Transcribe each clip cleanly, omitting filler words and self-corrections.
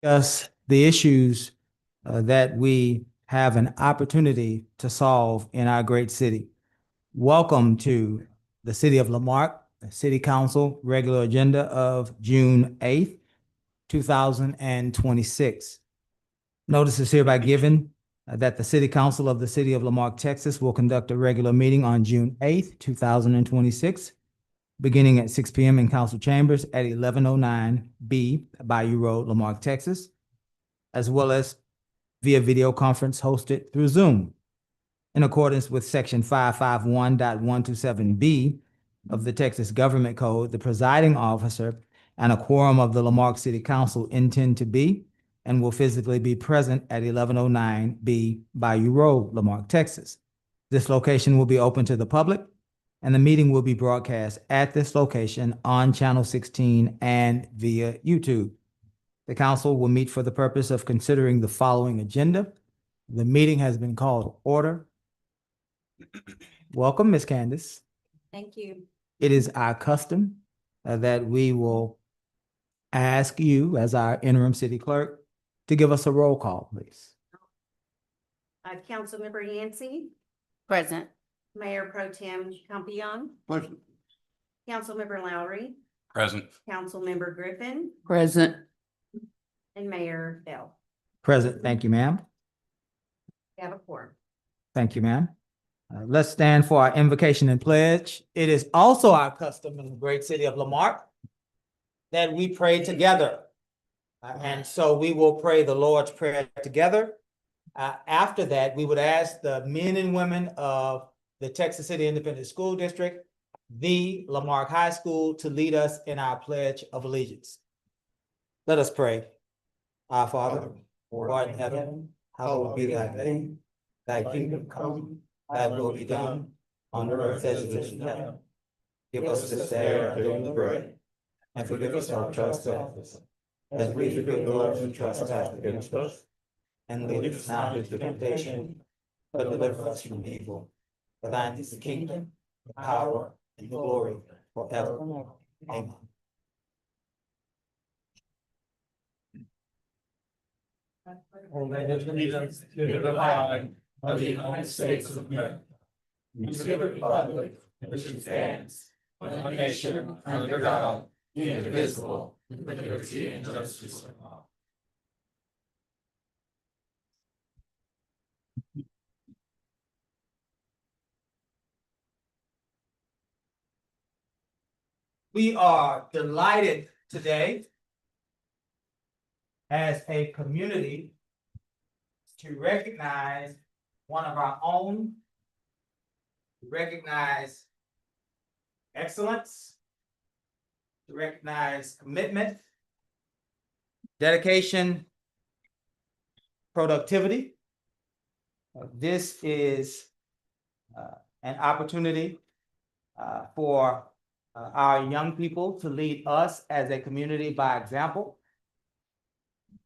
discuss the issues that we have an opportunity to solve in our great city. Welcome to the City of Lamarque, the City Council regular agenda of June 8th, 2026. Notice is hereby given that the City Council of the City of Lamarque, Texas will conduct a regular meeting on June 8th, 2026, beginning at 6 p.m. in council chambers at 1109 B Bayou Road, Lamarque, Texas, as well as via video conference hosted through Zoom. In accordance with section 551.127B of the Texas Government Code, the presiding officer and a quorum of the Lamarque City Council intend to be and will physically be present at 1109 B Bayou Road, Lamarque, Texas. This location will be open to the public, and the meeting will be broadcast at this location on Channel 16 and via YouTube. The council will meet for the purpose of considering the following agenda. The meeting has been called to order. Welcome, Ms. Candace. Thank you. It is our custom that we will ask you, as our interim city clerk, to give us a roll call, please. Councilmember Yancey, Present. Mayor Pro Tem Campion, Present. Councilmember Lowry, Present. Councilmember Griffin, Present. and Mayor Bell. Present. Thank you, ma'am. We have a quorum. Thank you, ma'am. Let's stand for our invocation and pledge. It is also our custom in the great city of Lamarque that we pray together. And so we will pray the Lord's Prayer together. After that, we would ask the men and women of the Texas City Independent School District, the Lamarque High School, to lead us in our Pledge of Allegiance. Let us pray. Our Father, who art in heaven, hallowed be thy name. Thy kingdom come, thy will be done, on earth as it is in heaven. Give us this day our daily bread, and forgive us our trespasses, as we forgive those who trespass against us. And lead us not into temptation, but deliver us from evil. For thine is the kingdom, the power, and the glory forever. Amen. Allegiance to the flag of the United States of America, and to the republic which stands, one nation under God, indivisible, with liberty and justice for all. We are delighted today as a community to recognize one of our own, to recognize excellence, to recognize commitment, dedication, productivity. This is an opportunity for our young people to lead us as a community by example.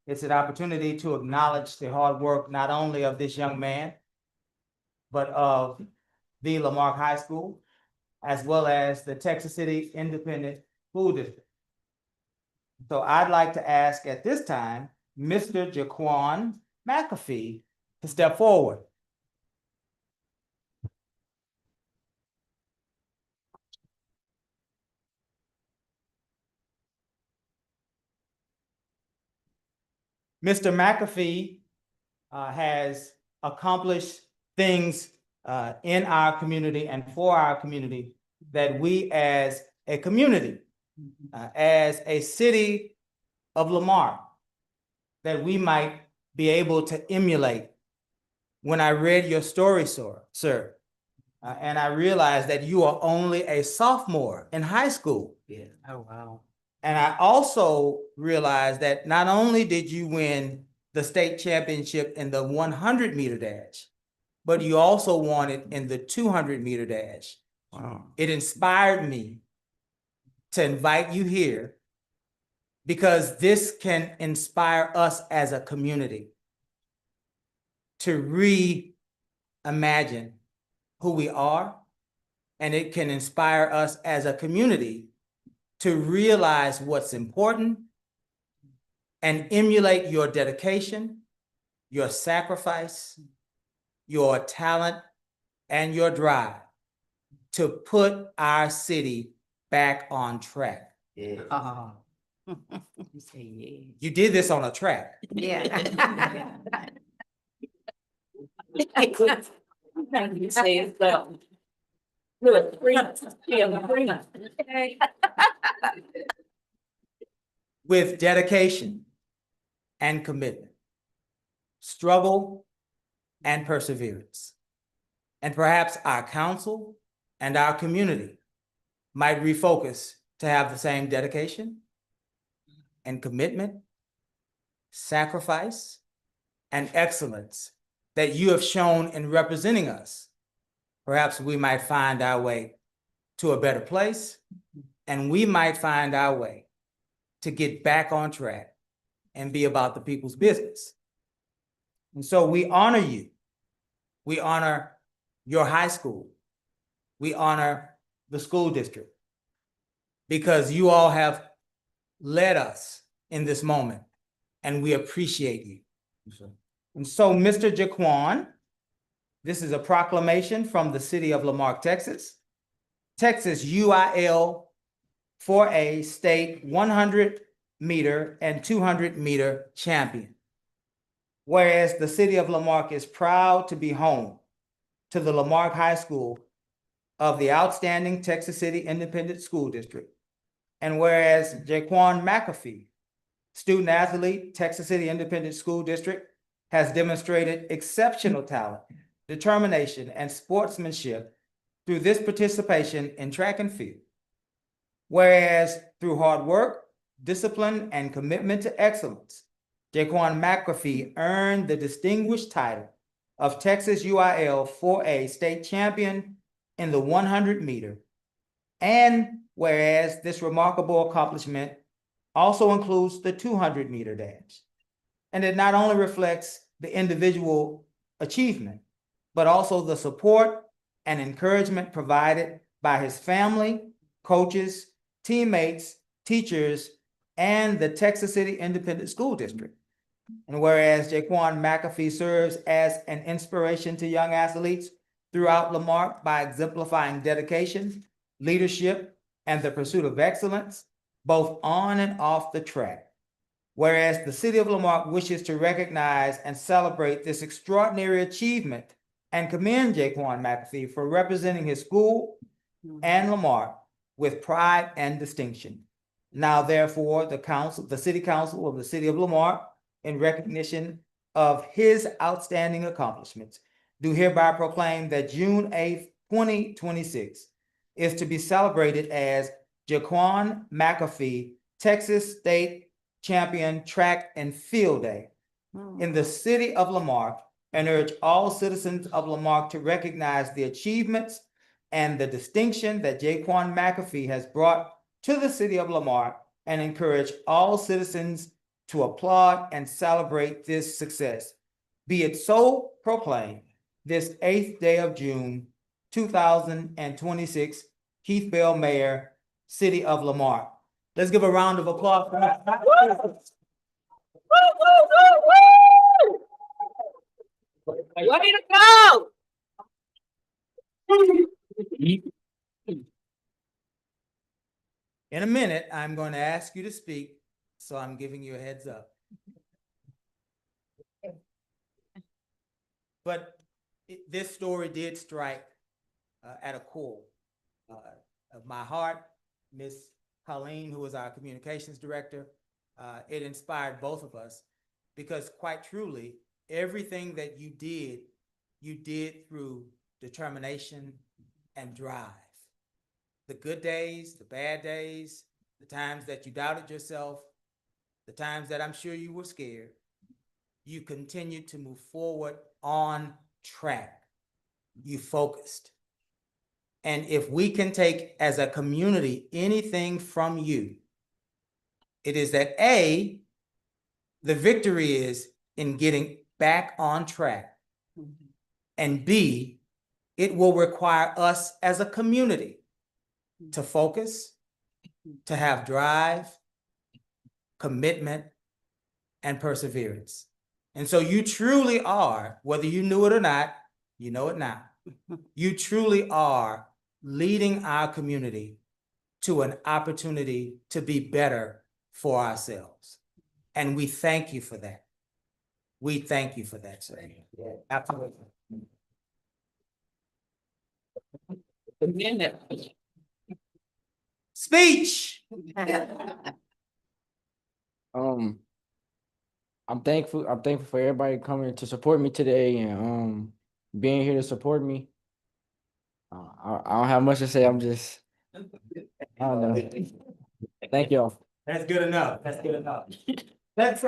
It's an opportunity to acknowledge the hard work not only of this young man, but of the Lamarque High School, as well as the Texas City Independent School District. So I'd like to ask at this time, Mr. Jaquan McAfee to step forward. Mr. McAfee has accomplished things in our community and for our community that we as a community, as a city of Lamarque, that we might be able to emulate. When I read your story, sir, and I realized that you are only a sophomore in high school. Yeah. Oh, wow. And I also realized that not only did you win the state championship in the 100-meter dash, but you also won it in the 200-meter dash. Wow. It inspired me to invite you here because this can inspire us as a community to reimagine who we are, and it can inspire us as a community to realize what's important and emulate your dedication, your sacrifice, your talent, and your drive to put our city back on track. You say yeah. You did this on a track. Yeah. You say it's well. Do it three. Yeah, three. Okay. With dedication and commitment, struggle and perseverance. And perhaps our council and our community might refocus to have the same dedication and commitment, sacrifice, and excellence that you have shown in representing us. Perhaps we might find our way to a better place, and we might find our way to get back on track and be about the people's business. And so we honor you. We honor your high school. We honor the school district because you all have led us in this moment, and we appreciate you. And so, Mr. Jaquan, this is a proclamation from the city of Lamarque, Texas. Texas UIL 4A state 100-meter and 200-meter champion. Whereas the city of Lamarque is proud to be home to the Lamarque High School of the outstanding Texas City Independent School District. And whereas Jaquan McAfee, student athlete, Texas City Independent School District, has demonstrated exceptional talent, determination, and sportsmanship through this participation in track and field. Whereas through hard work, discipline, and commitment to excellence, Jaquan McAfee earned the distinguished title of Texas UIL 4A state champion in the 100-meter. And whereas this remarkable accomplishment also includes the 200-meter dash. And it not only reflects the individual achievement, but also the support and encouragement provided by his family, coaches, teammates, teachers, and the Texas City Independent School District. And whereas Jaquan McAfee serves as an inspiration to young athletes throughout Lamarque by exemplifying dedication, leadership, and the pursuit of excellence, both on and off the track. Whereas the city of Lamarque wishes to recognize and celebrate this extraordinary achievement and commend Jaquan McAfee for representing his school and Lamarque with pride and distinction. Now, therefore, the city council of the city of Lamarque, in recognition of his outstanding accomplishments, do hereby proclaim that June 8th, 2026 is to be celebrated as Jaquan McAfee Texas State Champion Track and Field Day in the city of Lamarque, and urge all citizens of Lamarque to recognize the achievements and the distinction that Jaquan McAfee has brought to the city of Lamarque, and encourage all citizens to applaud and celebrate this success. Be it so proclaimed this 8th day of June, 2026, Keith Bell, Mayor, City of Lamarque. Let's give a round of applause for that. Way to go! In a minute, I'm going to ask you to speak, so I'm giving you a heads up. But this story did strike at a core of my heart. Miss Colleen, who was our communications director, it inspired both of us, because quite truly, everything that you did through determination and drive. The good days, the bad days, the times that you doubted yourself, the times that I'm sure you were scared, you continued to move forward on track. You focused. And if we can take as a community anything from you, it is that A, the victory is in getting back on track. And B, it will require us as a community to focus, to have drive, commitment, and perseverance. And so you truly are, whether you knew it or not, you know it now. You truly are leading our community to an opportunity to be better for ourselves. And we thank you for that. We thank you for that, sir. Yeah, absolutely. The minute. Speech. I'm thankful. I'm thankful for everybody coming to support me today and being here to support me. I don't have much to say. I'm just I don't know. Thank y'all. That's good enough. That's good enough. Let's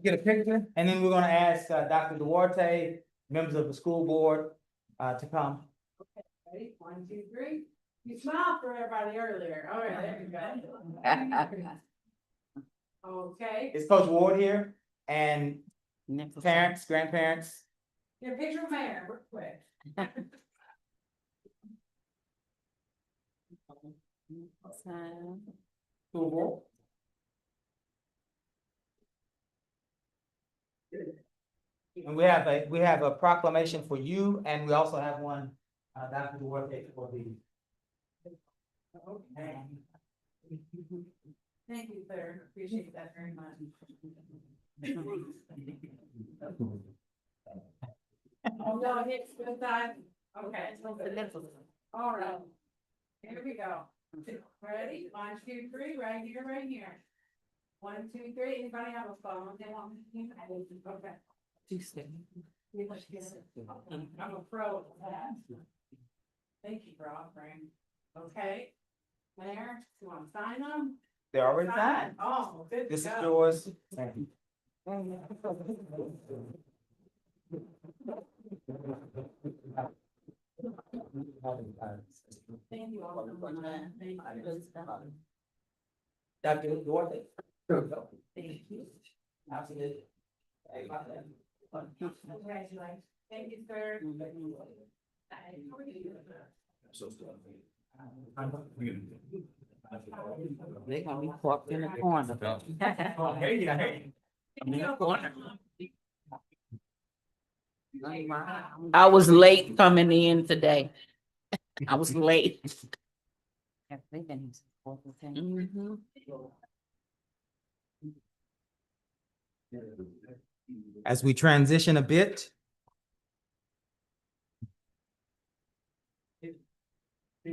get a picture, and then we're gonna ask Dr. Duarte, members of the school board, to come. Ready? 1, 2, 3. You smiled for everybody earlier. All right, there you go. Okay. Is Coach Ward here? And parents, grandparents? Get a picture of Mayor real quick. School board? And we have a proclamation for you, and we also have one, Dr. Duarte, for the. Okay. Thank you, sir. Appreciate that very much. Oh, no, it hits good side. Okay. All right. Here we go. Ready? 1, 2, 3, right here, right here. 1, 2, 3. Anybody have a phone? They want me to? Okay. I'm a pro at that. Thank you for offering. Okay. Mayor, you want to sign them? They're already signed. Oh, good. This is to go. yours. Thank you. Thank you all. Thank you. Dr. Duarte. Thank you. Absolutely. Congratulations. Thank you, sir. They gonna be parked in the corner. In the corner. I was late coming in today. I was late. Mhm. As we transition a bit. I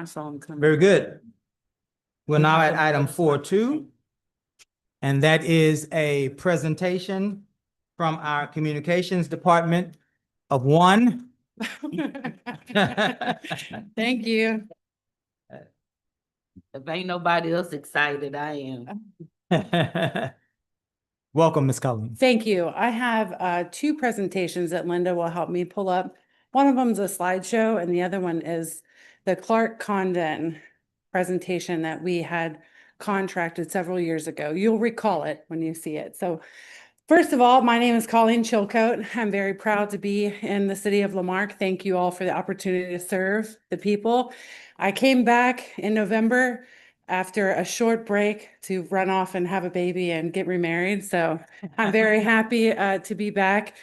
saw him coming. Very good. We're now at item 4.2. And that is a presentation from our communications department of one. Thank you. If ain't nobody else excited, I am. Welcome, Ms. Cullen. Thank you. I have 2 presentations that Linda will help me pull up. One of them is a slideshow and the other one is the Clark Condon presentation that we had contracted several years ago. You'll recall it when you see it. So first of all, my name is Colleen Chilcote. I'm very proud to be in the city of Lamarque. Thank you all for the opportunity to serve the people. I came back in November after a short break to run off and have a baby and get remarried. So I'm very happy to be back.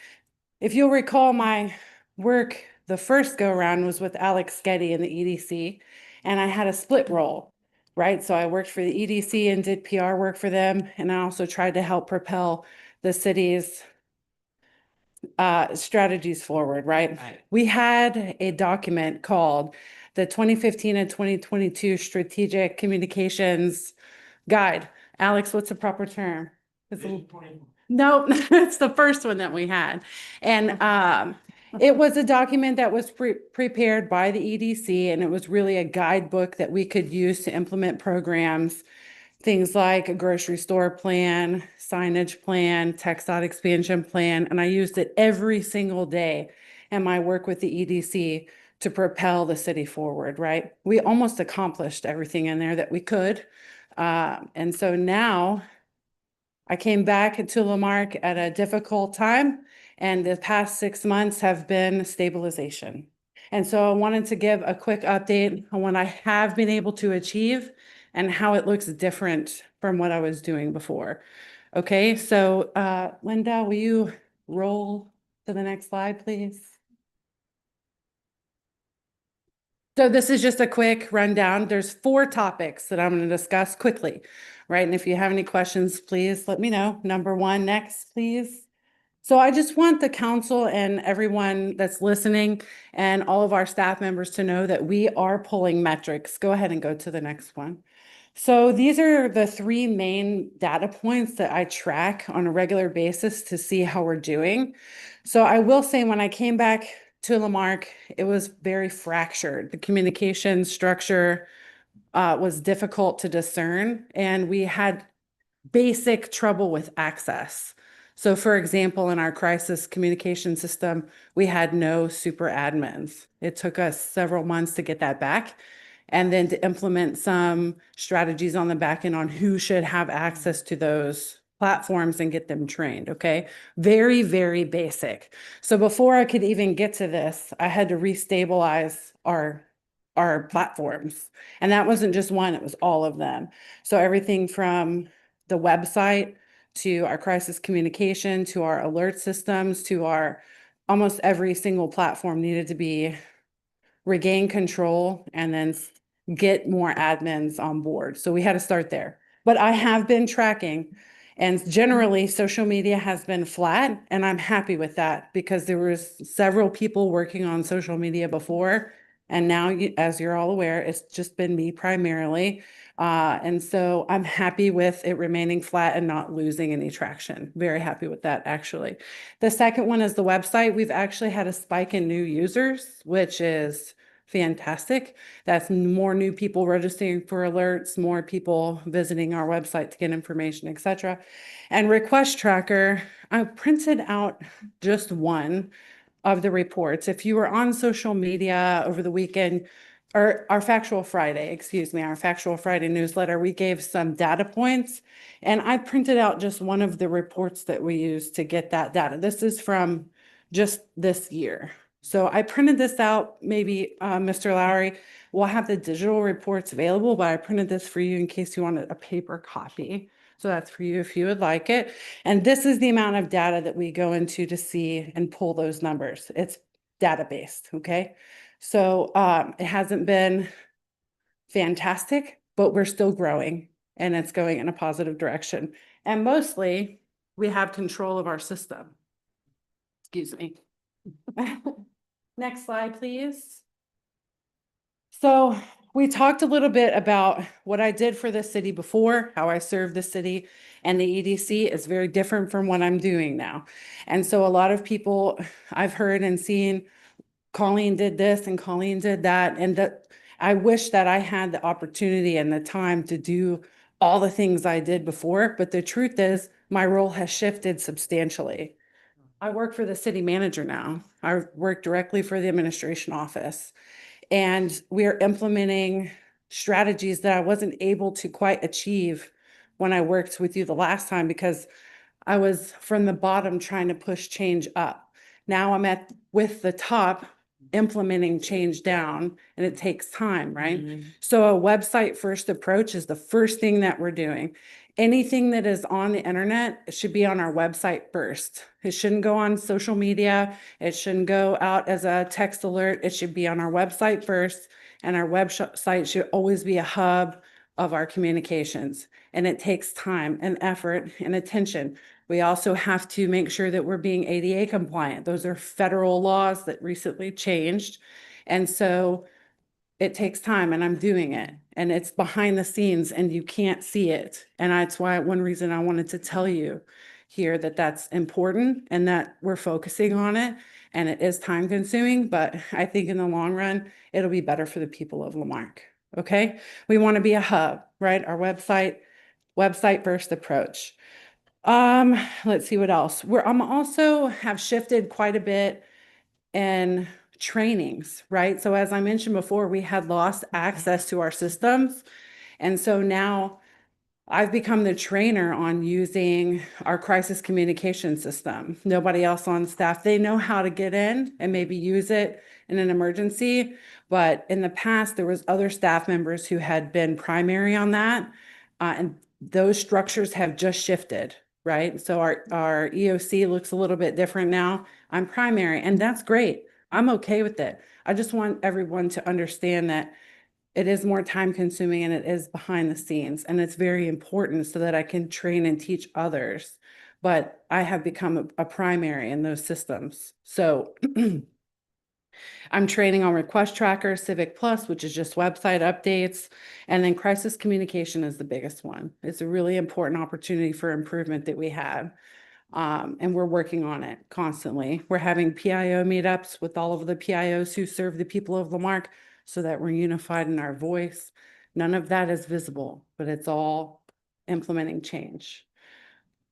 If you'll recall, my work the first go around was with Alex Getty in the EDC, and I had a split role, right? So I worked for the EDC and did PR work for them, and I also tried to help propel the city's strategies forward, right? We had a document called the 2015 and 2022 Strategic Communications Guide. Alex, what's the proper term? No, it's the first one that we had. And it was a document that was prepared by the EDC, and it was really a guidebook that we could use to implement programs, things like a grocery store plan, signage plan, text dot expansion plan, and I used it every single day in my work with the EDC to propel the city forward, right? We almost accomplished everything in there that we could. And so now I came back to Lamarck at a difficult time, and the past 6 months have been stabilization. And so I wanted to give a quick update on what I have been able to achieve and how it looks different from what I was doing before. Okay, so Linda, will you roll to the next slide, please? So this is just a quick rundown. There's 4 topics that I'm going to discuss quickly, right? And if you have any questions, please let me know. Number 1, next, please. So I just want the council and everyone that's listening and all of our staff members to know that we are pulling metrics. Go ahead and go to the next one. So these are the 3 main data points that I track on a regular basis to see how we're doing. So I will say when I came back to Lamarck, it was very fractured. The communication structure was difficult to discern, and we had basic trouble with access. So for example, in our crisis communication system, we had no super admins. It took us several months to get that back, and then to implement some strategies on the back end on who should have access to those platforms and get them trained, okay? Very, very basic. So before I could even get to this, I had to restabilize our platforms. And that wasn't just one, it was all of them. So everything from the website to our crisis communication, to our alert systems, to our almost every single platform needed to be regain control and then get more admins on board. So we had to start there. But I have been tracking, and generally social media has been flat, and I'm happy with that because there was several people working on social media before, and now, as you're all aware, it's just been me primarily. And so I'm happy with it remaining flat and not losing any traction. Very happy with that, actually. The second one is the website. We've actually had a spike in new users, which is fantastic. That's more new people registering for alerts, more people visiting our website to get information, etc. And request tracker, I printed out just one of the reports. If you were on social media over the weekend, or our Factual Friday, our Factual Friday newsletter, we gave some data points, and I printed out just one of the reports that we use to get that data. This is from just this year. So I printed this out, maybe Mr. Lowry will have the digital reports available, but I printed this for you in case you wanted a paper copy. So that's for you if you would like it. And this is the amount of data that we go into to see and pull those numbers. It's data-based, okay? So it hasn't been fantastic, but we're still growing and it's going in a positive direction. And mostly we have control of our system. Excuse me. Next slide, please. So we talked a little bit about what I did for the city before, how I served the city, and the EDC is very different from what I'm doing now. And so a lot of people I've heard and seen, Colleen did this and Colleen did that, and that I wish that I had the opportunity and the time to do all the things I did before, but the truth is my role has shifted substantially. I work for the city manager now. I work directly for the administration office. And we are implementing strategies that I wasn't able to quite achieve when I worked with you the last time because I was from the bottom trying to push change up. Now I'm with the top implementing change down, and it takes time, right? So a website first approach is the first thing that we're doing. Anything that is on the internet should be on our website first. It shouldn't go on social media. It shouldn't go out as a text alert. It should be on our website first, and our website should always be a hub of our communications. And it takes time and effort and attention. We also have to make sure that we're being ADA compliant. Those are federal laws that recently changed. And so it takes time, and I'm doing it, and it's behind the scenes and you can't see it. And that's why one reason I wanted to tell you here that that's important and that we're focusing on it, and it is time consuming, but I think in the long run, it'll be better for the people of Lamarck. Okay. We want to be a hub, right? Our website first approach. Let's see what else. I'm also have shifted quite a bit in trainings, right? So as I mentioned before, we had lost access to our systems. And so now I've become the trainer on using our crisis communication system. Nobody else on staff, they know how to get in and maybe use it in an emergency. But in the past, there was other staff members who had been primary on that. And those structures have just shifted, right? So our EOC looks a little bit different now. I'm primary, and that's great. I'm okay with it. I just want everyone to understand that it is more time consuming and it is behind the scenes, and it's very important so that I can train and teach others. But I have become a primary in those systems. So I'm training on Request Tracker, Civic Plus, which is just website updates, and then crisis communication is the biggest one. It's a really important opportunity for improvement that we have. And we're working on it constantly. We're having PIO meetups with all of the PIOs who serve the people of Lamarck so that we're unified in our voice. None of that is visible, but it's all implementing change.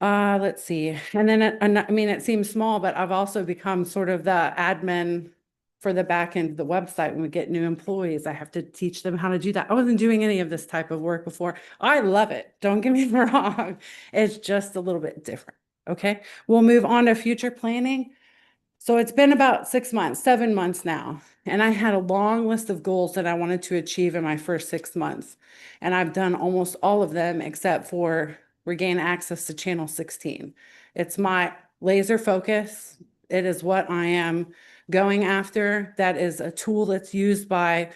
Let's see. And then, I mean, it seems small, but I've also become sort of the admin for the back end of the website. When we get new employees, I have to teach them how to do that. I wasn't doing any of this type of work before. I love it. Don't get me wrong. It's just a little bit different. Okay, we'll move on to future planning. So it's been about 6 months, 7 months now, and I had a long list of goals that I wanted to achieve in my first 6 months. And I've done almost all of them except for regain access to channel 16. It's my laser focus. It is what I am going after. That is a tool that's used by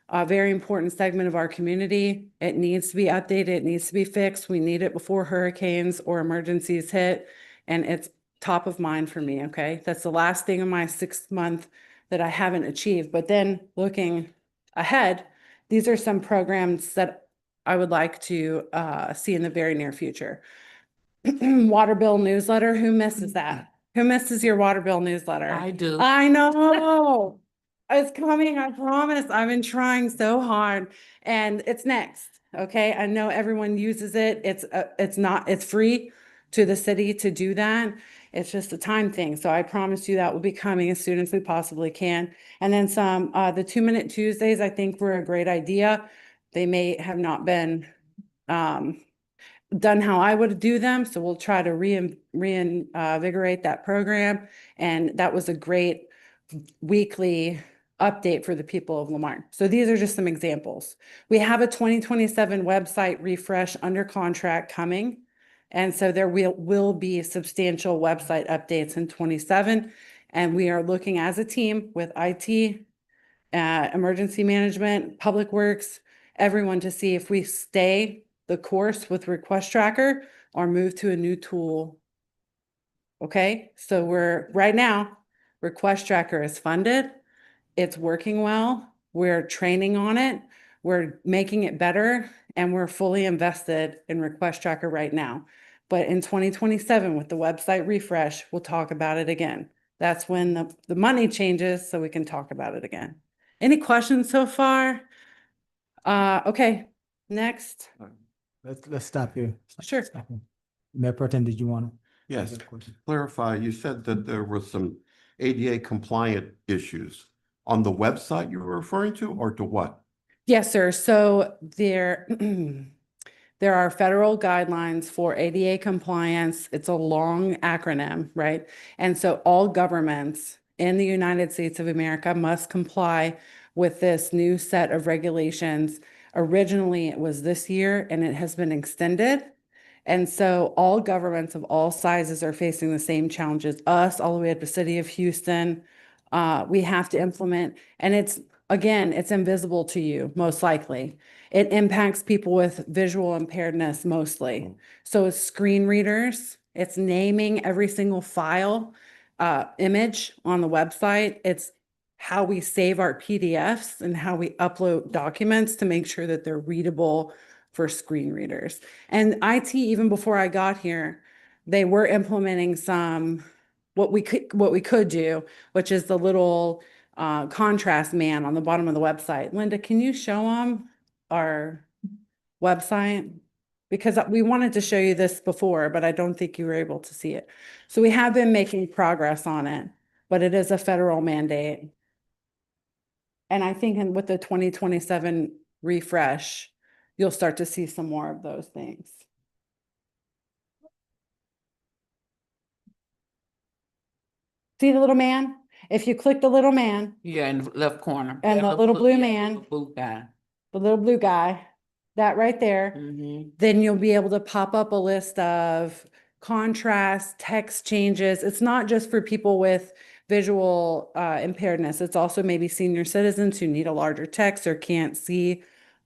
a very important segment of our community. It needs to be updated. It needs to be fixed. We need it before hurricanes or emergencies hit. And it's top of mind for me, okay? That's the last thing in my 6th month that I haven't achieved. But then looking ahead, these are some programs that I would like to see in the very near future. Water bill newsletter, who misses that? Who misses your water bill newsletter? I do. I know. It's coming, I promise. I've been trying so hard and it's next. Okay, I know everyone uses it. It's free to the city to do that. It's just a time thing. So I promise you that will be coming as soon as we possibly can. And then some, the 2-Minute Tuesdays, I think were a great idea. They may have not been done how I would do them. So we'll try to reinvigorate that program. And that was a great weekly update for the people of Lamar. So these are just some examples. We have a 2027 website refresh under contract coming. And so there will be substantial website updates in 27. And we are looking as a team with IT, emergency management, public works, everyone to see if we stay the course with Request Tracker or move to a new tool. Okay, so right now, Request Tracker is funded. It's working well. We're training on it. We're making it better, and we're fully invested in Request Tracker right now. But in 2027, with the website refresh, we'll talk about it again. That's when the money changes, so we can talk about it again. Any questions so far? Okay, next. Let's stop here. Sure. Stop here. Mayor Pro Tem, did you want to? Yes, clarify, you said that there were some ADA compliant issues on the website you were referring to, or to what? Yes, sir. So there, there are federal guidelines for ADA compliance. It's a long acronym, right? And so all governments in the United States of America must comply with this new set of regulations. Originally, it was this year and it has been extended. And so all governments of all sizes are facing the same challenges, us all the way up to the city of Houston. We have to implement, and again, it's invisible to you, most likely. It impacts people with visual impairedness mostly. So it's screen readers, it's naming every single file, image on the website. It's how we save our PDFs and how we upload documents to make sure that they're readable for screen readers. And IT, even before I got here, they were implementing some, what we could do, which is the little contrast man on the bottom of the website. Linda, can you show them our website? Because we wanted to show you this before, but I don't think you were able to see it. So we have been making progress on it, but it is a federal mandate. And I think with the 2027 refresh, you'll start to see some more of those things. See the little man? If you click the little man, Yeah, in the left corner. And the little blue man. Blue guy. the little blue guy, that right there, Mhm. then you'll be able to pop up a list of contrast, text changes. It's not just for people with visual impairedness. It's also maybe senior citizens who need a larger text or can't see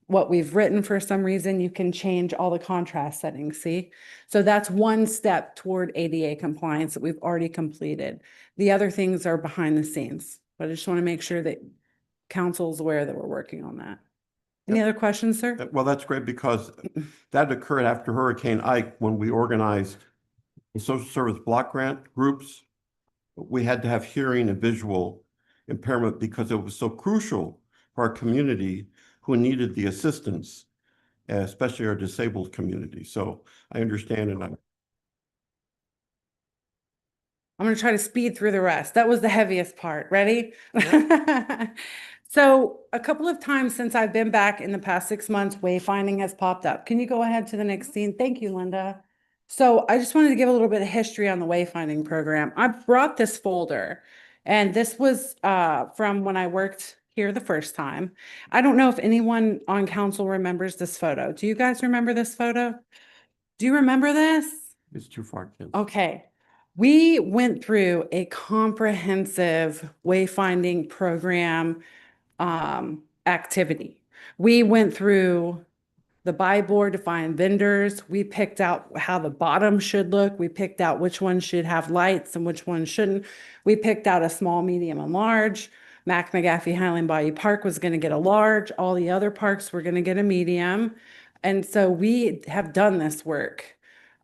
what we've written for some reason. You can change all the contrast settings, see? So that's one step toward ADA compliance that we've already completed. The other things are behind the scenes, but I just want to make sure that council's aware that we're working on that. Any Yep. other questions, sir? Well, that's great because that occurred after Hurricane Ike when we organized the social service block grant groups. We had to have hearing and visual impairment because it was so crucial for our community who needed the assistance, especially our disabled community. So I understand and I'm I'm gonna try to speed through the rest. That was the heaviest part. Ready? So a couple of times since I've been back in the past 6 months, wayfinding has popped up. Can you go ahead to the next scene? Thank you, Linda. So I just wanted to give a little bit of history on the wayfinding program. I brought this folder, and this was from when I worked here the first time. I don't know if anyone on council remembers this photo. Do you guys remember this photo? Do you remember this? it's too far. Kids. Okay. We went through a comprehensive wayfinding program activity. We went through the buy board to find vendors. We picked out how the bottom should look. We picked out which ones should have lights and which ones shouldn't. We picked out a small, medium, and large. Mac McGaffey Highland Bayou Park was going to get a large. All the other parks were going to get a medium. And so we have done this work.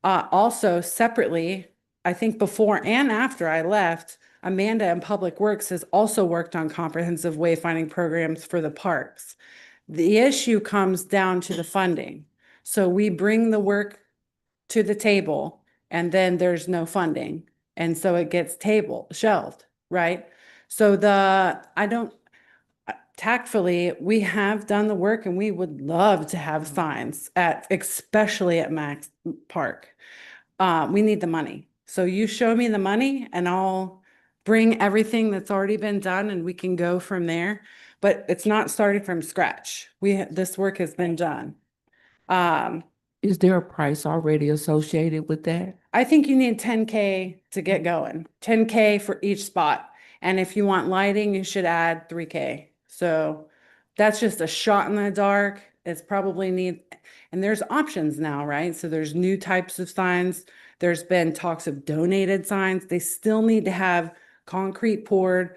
Also, separately, I think before and after I left, Amanda in Public Works has also worked on comprehensive wayfinding programs for the parks. The issue comes down to the funding. So we bring the work to the table and then there's no funding. And so it gets shelved, right? So tactfully, we have done the work and we would love to have signs especially at Max Park. We need the money. So you show me the money and I'll bring everything that's already been done and we can go from there. But it's not starting from scratch. This work has been done. Is there a price already associated with that? I think you need 10K to get going, 10K for each spot. And if you want lighting, you should add 3K. So that's just a shot in the dark. It's probably and there's options now, right? So there's new types of signs. There's been talks of donated signs. They still need to have concrete poured,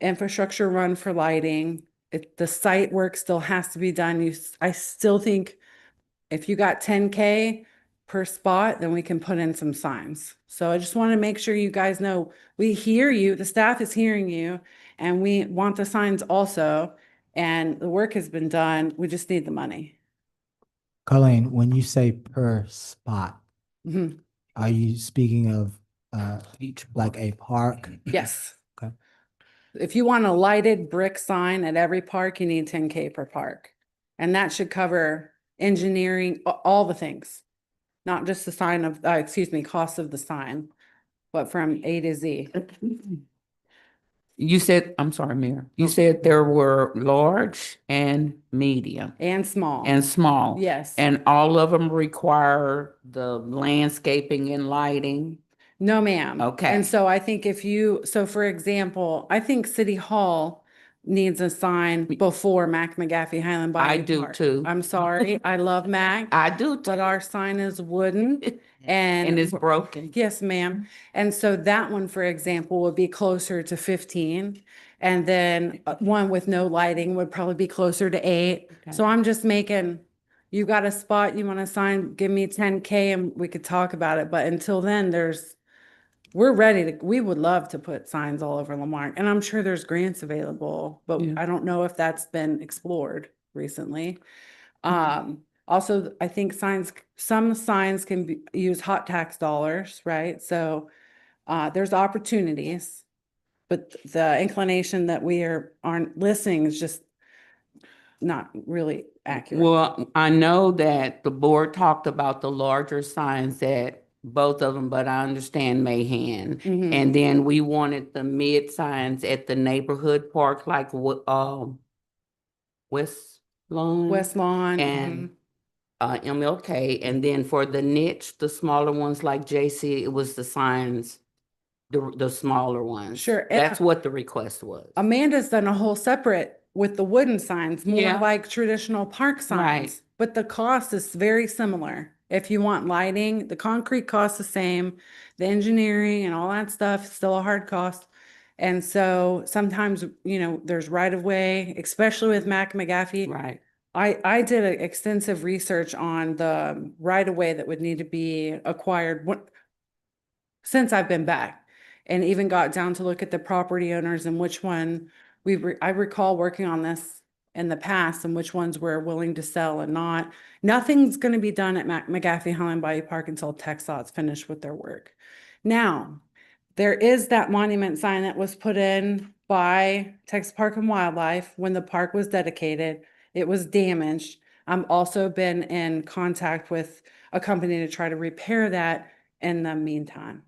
infrastructure run for lighting. The site work still has to be done. I still think if you got 10K per spot, then we can put in some signs. So I just want to make sure you guys know, we hear you, the staff is hearing you, and we want the signs also. And the work has been done. We just need the money. Colleen, when you say per spot, Mhm. are you speaking of each, like a park? Yes. Okay. If you want a lighted brick sign at every park, you need 10K per park. And that should cover engineering, all the things, not just the sign of, cost of the sign, but from A to Z. You said, I'm sorry, Mayor, you said there were large and medium And small. and small. Yes. And all of them require the landscaping and lighting. No, ma'am. Okay. And so I think so for example, I think City Hall needs a sign before Mac McGaffey Highland Bayou I do Park. too. I'm sorry, I love Mac, I do too. but our sign is wooden and. And it's broken. Yes, ma'am. And so that one, for example, would be closer to 15. And then one with no lighting would probably be closer to 8. Okay. So I'm just making, you got a spot, you want to sign, give me 10K and we could talk about it. But until then, we would love to put signs all over Lamarck. And I'm sure there's grants available, but Yeah. I don't know if that's been explored recently. Also, I think some signs can use hot tax dollars, right? So there's opportunities, but the inclination that aren't listening is just not really accurate. Well, I know that the board talked about the larger signs at both of them, but I understand Mahan. Mhm. And then we wanted the mid signs at the neighborhood park, like West Lawn. West Lawn. And MLK, and then for the niche, the smaller ones like JC, it was the signs, the smaller ones. Sure, and That's what the request was. Amanda's done a whole separate with the wooden signs, more Yeah. like traditional park signs. Right. But the cost is very similar. If you want lighting, the concrete costs the same, the engineering and all that stuff is still a hard cost. And so sometimes, there's right of way, especially with Mac McGaffey. Right. I did extensive research on the right of way that would need to be acquired since I've been back, and even got down to look at the property owners and which one I recall working on this in the past and which ones we're willing to sell and not. Nothing's going to be done at McGaffey Highland Bayou Park until TxDOT's finished with their work. Now, there is that monument sign that was put in by Texas Park and Wildlife when the park was dedicated. It was damaged. I've also been in contact with a company to try to repair that in the meantime.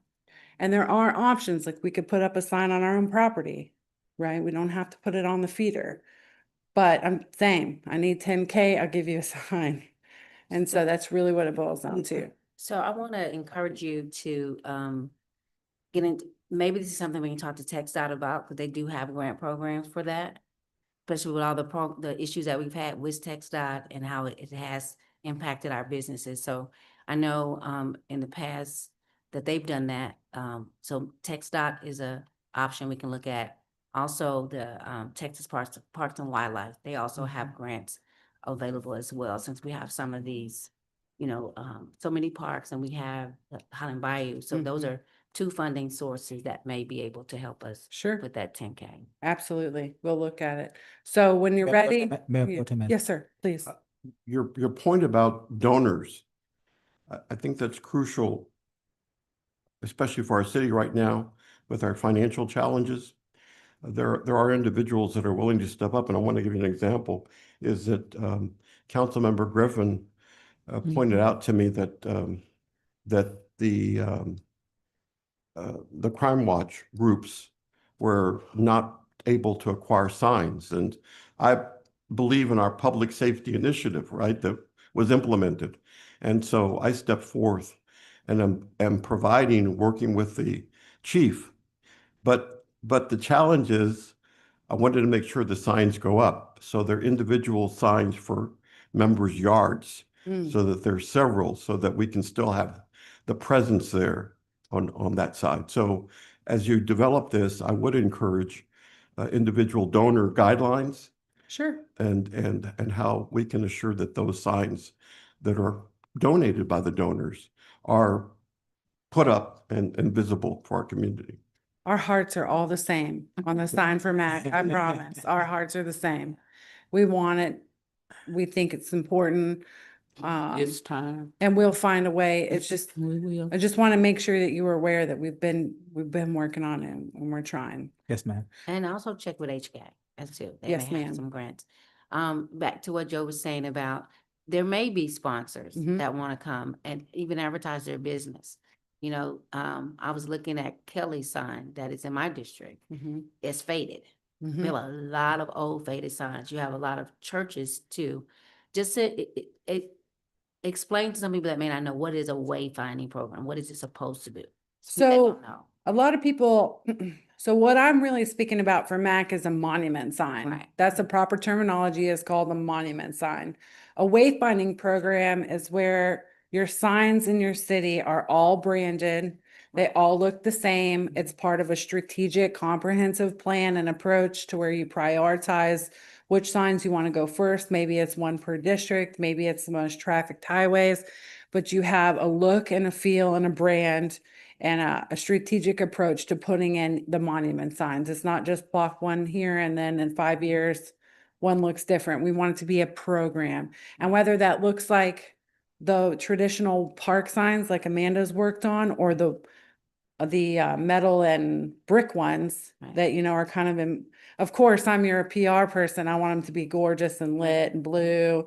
And there are options, like we could put up a sign on our own property, right? We don't have to put it on the feeder. But I'm saying, I need 10K, I'll give you a sign. And so that's really what it boils down to. So I want to encourage you to get into, maybe this is something we can talk to TxDOT about, because they do have grant programs for that, especially with all the issues that we've had with TxDOT and how it has impacted our businesses. So I know in the past that they've done that. So TxDOT is a option we can look at. Also, the Texas Parks and Wildlife, they also have grants available as well, since we have some of these, so many parks, and we have Highland Bayou. So those are two funding sources that may be able to help us Sure, with that 10K. absolutely. We'll look at it. So when you're Mayor Pro ready. Tem- Mayor Pro Tem. Yes, sir, please. Your point about donors, I think that's crucial, especially for our city right now with our financial challenges. There are individuals that are willing to step up, and I want to give you an example, is that Councilmember Griffin pointed out to me that the Crime Watch groups were not able to acquire signs. And I believe in our public safety initiative, right, that was implemented. And so I stepped forth and am providing, working with the chief. But the challenge is, I wanted to make sure the signs go up. So they're individual signs for members' yards, so that there's several, so that we can still have the presence there on that side. So as you develop this, I would encourage individual donor guidelines. Sure. And how we can assure that those signs that are donated by the donors are put up and visible for our community. Our hearts are all the same on the sign for Mac, I promise. Our hearts are the same. We want it. We think it's important. It's time. And we'll find a way. It's just, We will. I just want to make sure that you are aware that we've been working on it and we're trying. Yes, ma'am. And also check with HCAC as too. They Yes, may ma'am. have some grants. Back to what Joe was saying about, there may be sponsors that want to come and even advertise their business. I was looking at Kelly's sign that is in my district. It's faded. We have a lot of old faded signs. You have a lot of churches too. Just to explain to some people that may not know, what is a wayfinding program? What is it supposed to do? They So don't know. a lot of people, so what I'm really speaking about for MAC is a monument sign. Right. That's the proper terminology, is called a monument sign. A wayfinding program is where your signs in your city are all branded. They all look the same. It's part of a strategic, comprehensive plan and approach to where you prioritize which signs you want to go first. Maybe it's one per district, maybe it's the most trafficked highways, but you have a look and a feel and a brand and a strategic approach to putting in the monument signs. It's not just block one here and then in 5 years, one looks different. We want it to be a program. And whether that looks like the traditional park signs like Amanda's worked on, or the metal and brick ones Right. that, are kind of of course, I'm your PR person. I want them to be gorgeous and lit and blue,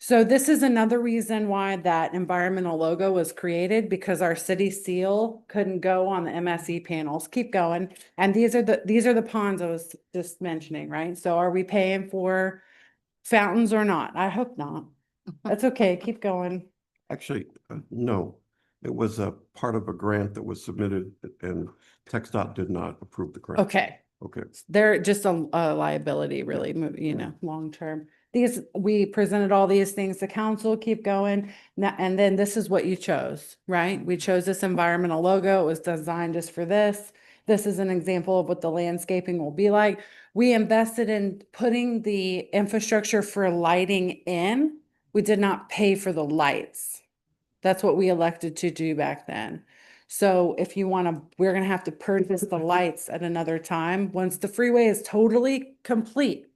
So this is another reason why that environmental logo was created, because our city seal couldn't go on the MSE panels. Keep going. And these are the ponds I was just mentioning, right? So are we paying for fountains or not? I hope not. That's okay. Keep going. Actually, no. It was a part of a grant that was submitted and TxDOT did not approve the grant. Okay. Okay. They're just a liability, really, long term. We presented all these things to council, keep going. Now, and then this is what you chose, right? We chose this environmental logo. It was designed just for this. This is an example of what the landscaping will be like. We invested in putting the infrastructure for lighting in. We did not pay for the lights. That's what we elected to do back then. So if you want to, we're going to have to purchase the lights at another time. Once the freeway is totally complete,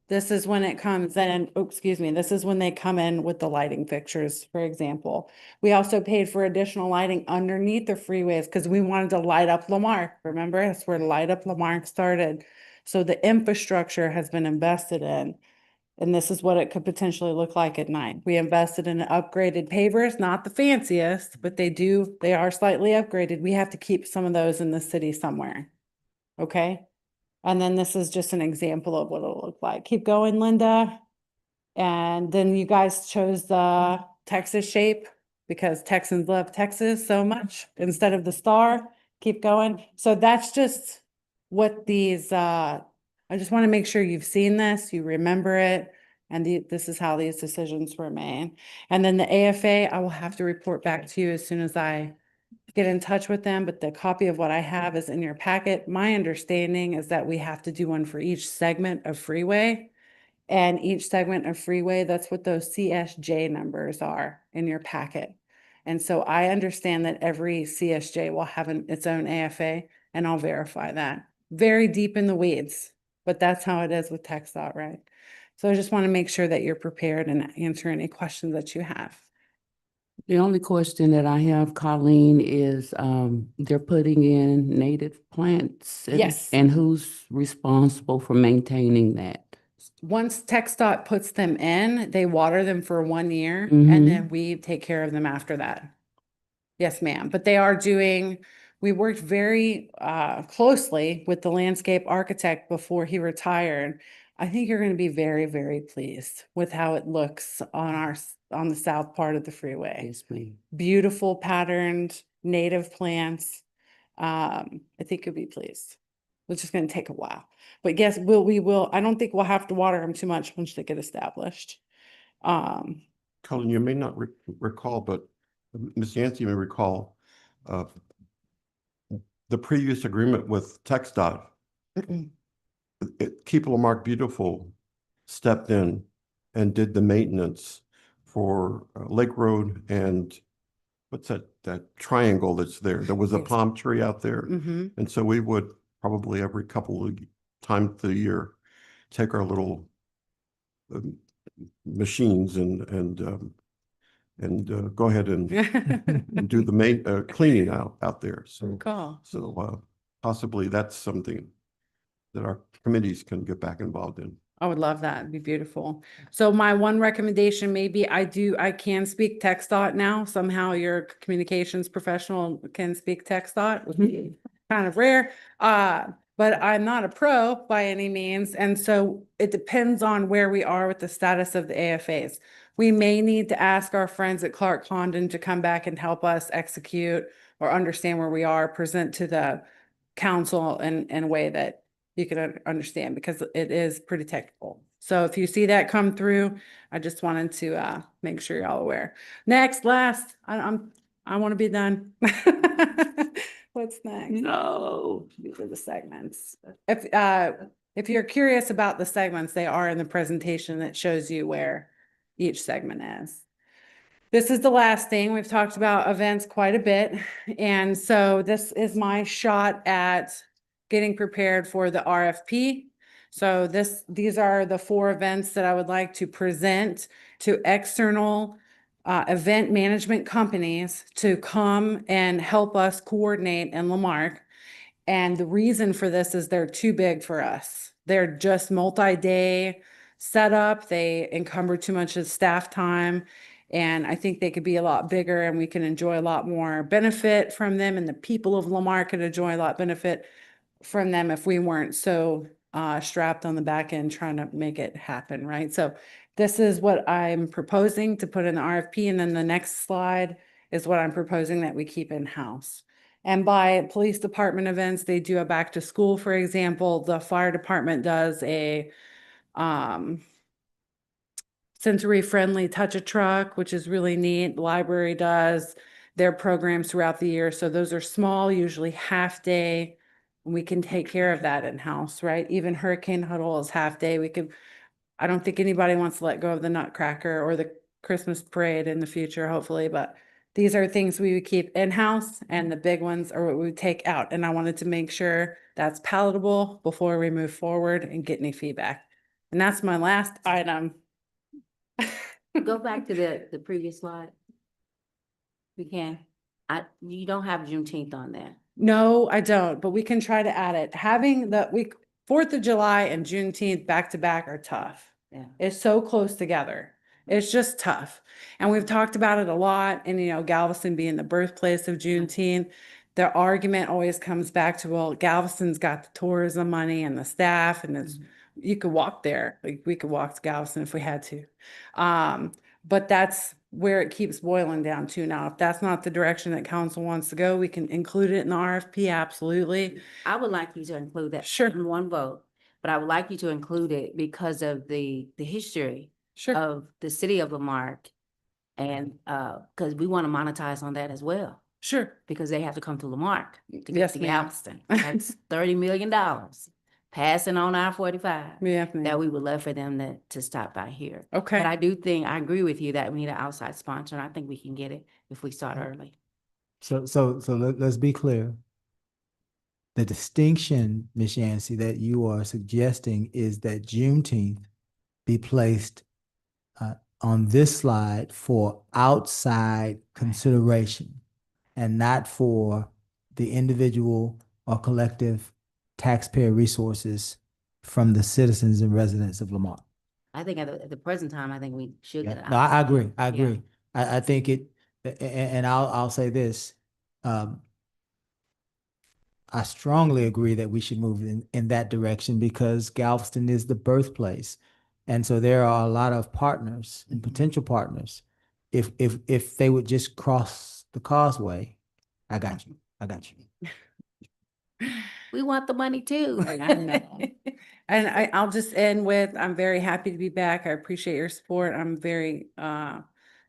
this is when it comes in, oh, excuse me, this is when they come in with the lighting fixtures, for example. We also paid for additional lighting underneath the freeways because we wanted to light up Lamarck. Remember, that's where Light Up Lamarck started. So the infrastructure has been invested in. And this is what it could potentially look like at night. We invested in upgraded pavers, not the fanciest, but they are slightly upgraded. We have to keep some of those in the city somewhere. Okay? And then this is just an example of what it'll look like. Keep going, Linda. And then you guys chose the Texas shape because Texans love Texas so much instead of the star. Keep going. So that's just what these, I just want to make sure you've seen this, you remember it, and this is how these decisions were made. And then the AFA, I will have to report back to you as soon as I get in touch with them, but the copy of what I have is in your packet. My understanding is that we have to do one for each segment of freeway. And each segment of freeway, that's what those CSJ numbers are in your packet. And so I understand that every CSJ will have its own AFA, and I'll verify that. Very deep in the weeds, but that's how it is with TxDOT, right? So I just want to make sure that you're prepared and answer any questions that you have. The only question that I have, Colleen, is they're putting in native plants. Yes. And who's responsible for maintaining that? Once TxDOT puts them in, they water them for 1 year Mhm. and then we take care of them after that. Yes, ma'am. But we worked very closely with the landscape architect before he retired. I think you're going to be very, very pleased with how it looks on the south part of the freeway. Yes, ma'am. Beautiful patterned native plants. I think you'll be pleased. It's just going to take a while. But yes, we will. I don't think we'll have to water them too much once they get established. Colin, you may not recall, but Ms. Yancey may recall the previous agreement with TxDOT. Keep Lamarck Beautiful stepped in and did the maintenance for Lake Road and what's that triangle that's there? There was a Yes. palm tree out there. Mm-hmm. And so we would probably every couple of times of the year take our little machines and go ahead and do the cleaning out there. So Cool. possibly that's something that our committees can get back involved in. I would love that. It'd be beautiful. So my one recommendation may be I can speak TxDOT now. Somehow your communications professional can speak TxDOT, which is kind of rare. But I'm not a pro by any means. And so it depends on where we are with the status of the AFAs. We may need to ask our friends at Clark Condon to come back and help us execute or understand where we are, present to the council in a way that you can understand, because it is pretty technical. So if you see that come through, I just wanted to make sure you're all aware. Next, last, I want to be done. What's next? No. These are the segments. If you're curious about the segments, they are in the presentation that shows you where each segment is. This is the last thing. We've talked about events quite a bit. And so this is my shot at getting prepared for the RFP. So these are the 4 events that I would like to present to external event management companies to come and help us coordinate in Lamarck. And the reason for this is they're too big for us. They're just multi-day setup. They encumber too much of staff time. And I think they could be a lot bigger and we can enjoy a lot more benefit from them, and the people of Lamar could enjoy a lot benefit from them if we weren't so strapped on the back end trying to make it happen, right? So this is what I'm proposing to put in the RFP, and then the next slide is what I'm proposing that we keep in-house. And by police department events, they do a back to school, for example. The fire department does a sensory friendly touch-a-truck, which is really neat. The library does their programs throughout the year. So those are small, usually half day. We can take care of that in-house, right? Even Hurricane Huddle is half day. I don't think anybody wants to let go of the Nutcracker or the Christmas parade in the future, hopefully, but these are things we would keep in-house, and the big ones are what we would take out. And I wanted to make sure that's palatable before we move forward and get any feedback. And that's my last item. Go back to the previous slide. We can. You don't have Juneteenth on there. No, I don't, but we can try to add it. Having the week, 4th of July and Juneteenth back to back are tough. Yeah. It's so close together. It's just tough. And we've talked about it a lot. And, Galveston being the birthplace of Juneteenth, the argument always comes back to, well, Galveston's got the tourism money and the staff, and you could walk there. Like, we could walk to Galveston if we had to. But that's where it keeps boiling down to now. If that's not the direction that council wants to go, we can include it in the RFP, absolutely. I would like you to include that. Sure. In one vote, but I would like you to include it because of the history Sure. of the city of Lamarck. And, because we want to monetize on that as well, Sure. because they have to come to Lamarck to get Yes, to ma'am. Galveston. That's $30 million passing on I-45 Yeah. that we would love for them to stop by here. But Okay. I do think, I agree with you that we need an outside sponsor, and I think we can get it if we start early. So let's be clear. The distinction, Ms. Yancey, that you are suggesting is that Juneteenth be placed on this slide for outside consideration and not for the individual or collective taxpayer resources from the citizens and residents of Lamar. I think at the present time, I think we should get Yeah. it. No, I agree. I Yeah. agree. I think and I'll say this. I strongly agree that we should move in that direction because Galveston is the birthplace. And so there are a lot of partners and potential partners. If they would just cross the causeway, I got you. I got you. We want the money too. I know. And I'll just end with, I'm very happy to be back. I appreciate your support. I'm very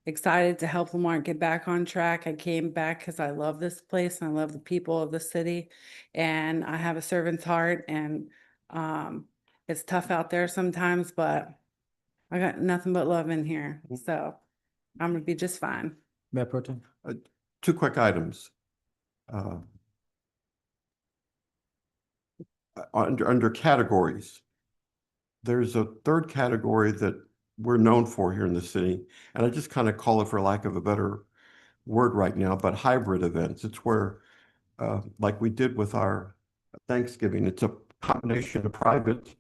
excited to help Lamar get back on track. I came back because I love this place and I love the people of the city, and I have a servant's heart, and it's tough out there sometimes, but I got nothing but love in here. So I'm gonna be just fine. Mayor Pro Tem. 2 quick items. Under categories, there's a 3rd category that we're known for here in the city, and I just kind of call it, for lack of a better word right now, but hybrid events. It's where, like we did with our Thanksgiving, it's a combination of private,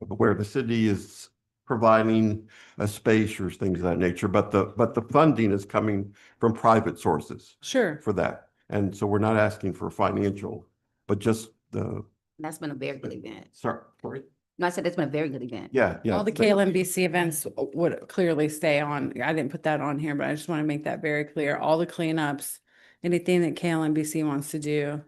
where the city is providing a space or things of that nature, but the funding is coming from private sources Sure. for that. And so we're not asking for financial, but just That's been a very good event. sorry. No, I said it's been a very good event. Yeah, yeah. All the KLMBC events would clearly stay on. I didn't put that on here, but I just want to make that very clear. All the cleanups, anything that KLMBC wants to do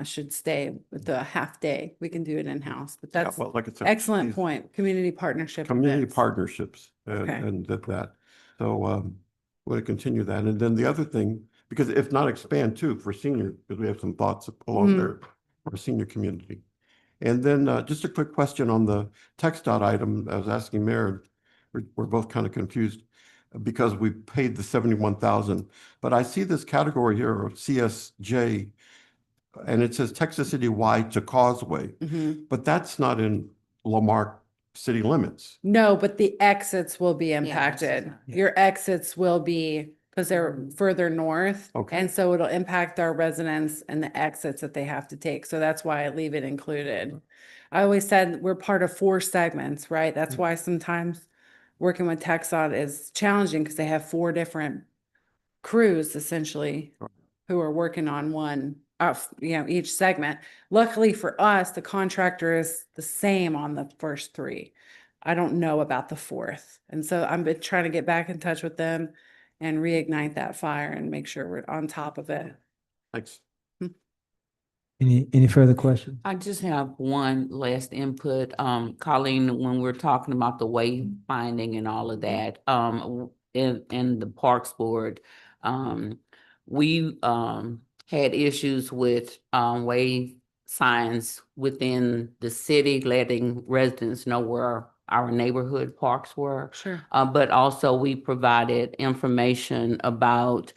should stay with the half day. We can do it in-house, but Yeah, that's well, like I said, excellent these point. Community partnership. Community events. partnerships Okay. and that. So we're going to continue that. And then the other thing, because if not expand too for senior, because we have some thoughts along there for senior community. And then just a quick question on the text dot item. I was asking Mayor, we're both kind of confused because we paid the 71,000, but I see this category here of CSJ, and it says Texas City wide to Causeway, but that's not in Lamar city limits. No, but the exits will be that's impacted. not- Your exits will be because they're further north. Okay. And so it'll impact our residents and the exits that they have to take. So that's why I leave it included. I always said we're part of 4 segments, right? That's why sometimes working with TxDOT is challenging because they have 4 different crews essentially who are working on one, each segment. Luckily for us, the contractor is the same on the first 3. I don't know about the 4th. And so I'm been trying to get back in touch with them and reignite that fire and make sure we're on top of it. Thanks. Any further questions? I just have one last input. Colleen, when we're talking about the wayfinding and all of that, in the Parks Board, we, had issues with, way signs within the city, letting residents know where our neighborhood parks were. Sure. But also we provided information about,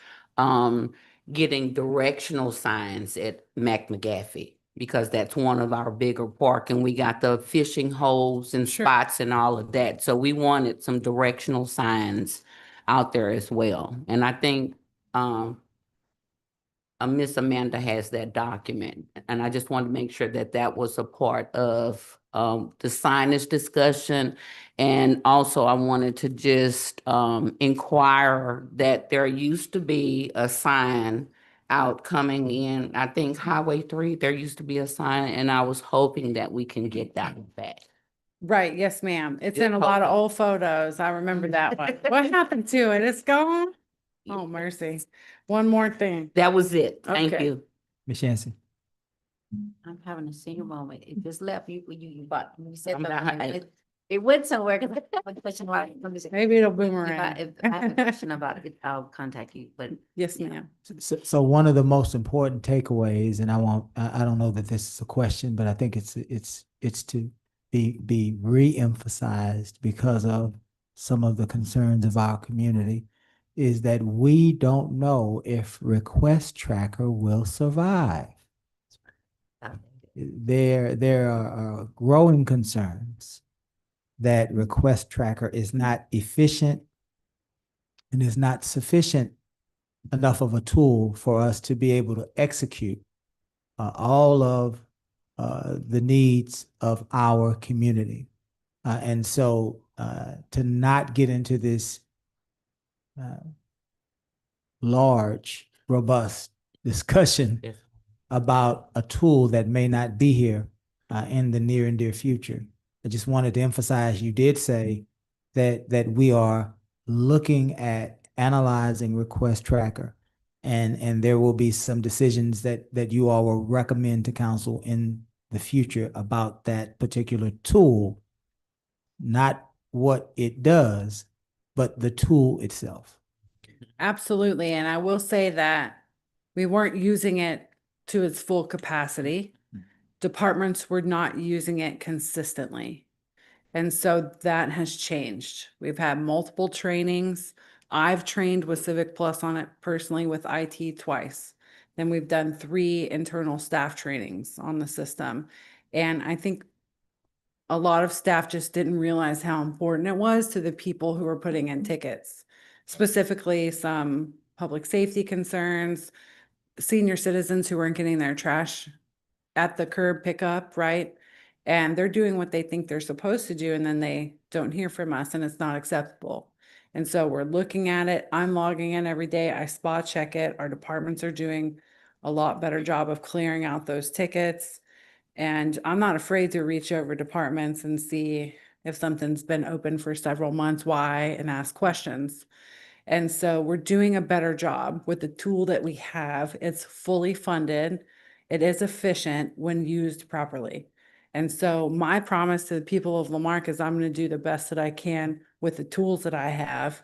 getting directional signs at McGaffey, because that's one of our bigger park, and we got the fishing holes and Sure. spots and all of that. So we wanted some directional signs out there as well. And I think, Miss Amanda has that document, and I just wanted to make sure that that was a part of the signage discussion. And also I wanted to just inquire that there used to be a sign out coming in, I think Highway 3, there used to be a sign, and I was hoping that we can get that one back. Right. Yes, ma'am. It's Yeah, in a lot of okay. old photos. I remember that one. What happened to it? It's gone? Oh, mercy. One more thing. That was it. Thank Okay. you. Ms. Yancey? I'm having a senior moment. It just left you said I'm something, not- it went somewhere because I have a question about it. Let me see. Maybe it'll If boomerang. if I have a question about it, I'll contact you, but Yes, ma'am. So one of the most important takeaways, and I don't know that this is a question, but I think it's to be re-emphasized because of some of the concerns of our community, is that we don't know if Request Tracker will survive. There are growing concerns that Request Tracker is not efficient and is not sufficient enough of a tool for us to be able to execute all of the needs of our community. And so to not get into this large, robust discussion Yes. about a tool that may not be here in the near and dear future. I just wanted to emphasize, you did say that we are looking at analyzing Request Tracker, and there will be some decisions that you all will recommend to council in the future about that particular tool, not what it does, but the tool itself. Absolutely. And I will say that we weren't using it to its full capacity. Departments were not using it consistently. And so that has changed. We've had multiple trainings. I've trained with Civic Plus on it personally with IT twice. Then we've done 3 internal staff trainings on the system. And I think a lot of staff just didn't realize how important it was to the people who were putting in tickets, specifically some public safety concerns, senior citizens who weren't getting their trash at the curb pickup, right? And they're doing what they think they're supposed to do, and then they don't hear from us, and it's not acceptable. And so we're looking at it. I'm logging in every day. I spot check it. Our departments are doing a lot better job of clearing out those tickets. And I'm not afraid to reach over departments and see if something's been open for several months, why, and ask questions. And so we're doing a better job with the tool that we have. It's fully funded. It is efficient when used properly. And so my promise to the people of Lamarck is I'm going to do the best that I can with the tools that I have.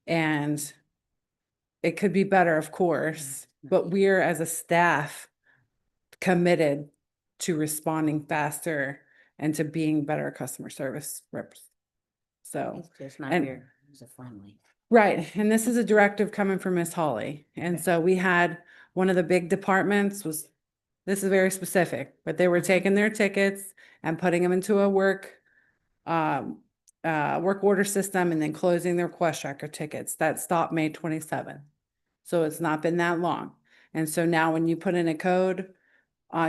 And it could be better, of course, but we're as a staff committed to responding faster and to being better customer service reps. So. it's just not and- very user-friendly. Right, and this is a directive coming from Miss Holly, and so we had one of the big departments this is very specific, but they were taking their tickets and putting them into a work order system and then closing their Request Tracker tickets. That stopped May 27th. So it's not been that long. And so now when you put in a code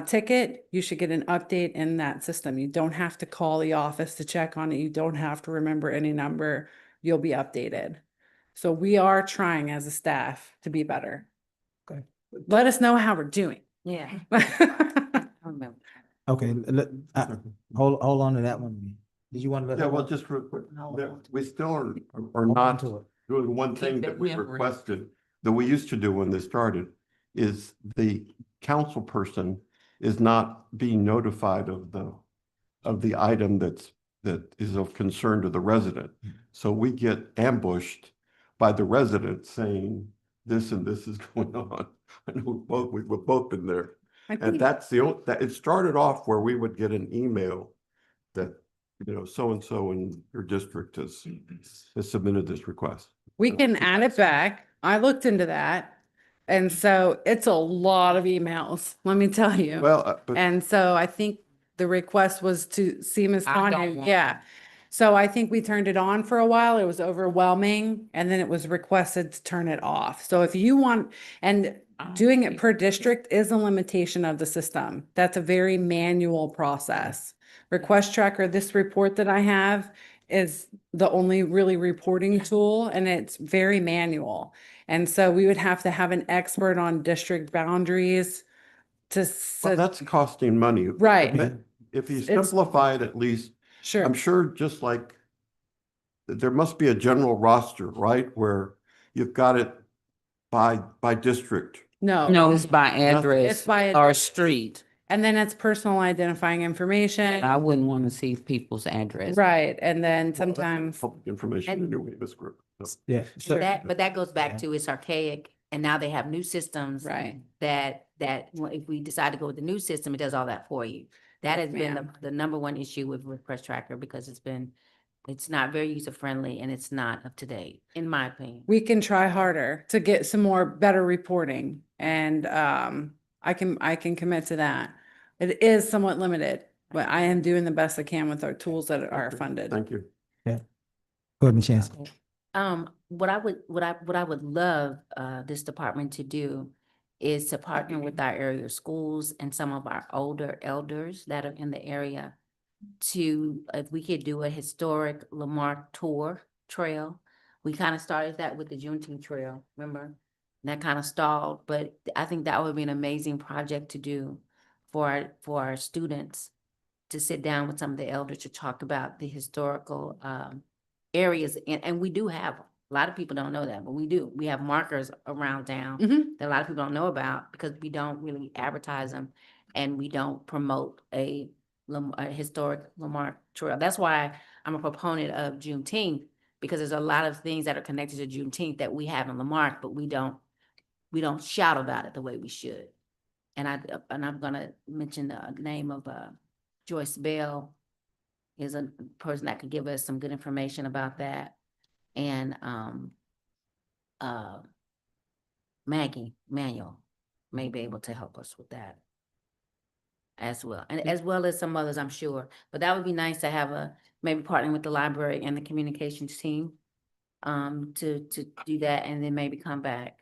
ticket, you should get an update in that system. You don't have to call the office to check on it. You don't have to remember any number. You'll be updated. So we are trying as a staff to be better. Okay. Let us know how we're doing. Yeah. I remember. Okay, hold on to that one. Did you want to? Yeah, well, just real quick, No. we still are Hold on not to it. doing one Keep thing that that we memory. requested, that we used to do when this started, is the council person is not being notified of the item that is of concern to the resident. So we get ambushed by the resident saying, this and this is going on. I know we've both been there. I And think that's that it started off where we would get an email that, so-and-so in your district has submitted this request. we can add it back. I looked into that. And so it's a lot of emails, let me tell you. Well, but And so I think the request was to see Ms. I don't Conde, want yeah. So I think we turned it on for a while. It was overwhelming and then it was requested to turn it off. So if you want, and doing it per district is a limitation of the system. That's a very manual process. Request tracker, this report that I have is the only really reporting tool and it's very manual. And so we would have to have an expert on district boundaries to, well, that's costing money. Right. If you It's- simplify it, at least, sure. I'm sure just like there must be a general roster, right? Where you've got it by district. No, it's by address It's by or address. street. And then it's personal identifying information. I wouldn't want to see people's address. Right. And then sometimes, Public information in And- your witness group. So, Yeah. So, But that goes Yeah. back to it's archaic and now they have new systems. right. That if we decide to go with the new system, it does all that for you. That Yes, has been ma'am. the number one issue with Request Tracker because it's not very user friendly and it's not up to date, in my opinion. We can try harder to get some more better reporting and I can commit to that. It is somewhat limited, but I am doing the best I can with our tools that are okay, funded. Thank you. go ahead, Ms. Chancellor. What I would love this department to do is to partner with our area schools and some of our older elders that are in the area to, if we could do a historic Lamarck tour trail. We kind of started that with the Juneteenth trail, remember? That kind of stalled, but I think that would be an amazing project to do for our students to sit down with some of the elders to talk about the historical areas, and we do have, a lot of people don't know that, but we do. We have markers around town Mhm. that a lot of people don't know about because we don't really advertise them and we don't promote a historic Lamarck trail. That's why I'm a proponent of Juneteenth, because there's a lot of things that are connected to Juneteenth that we have in Lamarck, but we don't shout about it the way we should. And I'm gonna mention the name of Joyce Bell is a person that could give us some good information about that. And Maggie Manuel may be able to help us with that as well. And as well as some others, I'm sure. But that would be nice to have maybe partnering with the library and the communications team to do that and then maybe come back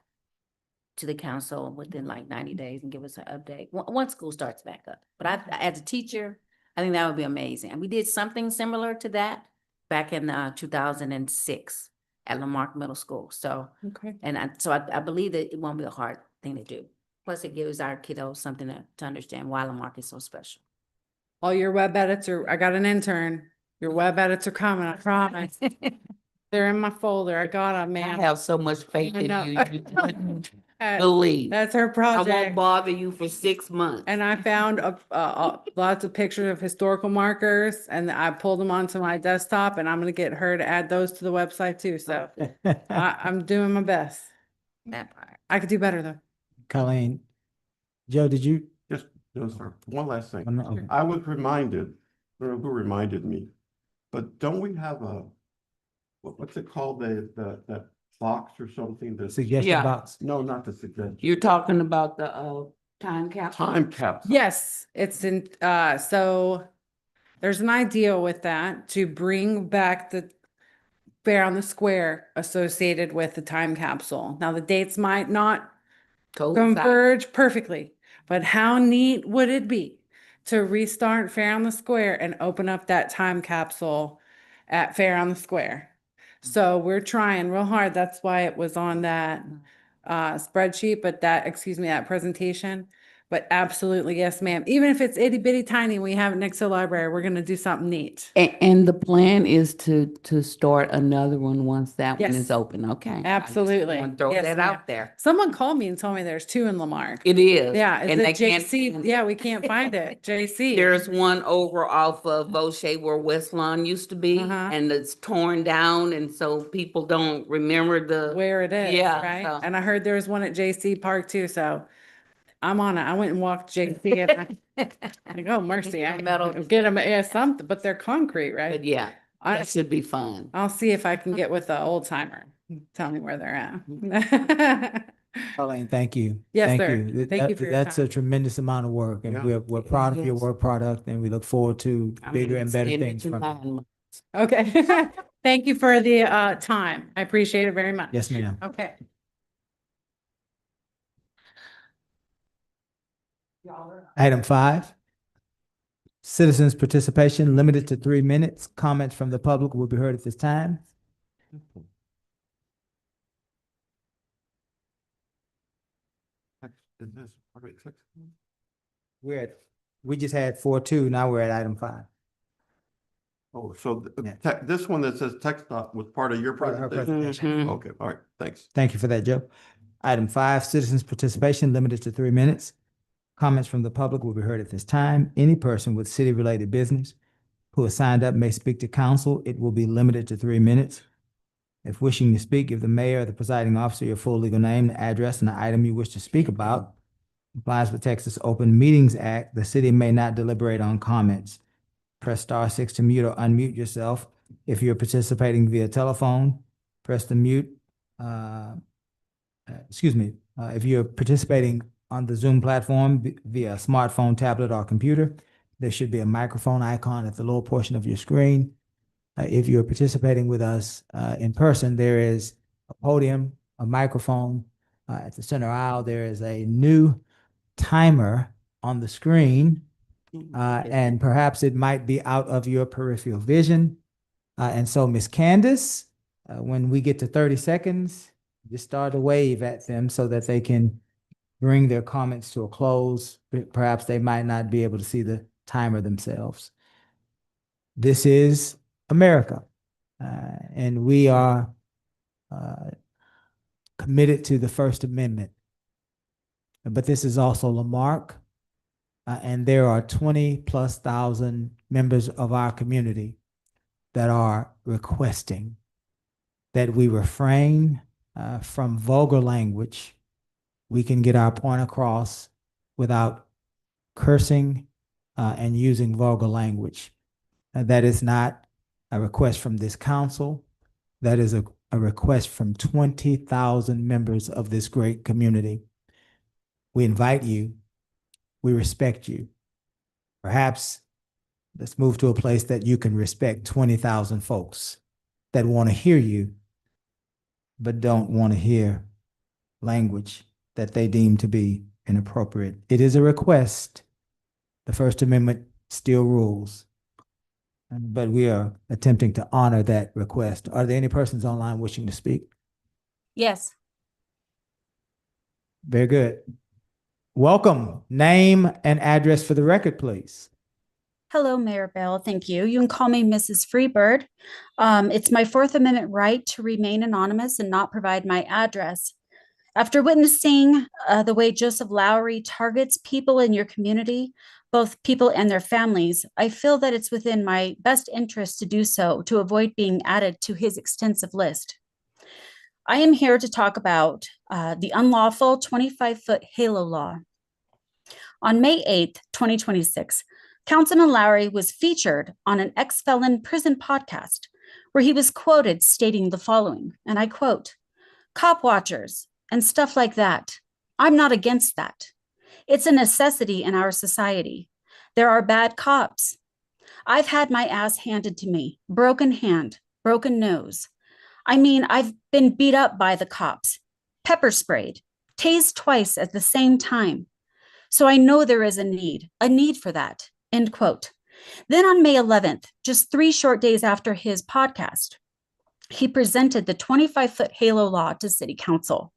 to the council within like 90 days and give us an update once school starts back up. But as a teacher, I think that would be amazing. And we did something similar to that back in 2006 at Lamarck Middle School. So, Okay. and I believe that it won't be a hard thing to do. Plus it gives our kiddos something to understand why Lamarck is so special. All your web edits I got an intern. Your web edits are coming, I promise. They're in my folder. I got them, I man. have so much faith I in know. you. You couldn't Uh, believe. That's her I won't project. bother you for 6 months. And I found lots of pictures of historical markers and I pulled them onto my desktop and I'm gonna get her to add those to the website too. So I'm doing my best. That part. I could do better though. Colleen, Joe, did you? Just, sir, one last thing. Okay. I was reminded, I don't know who reminded me, but don't we have what's it called, that box or something, the Suggestion Yeah. box. no, not the suggestion. You're talking about the time capsule? Time capsule. Yes, it's in, so there's an idea with that to bring back fair on the square associated with the time capsule. Now, the dates might not converge perfectly, but how neat would it be to restart Fair on the Square and open up that time capsule at Fair on the Square? So we're trying real hard. That's why it was on that spreadsheet, but that presentation. But absolutely, yes, ma'am. Even if it's itty bitty tiny, we have it next to the library, we're gonna do something neat. And the plan is to start another one once that one Yes. is open, okay? I just Absolutely. wanna Throw Yes, that ma'am. out there. Someone called me and told me there's two in Lamarck. It is. Yeah, is and it they can't JC? find- Yeah, we can't find it. JC. There's one over off of Voce where West Lawn used to be, Uh-huh. and it's torn down, and so people don't remember the. Where it is, Yeah, right? so- And I heard there was one at JC Park too, so I'm on it. I went and walked JC and I go, mercy, I Metal. get them, yeah, something, but they're concrete, But right? yeah, I, that should be fun. I'll see if I can get with the old timer. Tell me where they're at. Colleen, thank you. Yes, Thank sir. you. Thank you for your That's a time. tremendous amount of work, and Yeah. we're proud of your Yes. work product, and we look forward to I bigger mean, and better send it things to from you. 9 months. Okay. Thank you for the time. I appreciate it very much. Yes, ma'am. Okay. Item 5, citizens' participation limited to 3 minutes. Comments from the public will be heard at this time. Is this part of it? We just had 4-2, now we're at item 5. Oh, so Yeah. this one that says text dot was part of your Part of her presentation? Mhm. Okay, all right, thanks. Thank you for that, Joe. Item 5, citizens' participation limited to 3 minutes. Comments from the public will be heard at this time. Any person with city-related business who has signed up may speak to council. It will be limited to 3 minutes. If wishing to speak, give the mayor or the presiding officer your full legal name, the address, and the item you wish to speak about. Complies with Texas Open Meetings Act. The city may not deliberate on comments. Press *6 to mute or unmute yourself. If you're participating via telephone, press the mute. If you're participating on the Zoom platform via smartphone, tablet, or computer, there should be a microphone icon at the lower portion of your screen. If you're participating with us in person, there is a podium, a microphone. At the center aisle, there is a new timer on the screen, and perhaps it might be out of your peripheral vision. And so, Ms. Candace, when we get to 30 seconds, just start to wave at them so that they can bring their comments to a close. Perhaps they might not be able to see the timer themselves. This is America, and we are committed to the First Amendment. But this is also Lamarck, and there are 20,000+ members of our community that are requesting that we refrain from vulgar language. We can get our point across without cursing and using vulgar language. That is not a request from this council. That is a request from 20,000 members of this great community. We invite you. We respect you. Perhaps let's move to a place that you can respect 20,000 folks that want to hear you, but don't want to hear language that they deem to be inappropriate. It is a request. The First Amendment still rules, but we are attempting to honor that request. Are there any persons online wishing to speak? Yes. Very good. Welcome. Name and address for the record, please. Hello, Mayor Bell. Thank you. You can call me Mrs. Freebird. It's my Fourth Amendment right to remain anonymous and not provide my address. After witnessing the way Joseph Lowry targets people in your community, both people and their families, I feel that it's within my best interest to do so to avoid being added to his extensive list. I am here to talk about the unlawful 25-foot halo law. On May 8th, 2026, Councilman Lowry was featured on an ex-felon prison podcast where he was quoted stating the following, and I quote, "Cop watchers and stuff like that. I'm not against that. It's a necessity in our society. There are bad cops. I've had my ass handed to me, broken hand, broken nose. I mean, I've been beat up by the cops, pepper sprayed, tased twice at the same time. So I know there is a need for that, end quote. Then on May 11th, just 3 short days after his podcast, he presented the 25-foot halo law to City Council.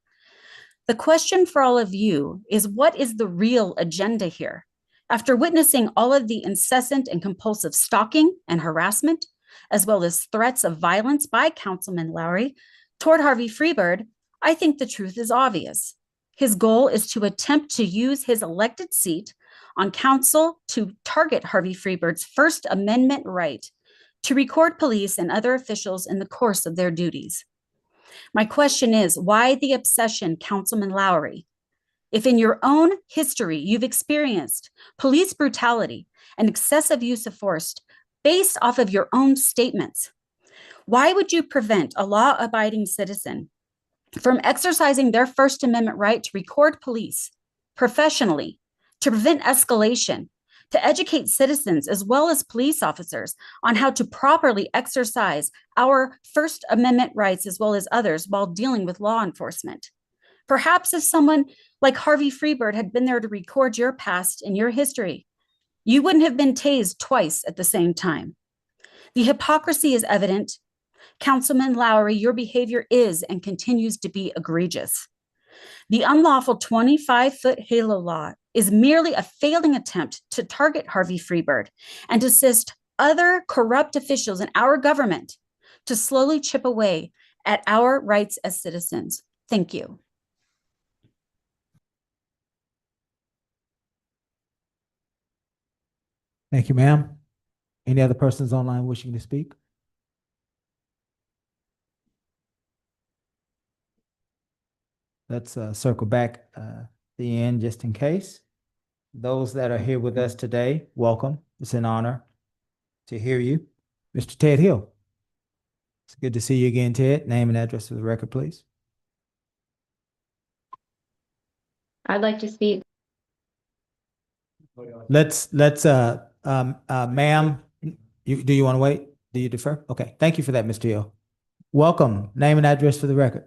The question for all of you is, what is the real agenda here? After witnessing all of the incessant and compulsive stalking and harassment, as well as threats of violence by Councilman Lowry toward Harvey Freeberg, I think the truth is obvious. His goal is to attempt to use his elected seat on council to target Harvey Freeberg's First Amendment right to record police and other officials in the course of their duties. My question is, why the obsession, Councilman Lowry? If in your own history you've experienced police brutality and excessive use of force based off of your own statements, why would you prevent a law-abiding citizen from exercising their First Amendment right to record police professionally, to prevent escalation, to educate citizens as well as police officers on how to properly exercise our First Amendment rights as well as others while dealing with law enforcement? Perhaps if someone like Harvey Freeberg had been there to record your past and your history, you wouldn't have been tased twice at the same time. The hypocrisy is evident. Councilman Lowry, your behavior is and continues to be egregious. The unlawful 25-foot halo law is merely a failing attempt to target Harvey Freeberg and to assist other corrupt officials in our government to slowly chip away at our rights as citizens. Thank you. Thank you, ma'am. Any other persons online wishing to speak? Let's circle back the end just in case. Those that are here with us today, welcome. It's an honor to hear you. Mr. Ted Hill. It's good to see you again, Ted. Name and address for the record, please. I'd like to speak. Ma'am, do you want to wait? Do you defer? Okay, thank you for that, Mr. Hill. Welcome. Name and address for the record.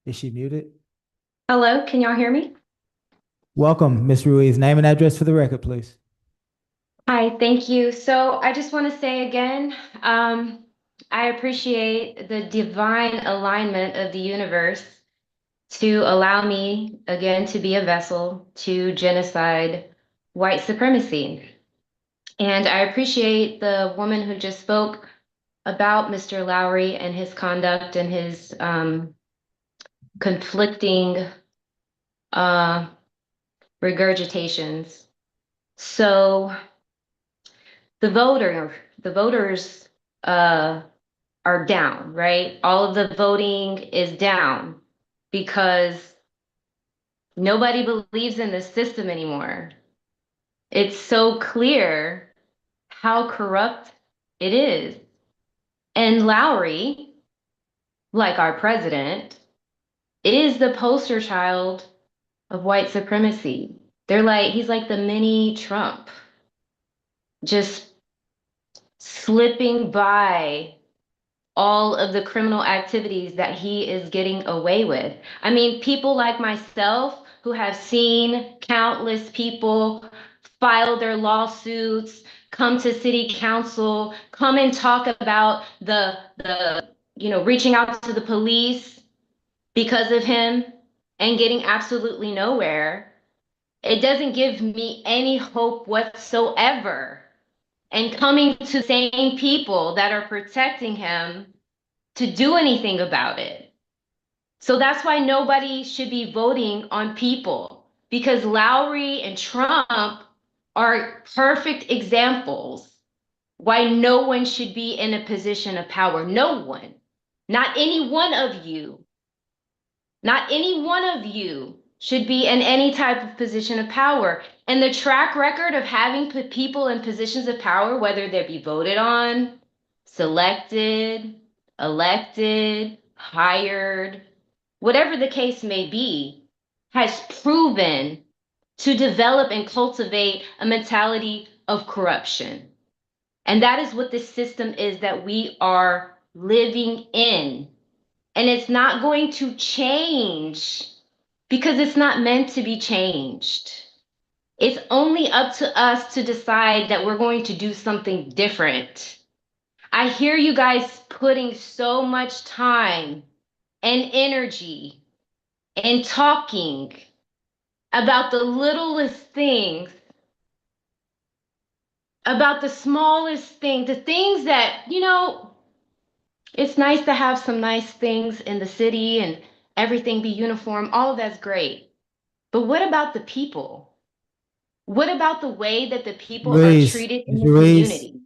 Is she muted? Hello, can y'all hear me? Welcome, Ms. Ruiz. Name and address for the record, please. Hi, thank you. So I just want to say again, I appreciate the divine alignment of the universe to allow me again to be a vessel to genocide white supremacy. And I appreciate the woman who just spoke about Mr. Lowry and his conduct and his conflicting regurgitations. So the voters are down, right? All of the voting is down because nobody believes in the system anymore. It's so clear how corrupt it is. And Lowry, like our president, is the poster child of white supremacy. He's like the mini Trump, just slipping by all of the criminal activities that he is getting away with. I mean, people like myself who have seen countless people file their lawsuits, come to city council, come and talk about the reaching out to the police because of him and getting absolutely nowhere. It doesn't give me any hope whatsoever. And coming to the same people that are protecting him to do anything about it. So that's why nobody should be voting on people, because Lowry and Trump are perfect examples why no one should be in a position of power. No one, not any one of you, not any one of you should be in any type of position of power. And the track record of having put people in positions of power, whether they be voted on, selected, elected, hired, whatever the case may be, has proven to develop and cultivate a mentality of corruption. And that is what this system is that we are living in. And it's not going to change because it's not meant to be changed. It's only up to us to decide that we're going to do something different. I hear you guys putting so much time and energy in talking about the littlest things, about the smallest things, the things that, it's nice to have some nice things in the city and everything be uniform. All of that's great. But what about the people? What about the way that the people are Ruiz, treated in Ms. the Ruiz, community?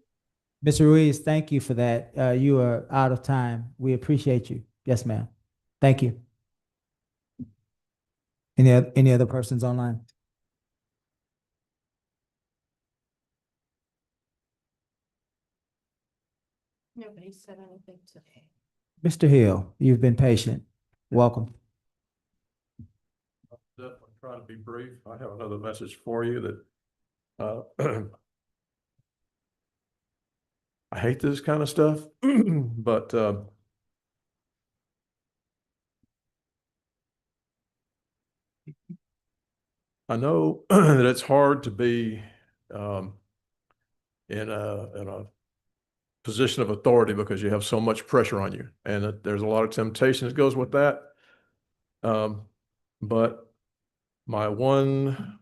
Mr. Ruiz, thank you for that. You are out of time. We appreciate you. Yes, ma'am. Thank you. Any other persons online? Nobody said anything today. Mr. Hill, you've been patient. Welcome. Definitely try to be brief. I have another message for you that I hate this kind of stuff, but I know that it's hard to be in a position of authority because you have so much pressure on you, and that there's a lot of temptation that goes with that. But my one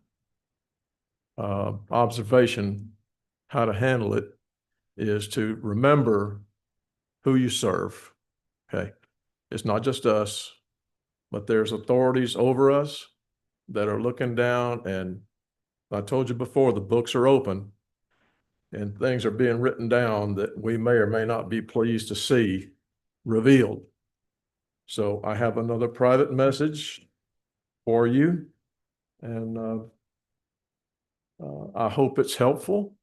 observation how to handle it is to remember who you serve. Okay, it's not just us, but there's authorities over us that are looking down, and I told you before, the books are open and things are being written down that we may or may not be pleased to see revealed. So I have another private message for you, and I hope it's helpful.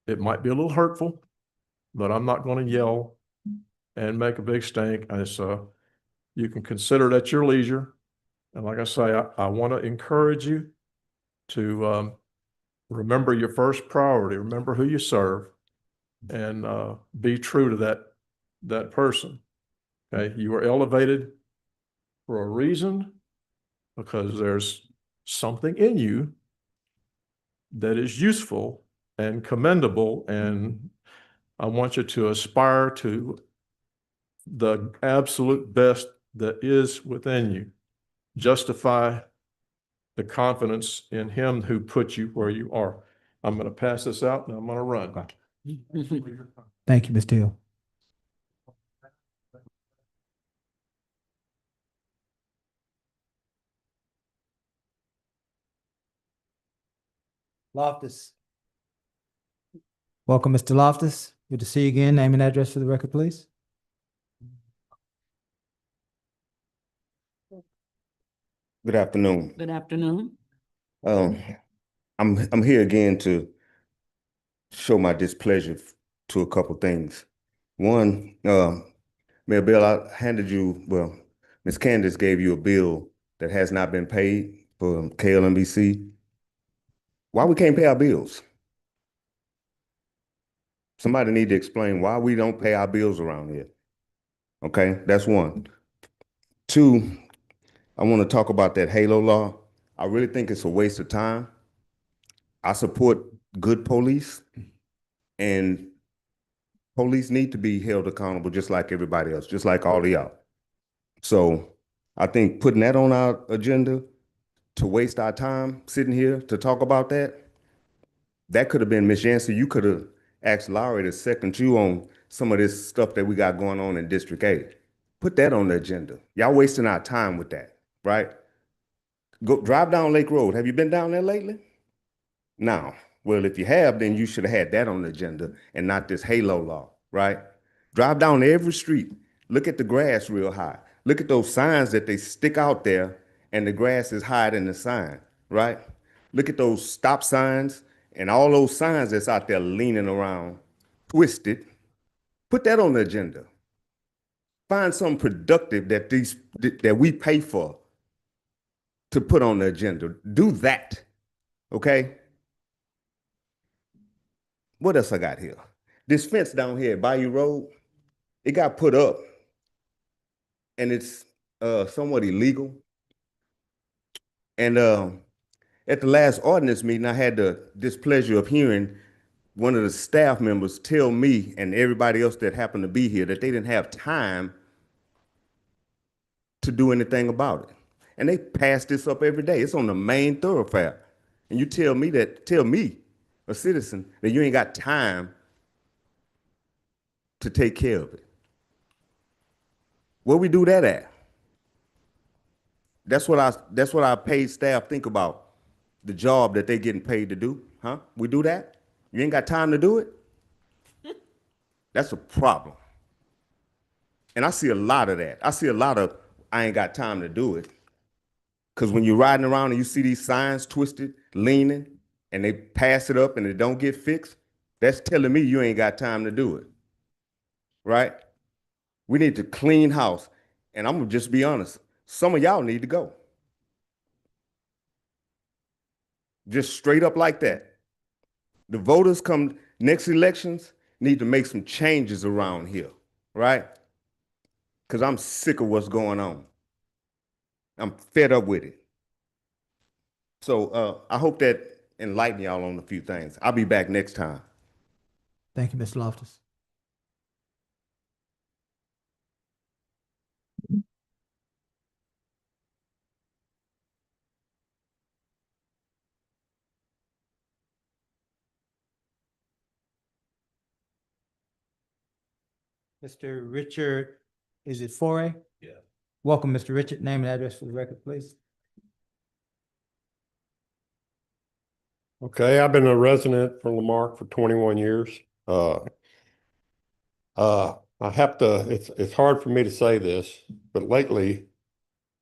It might be a little hurtful, but I'm not going to yell and make a big stink. You can consider it at your leisure. And like I say, I want to encourage you to remember your first priority, remember who you serve, and be true to that person. Okay, you are elevated for a reason because there's something in you that is useful and commendable, and I want you to aspire to the absolute best that is within you. Justify the confidence in him who put you where you are. I'm going to pass this out and I'm going to run. Thank you, Mr. Hill. Loftus. Welcome, Mr. Loftus. Good to see you again. Name and address for the record, please. Good afternoon. Good afternoon. I'm here again to show my displeasure to a couple things. One, Mayor Bell, I handed you, well, Ms. Candace gave you a bill that has not been paid for KLMBC. Why we can't pay our bills? Somebody need to explain why we don't pay our bills around here. Okay, that's one. Two, I want to talk about that HALO law. I really think it's a waste of time. I support good police, and police need to be held accountable just like everybody else, just like all of y'all. So I think putting that on our agenda to waste our time sitting here to talk about that could have been Ms. Yancey. You could have asked Lowry to second you on some of this stuff that we got going on in District 8. Put that on the agenda. Y'all wasting our time with that, right? Go drive down Lake Road. Have you been down there lately? No. Well, if you have, then you should have had that on the agenda and not this HALO law, right? Drive down every street. Look at the grass real high. Look at those signs that they stick out there and the grass is higher than the sign, right? Look at those stop signs and all those signs that's out there leaning around, twisted. Put that on the agenda. Find something productive that we pay for to put on the agenda. Do that. Okay? What else I got here? This fence down here at Bayou Road, it got put up and it's somewhat illegal. And at the last ordinance meeting, I had the displeasure of hearing one of the staff members tell me and everybody else that happened to be here that they didn't have time to do anything about it. And they pass this up every day. It's on the main thoroughfare. And you tell me, a citizen, that you ain't got time to take care of it. Where we do that at? That's what our paid staff think about, the job that they getting paid to do, huh? We do that? You ain't got time to do it? That's a problem. And I see a lot of that. I see a lot of, I ain't got time to do it. Because when you're riding around and you see these signs twisted, leaning, and they pass it up and it don't get fixed, that's telling me you ain't got time to do it, right? We need to clean house. And I'm gonna just be honest, some of y'all need to go. Just straight up like that. The voters come next elections need to make some changes around here, right? Because I'm sick of what's going on. I'm fed up with it. So I hope that enlighten y'all on a few things. I'll be back next time. Thank you, Mr. Loftus. Mr. Richard, is it Foray? Yeah. Welcome, Mr. Richard. Name and address for the record, please. Okay, I've been a resident from Lamarck for 21 years. I have to, it's hard for me to say this, but lately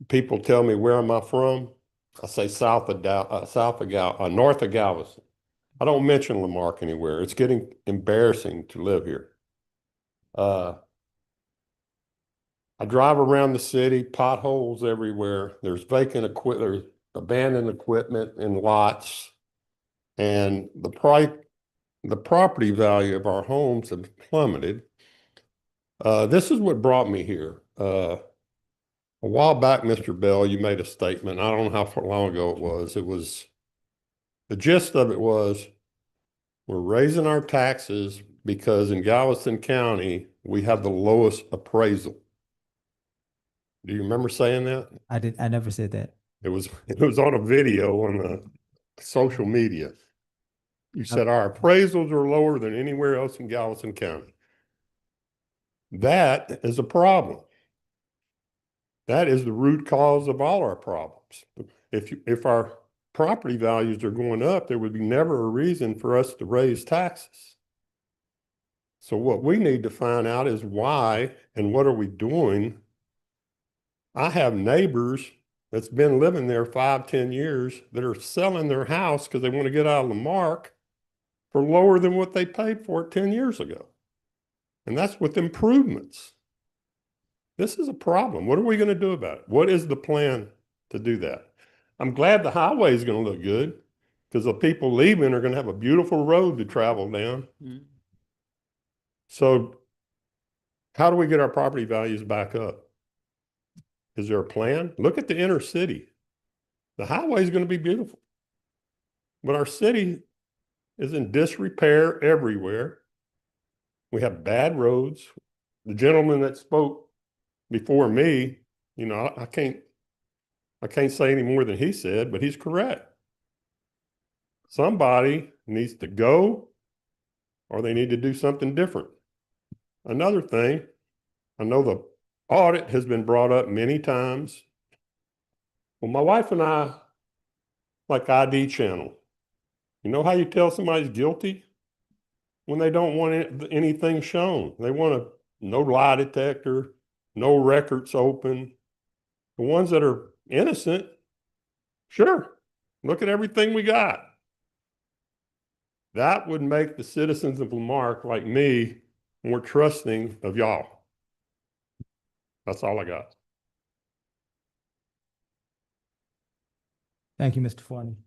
people tell me, where am I from? I say north of Galveston. I don't mention Lamarck anywhere. It's getting embarrassing to live here. I drive around the city, potholes everywhere. There's there's abandoned equipment in lots. And the property value of our homes have plummeted. This is what brought me here. A while back, Mr. Bell, you made a statement. I don't know how long ago it was. The gist of it was, we're raising our taxes because in Galveston County, we have the lowest appraisal. Do you remember saying that? I never said that. It was on a video on the social media. You said our appraisals are lower than anywhere else in Galveston County. That is a problem. That is the root cause of all our problems. If our property values are going up, there would be never a reason for us to raise taxes. So what we need to find out is why and what are we doing. I have neighbors that's been living there 5-10 years that are selling their house because they want to get out of Lamarck for lower than what they paid for it 10 years ago. And that's with improvements. This is a problem. What are we going to do about it? What is the plan to do that? I'm glad the highway is going to look good because the people leaving are going to have a beautiful road to travel down. Mm-hmm. So how do we get our property values back up? Is there a plan? Look at the inner city. The highway is going to be beautiful. But our city is in disrepair everywhere. We have bad roads. The gentleman that spoke before me, you know, I can't say any more than he said, but he's correct. Somebody needs to go or they need to do something different. Another thing, I know the audit has been brought up many times. Well, my wife and I like ID channel. You know how you tell somebody's guilty? When they don't want anything shown. They want no lie detector, no records open. The ones that are innocent, sure, look at everything we got. That would make the citizens of Lamarck, like me, more trusting of y'all. That's all I got. Thank you, Mr. Forney.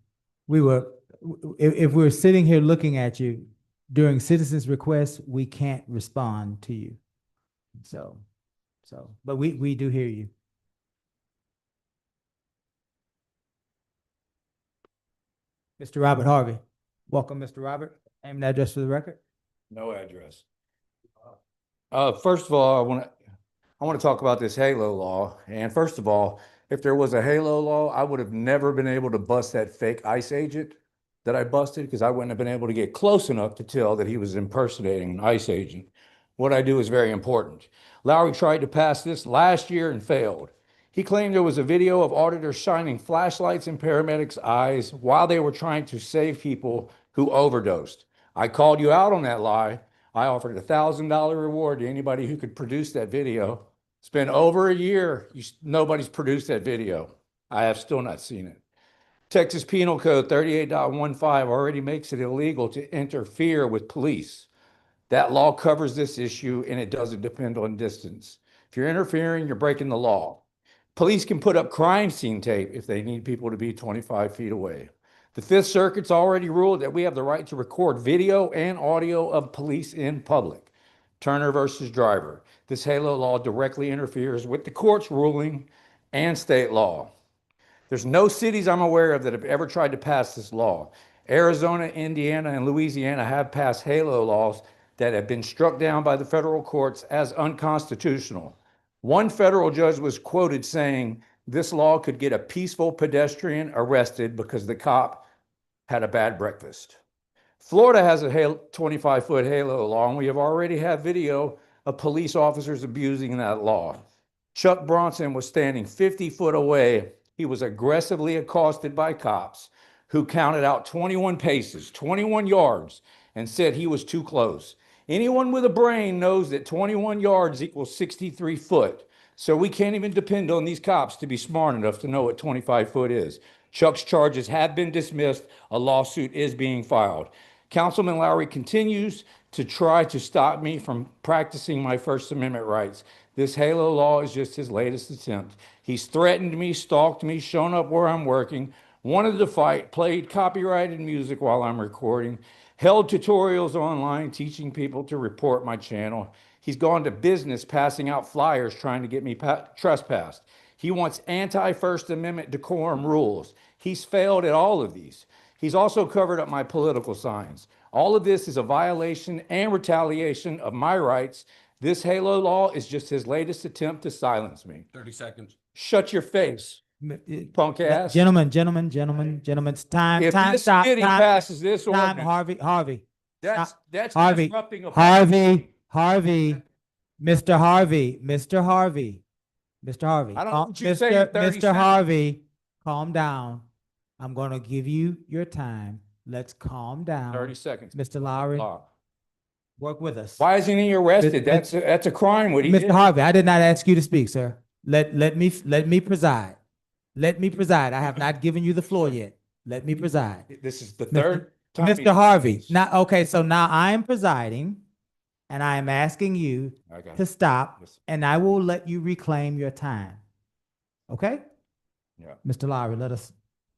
If we're sitting here looking at you during citizens' requests, we can't respond to you. But we do hear you. Mr. Robert Harvey. Welcome, Mr. Robert. Name and address for the record. No address. First of all, I want to talk about this HALO law. And first of all, if there was a HALO law, I would have never been able to bust that fake ICE agent that I busted because I wouldn't have been able to get close enough to tell that he was impersonating an ICE agent. What I do is very important. Lowry tried to pass this last year and failed. He claimed there was a video of auditors shining flashlights in paramedics' eyes while they were trying to save people who overdosed. I called you out on that lie. I offered a $1,000 reward to anybody who could produce that video. It's been over a year. Nobody's produced that video. I have still not seen it. Texas Penal Code 38.15 already makes it illegal to interfere with police. That law covers this issue and it doesn't depend on distance. If you're interfering, you're breaking the law. Police can put up crime scene tape if they need people to be 25 feet away. The Fifth Circuit's already ruled that we have the right to record video and audio of police in public. Turner versus Driver. This HALO law directly interferes with the court's ruling and state law. There's no cities I'm aware of that have ever tried to pass this law. Arizona, Indiana, and Louisiana have passed HALO laws that have been struck down by the federal courts as unconstitutional. One federal judge was quoted saying this law could get a peaceful pedestrian arrested because the cop had a bad breakfast. Florida has a 25-foot HALO law, and we have already had video of police officers abusing that law. Chuck Bronson was standing 50 foot away. He was aggressively accosted by cops who counted out 21 paces, 21 yards, and said he was too close. Anyone with a brain knows that 21 yards equals 63 foot. So we can't even depend on these cops to be smart enough to know what 25 foot is. Chuck's charges have been dismissed. A lawsuit is being filed. Councilman Lowry continues to try to stop me from practicing my First Amendment rights. This HALO law is just his latest attempt. He's threatened me, stalked me, shown up where I'm working, wanted to fight, played copyrighted music while I'm recording, held tutorials online teaching people to report my channel. He's gone to business passing out flyers trying to get me trespassed. He wants anti-First Amendment decorum rules. He's failed at all of these. He's also covered up my political signs. All of this is a violation and retaliation of my rights. This HALO law is just his latest attempt to silence me. 30 seconds. Shut your face, punk ass. Gentlemen, it's time, If time, this stop, city time, passes this time, ordinance, Harvey. that's Harvey, disrupting a Mr. Harvey. I don't know what you say in 30 Mr. seconds. Harvey, calm down. I'm gonna give you your time. Let's calm down. 30 seconds. Mr. Lowry, work with us. Why isn't he arrested? That's a crime. What he Mr. did. Harvey, I did not ask you to speak, sir. Let me preside. Let me preside. I have not given you the floor yet. Let me preside. This is the third time. Mr. Harvey, now, okay, so now I am presiding and I am asking you to stop and I will let you reclaim your time. Okay? Yeah. Mr. Lowry, let us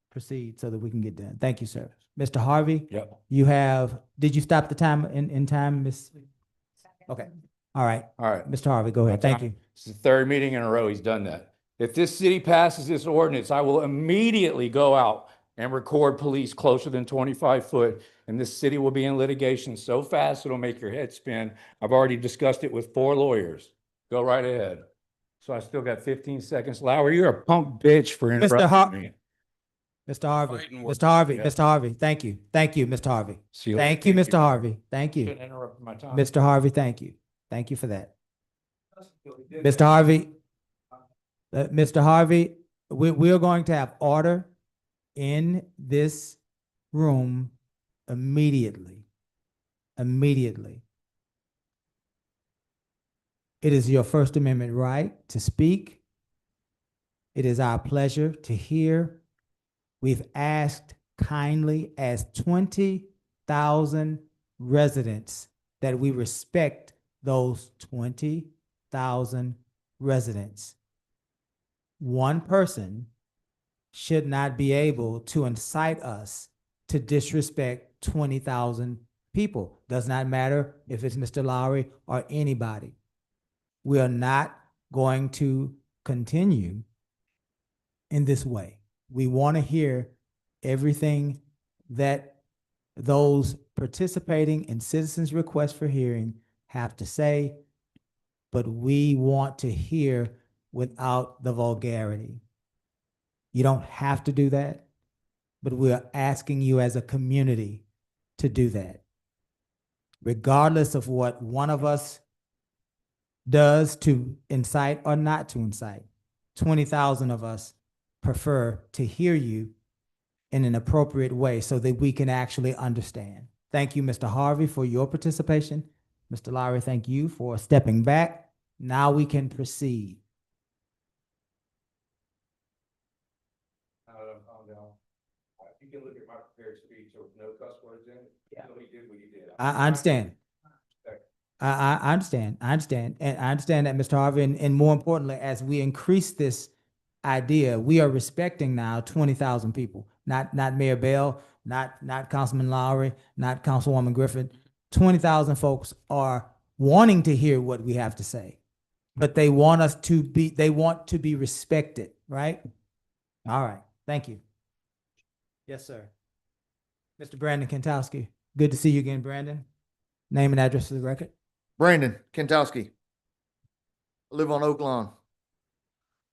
proceed so that we can get done. Thank you, sir. Mr. Harvey? Yep. Did you stop the time in time, Miss? Okay. All right. All right. Mr. Harvey, go ahead. Thank you. It's the third meeting in a row he's done that. If this city passes this ordinance, I will immediately go out and record police closer than 25 foot. And this city will be in litigation so fast it'll make your head spin. I've already discussed it with 4 lawyers. Go right ahead. So I still got 15 seconds. Lowry, you're a punk bitch for interrupting me. Mr. Harvey, Fighting words. Mr. Harvey, thank you. Thank you, Mr. Harvey. See you Thank later. you, Mr. Harvey. Thank you. Shouldn't interrupt my time. Mr. Harvey, thank you. Thank you for that. Mr. Harvey, we are going to have order in this room immediately. Immediately. It is your First Amendment right to speak. It is our pleasure to hear. We've asked kindly as 20,000 residents that we respect those 20,000 residents. One person should not be able to incite us to disrespect 20,000 people. Does not matter if it's Mr. Lowry or anybody. We are not going to continue in this way. We want to hear everything that those participating in citizens' request for hearing have to say, but we want to hear without the vulgarity. You don't have to do that, but we're asking you as a community to do that. Regardless of what one of us does to incite or not to incite, 20,000 of us prefer to hear you in an appropriate way so that we can actually understand. Thank you, Mr. Harvey, for your participation. Mr. Lowry, thank you for stepping back. Now we can proceed. You can look at my prepared speech with no cuss words in it. Yeah. So he did what he did. I understand. I understand. And I understand that, Mr. Harvey. And more importantly, as we increase this idea, we are respecting now 20,000 people, not Mayor Bell, not Councilman Lowry, not Councilwoman Griffin. 20,000 folks are wanting to hear what we have to say, but they want to be respected, right? All right. Thank you. Yes, sir. Mr. Brandon Kentowski. Good to see you again, Brandon. Name and address for the record. Brandon Kentowski. I live on Oak Lawn.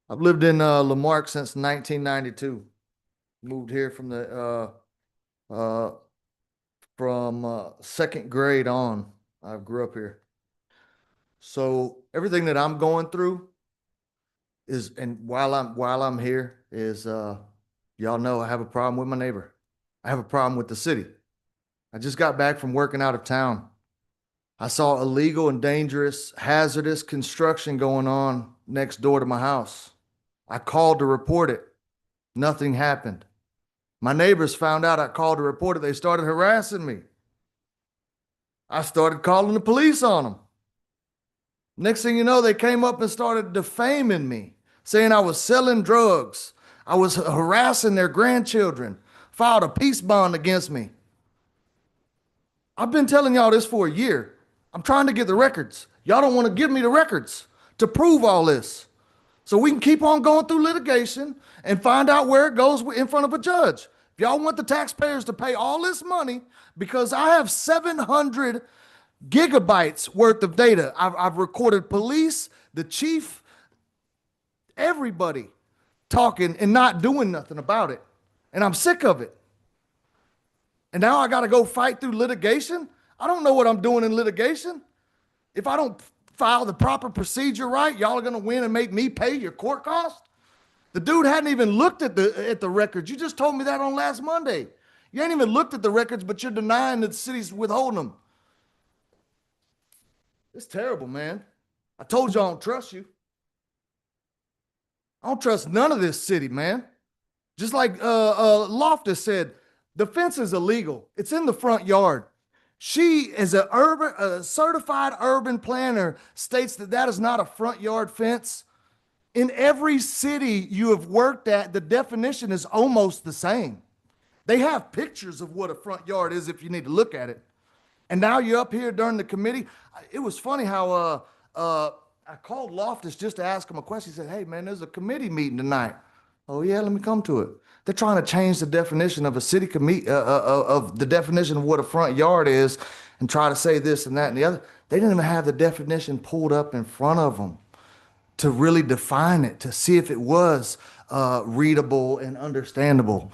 I've lived in Lamarque since 1992. Moved here from the second grade on. I grew up here. So everything that I'm going through is, and while I'm here, is y'all know I have a problem with my neighbor. I have a problem with the city. I just got back from working out of town. I saw illegal and dangerous, hazardous construction going on next door to my house. I called to report it. Nothing happened. My neighbors found out I called to report it. They started harassing me. I started calling the police on them. Next thing you know, they came up and started defaming me, saying I was selling drugs. I was harassing their grandchildren, filed a peace bond against me. I've been telling y'all this for a year. I'm trying to get the records. Y'all don't want to give me the records to prove all this. So we can keep on going through litigation and find out where it goes in front of a judge. If y'all want the taxpayers to pay all this money, because I have 700 gigabytes worth of data. I've recorded police, the chief, everybody talking and not doing nothing about it. And I'm sick of it. And now I got to go fight through litigation. I don't know what I'm doing in litigation. If I don't file the proper procedure right, y'all are going to win and make me pay your court cost? The dude hadn't even looked at the records. You just told me that on last Monday. You ain't even looked at the records, but you're denying that the city's withholding them. It's terrible, man. I told you I don't trust you. I don't trust none of this city, man. Just like Loftus said, the fence is illegal. It's in the front yard. She, as a certified urban planner, states that that is not a front yard fence. In every city you have worked at, the definition is almost the same. They have pictures of what a front yard is if you need to look at it. And now you're up here during the committee. It was funny how I called Loftus just to ask him a question. He said, hey, man, there's a committee meeting tonight. Oh, yeah, let me come to it. They're trying to change the definition of a city committee, of the definition of what a front yard is, and try to say this and that and the other. They didn't even have the definition pulled up in front of them to really define it, to see if it was readable and understandable.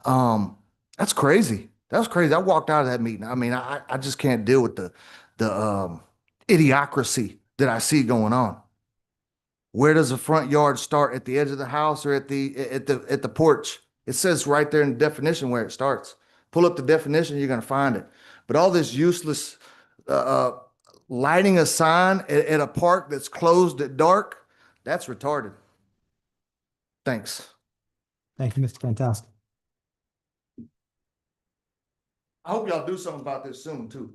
That's crazy. That's crazy. I walked out of that meeting. I mean, I just can't deal with the idiocracy that I see going on. Where does the front yard start? At the edge of the house or at the porch? It says right there in the definition where it starts. Pull up the definition, you're gonna find it. But all this useless lighting a sign at a park that's closed at dark, that's retarded. Thanks. Thank you, Mr. Kentowski. I hope y'all do something about this soon too.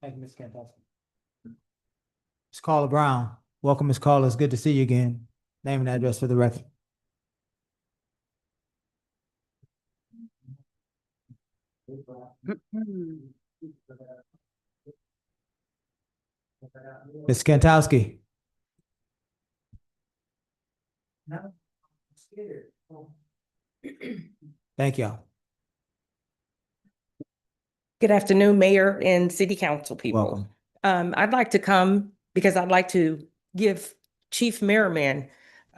Thank you, Mr. Kentowski. Ms. Carla Brown. Welcome, Ms. Carla. It's good to see you again. Name and address for the record. Ms. Kantowski. Thank y'all. Good afternoon, Mayor and City Council people. Welcome. I'd like to come because I'd like to give Chief Merriman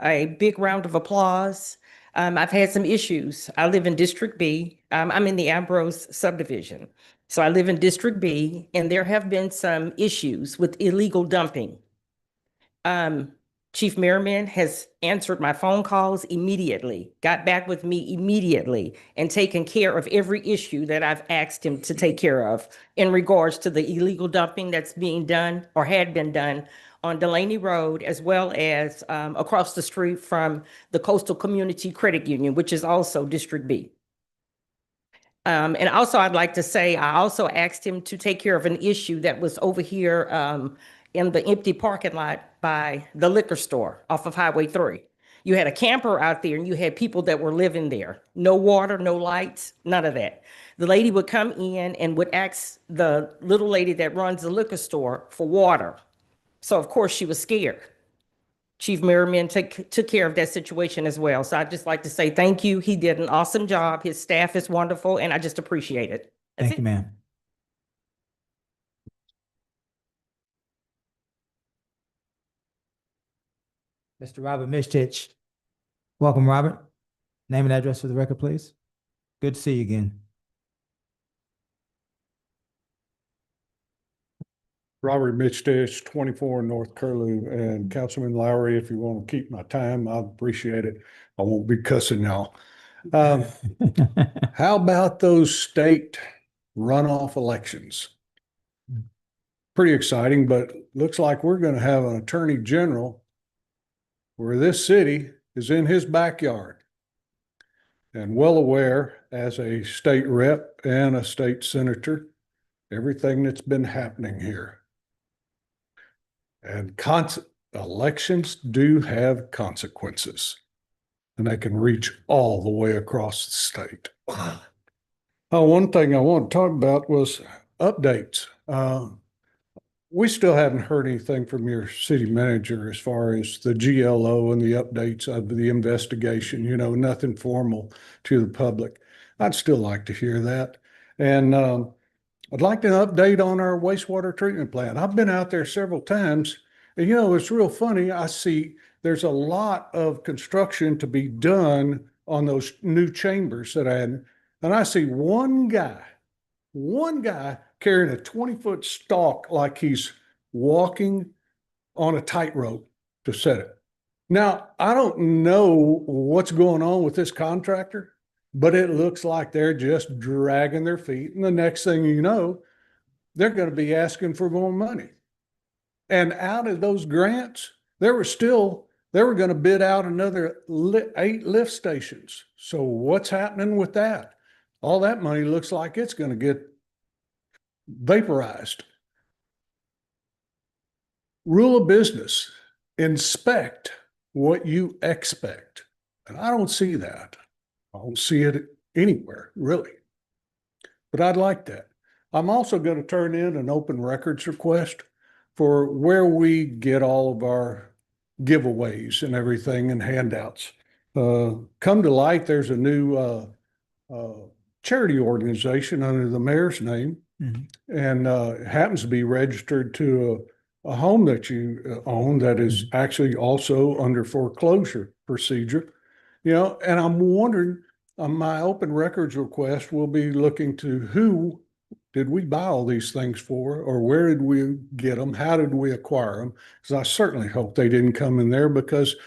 a big round of applause. I've had some issues. I live in District B. I'm in the Ambrose subdivision. So I live in District B, and there have been some issues with illegal dumping. Chief Merriman has answered my phone calls immediately, got back with me immediately, and taken care of every issue that I've asked him to take care of in regards to the illegal dumping that's being done or had been done on Delaney Road, as well as across the street from the Coastal Community Credit Union, which is also District B. And also, I'd like to say, I also asked him to take care of an issue that was over here in the empty parking lot by the liquor store off of Highway 3. You had a camper out there and you had people that were living there. No water, no lights, none of that. The lady would come in and would ask the little lady that runs the liquor store for water. So of course she was scared. Chief Merriman took care of that situation as well. So I'd just like to say thank you. He did an awesome job. His staff is wonderful, and I just appreciate it. That's Thank you, ma'am. Mr. Robert Mishtich. Welcome, Robert. Name and address for the record, please. Good to see you again. Robert Mitch, 24 North Curlew, and Councilman Lowry, if you want to keep my time, I appreciate it. I won't be cussing y'all. How about those state runoff elections? Pretty exciting, but looks like we're going to have an attorney general where this city is in his backyard. And well aware as a state rep and a state senator, everything that's been happening here. And elections do have consequences, and they can reach all the way across the state. One thing I want to talk about was updates. We still haven't heard anything from your city manager as far as the GLO and the updates of the investigation, you know, nothing formal to the public. I'd still like to hear that. And I'd like an update on our wastewater treatment plant. I've been out there several times, and you know, it's real funny. I see there's a lot of construction to be done on those new chambers that I had, and I see one guy carrying a 20-foot stalk like he's walking on a tightrope to set it. Now, I don't know what's going on with this contractor, but it looks like they're just dragging their feet. And the next thing you know, they're going to be asking for more money. And out of those grants, they were going to bid out another 8 lift stations. So what's happening with that? All that money looks like it's going to get vaporized. Rule of business, inspect what you expect. And I don't see that. I don't see it anywhere, really. But I'd like that. I'm also going to turn in an open records request for where we get all of our giveaways and everything and handouts. Come to light, there's a new charity organization under the mayor's name, and it happens to be registered to a home that you own that is actually also under foreclosure procedure. You know, and I'm wondering, on my open records request, we'll be looking to who did we buy all these things for, or where did we get them? How did we acquire them? Because I certainly hope they didn't come in there, because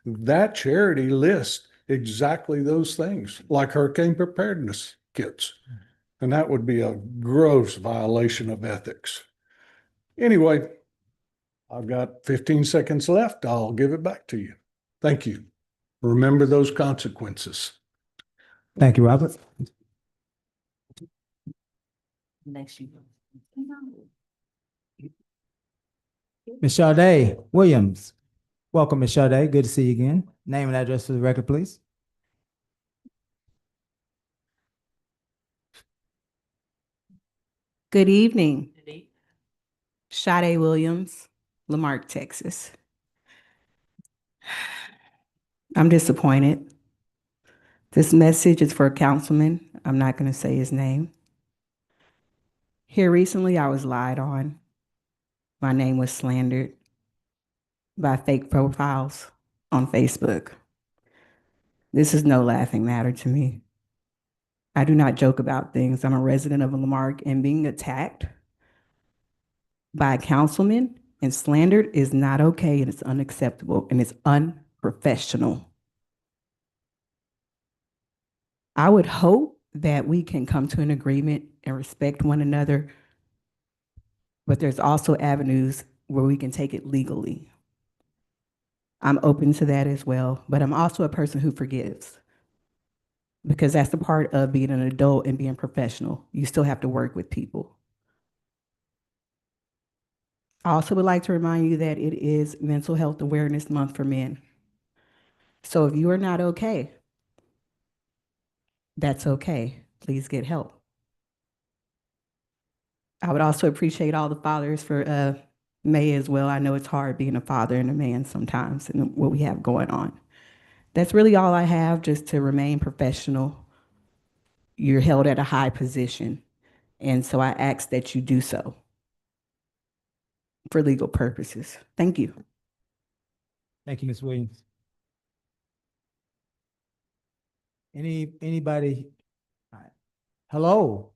that charity lists exactly those things, like hurricane preparedness kits. And that would be a gross violation of ethics. Anyway, I've got 15 seconds left. I'll give it back to you. Thank you. Remember those consequences. Thank you, Robert. Next you. Ms. Sade Williams. Welcome, Ms. Sade. Good to see you again. Name and address for the record, please. Good evening. Sade Williams, Lamarque, Texas. I'm disappointed. This message is for a councilman. I'm not going to say his name. Here recently, I was lied on. My name was slandered by fake profiles on Facebook. This is no laughing matter to me. I do not joke about things. I'm a resident of Lamarque, and being attacked by a councilman and slandered is not okay, and it's unacceptable, and it's unprofessional. I would hope that we can come to an agreement and respect one another, but there's also avenues where we can take it legally. I'm open to that as well, but I'm also a person who forgives, because that's the part of being an adult and being professional. You still have to work with people. I also would like to remind you that it is Mental Health Awareness Month for men. So if you are not okay, that's okay. Please get help. I would also appreciate all the fathers for May as well. I know it's hard being a father and a man sometimes and what we have going on. That's really all I have, just to remain professional. You're held at a high position, and so I ask that you do so for legal purposes. Thank you. Thank you, Ms. Williams. Anybody? All right. Hello.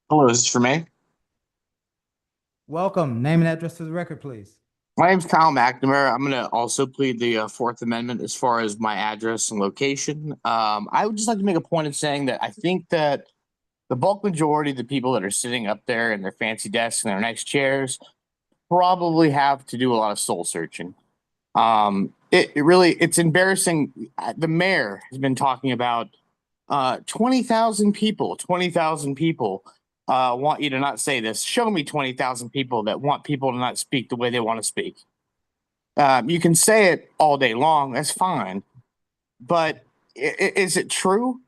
Hello, this is for me. Welcome. Name and address for the record, please. My name's Kyle McNamara. I'm going to also plead the Fourth Amendment as far as my address and location. I would just like to make a point of saying that I think that the bulk majority of the people that are sitting up there in their fancy desks and their nice chairs probably have to do a lot of soul searching. It's embarrassing. The mayor has been talking about 20,000 people want you to not say this. Show me 20,000 people that want people to not speak the way they want to speak. You can say it all day long. That's fine. But is it true?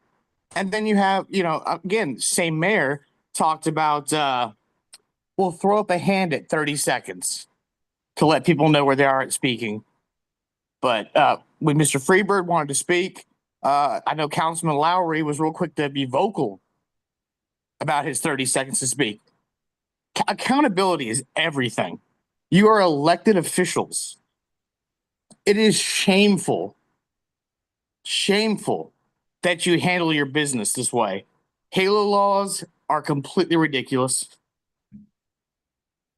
And then you have, again, same mayor talked about, we'll throw up a hand at 30 seconds to let people know where they are at speaking. But when Mr. Freebird wanted to speak, I know Councilman Lowry was real quick to be vocal about his 30 seconds to speak. Accountability is everything. You are elected officials. It is shameful that you handle your business this way. Halo laws are completely ridiculous.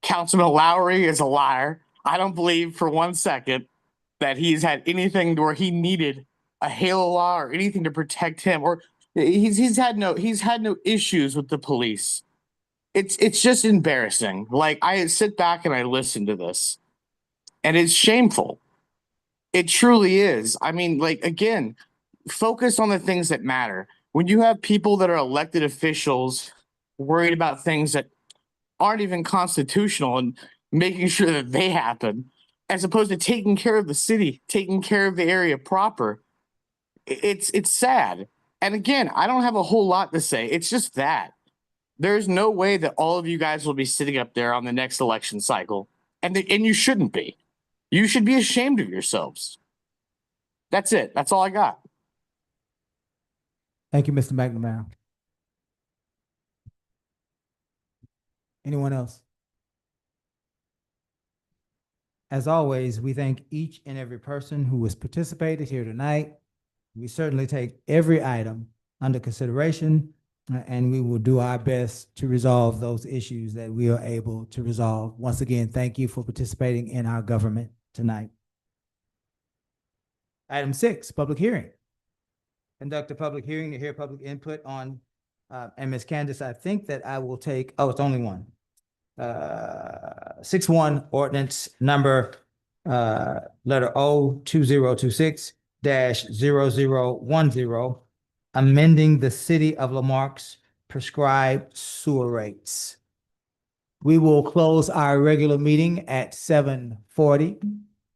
Councilman Lowry is a liar. I don't believe for 1 second that he's had anything where he needed a Halo law or anything to protect him, or he's had no issues with the police. It's just embarrassing. Like, I sit back and I listen to this, and it's shameful. It truly is. I mean, like, again, focus on the things that matter. When you have people that are elected officials worried about things that aren't even constitutional and making sure that they happen, as opposed to taking care of the city, taking care of the area proper, it's sad. And again, I don't have a whole lot to say. It's just that there's no way that all of you guys will be sitting up there on the next election cycle, and you shouldn't be. You should be ashamed of yourselves. That's it. That's all I got. Thank you, Mr. McNamara. Anyone else? As always, we thank each and every person who has participated here tonight. We certainly take every item under consideration, and we will do our best to resolve those issues that we are able to resolve. Once again, thank you for participating in our government tonight. Item 6, public hearing. Conduct a public hearing to hear public input on, and Ms. Candace, I think that I will take, it's only one. 6-1 ordinance number letter O 2026-0010, amending the city of Lamarck's prescribed sewer rates. We will close our regular meeting at 7:40.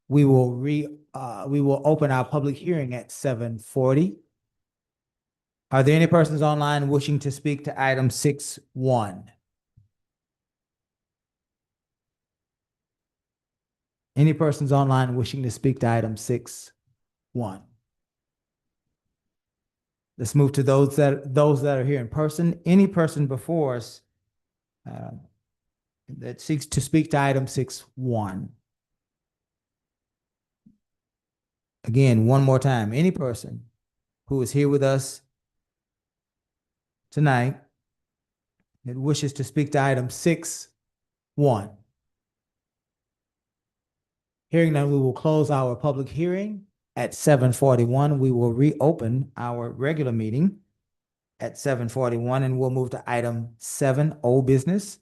We will open our public hearing at 7:40. Are there any persons online wishing to speak to item 6.1? Any persons online wishing to speak to item 6.1? Let's move to those that are here in person. Any person before us that seeks to speak to item 6.1. Again, one more time, any person who is here with us tonight that wishes to speak to item 6.1. Hearing none, we will close our public hearing at 7:41. We will reopen our regular meeting at 7:41, and we'll move to item 7, old business.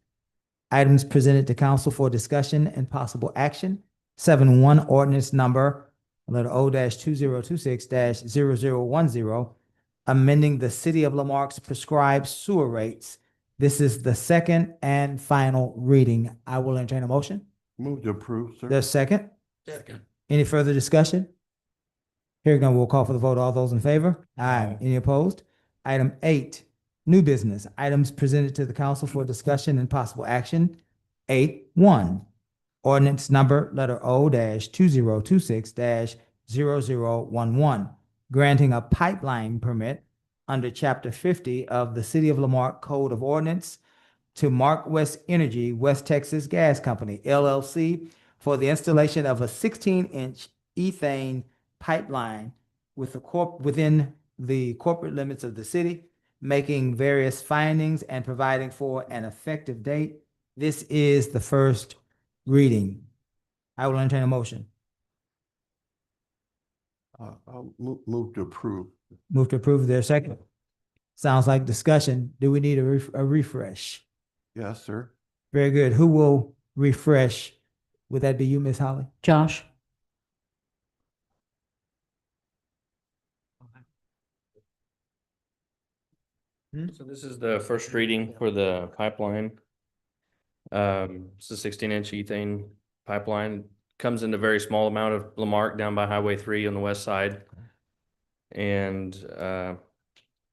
Items presented to council for discussion and possible action. 7.1, ordinance number letter O-2026-0010, amending the city of Lamarck's prescribed sewer rates. This is the second and final reading. I will entertain a motion. Move to approve, sir. There's a second. Second. Any further discussion? Hearing none, we'll call for the vote. All those in favor? Aye. Any opposed? Item 8, new business. Items presented to the council for discussion and possible action. 8.1, ordinance number letter O-2026-0011, granting a pipeline permit under Chapter 50 of the City of Lamarck Code of Ordinance to Marque West Energy, West Texas Gas Company, LLC, for the installation of a 16-inch ethane pipeline within the corporate limits of the city, making various findings and providing for an effective date. This is the first reading. I will entertain a motion. I'll move to approve. Move to approve. Their second. Sounds like discussion. Do we need a refresh? Yes, sir. Very good. Who will refresh? Would that be you, Ms. Holly? Josh? So this is the first reading for the pipeline. It's a 16-inch ethane pipeline. Comes in a very small amount of Lamarck down by Highway 3 on the west side. And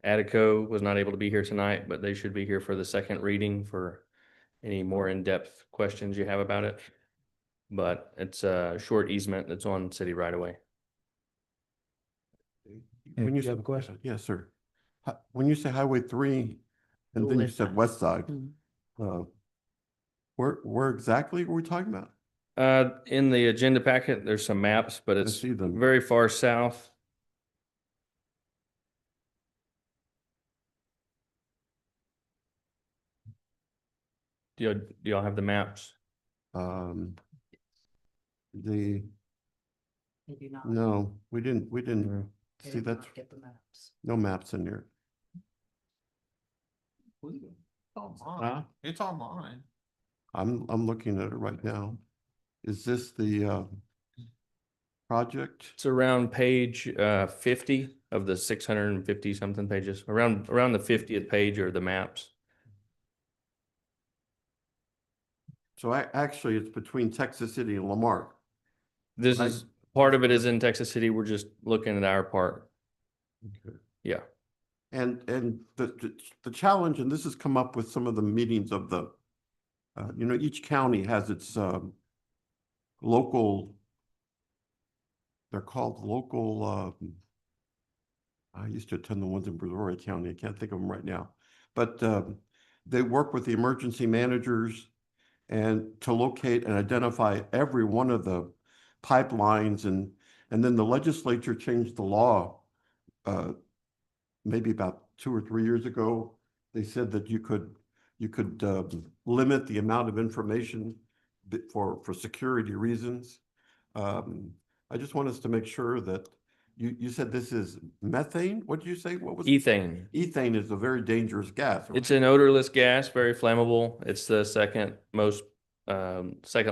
Attico was not able to be here tonight, but they should be here for the second reading for any more in-depth questions you have about it. But it's a short easement that's on city right away. When you have a question? Yes, sir. When you say Highway 3, and then you said west side, where exactly are we talking about? In the agenda packet, there's some maps, but it's see them. very far south. Do y'all have the maps? No, we didn't see that. Get the maps. No maps in there. It's online. I'm looking at it right now. Is this the project? It's around page 50 of the 650 something pages. Around the 50th page are the maps. So actually, it's between Texas City and Lamarck. This is part of it is in Texas City. We're just looking at our part. Okay. Yeah. And the challenge, and this has come up with some of the meetings of the, each county has its local, they're called local, I used to attend the ones in Brazoria County. I can't think of them right now. But they work with the emergency managers and to locate and identify every one of the pipelines. And then the legislature changed the law maybe about 2 or 3 years ago. They said that you could limit the amount of information for security reasons. I just want us to make sure that you said this is methane. What did you say? What was Ethane. Ethane is a very dangerous gas. It's an odorless gas, very flammable. It's the second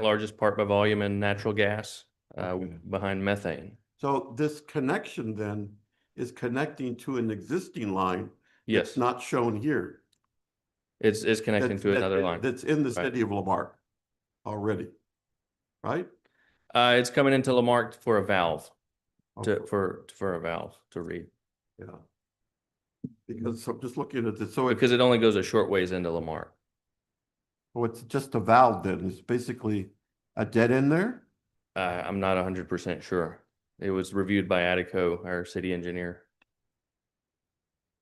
largest part by volume in natural gas, behind methane. So this connection then is connecting to an existing line. Yes. That's not shown here. It's connecting to another line. That's in the Right. city of Lamarck already, right? It's coming into Lamarck for a valve, Okay. for a valve to read. Yeah. Because I'm just looking at this, so Because it only goes a short ways into Lamarck. it's just a valve then, it's basically a dead end there? I'm not 100% sure. It was reviewed by Attico, our city engineer.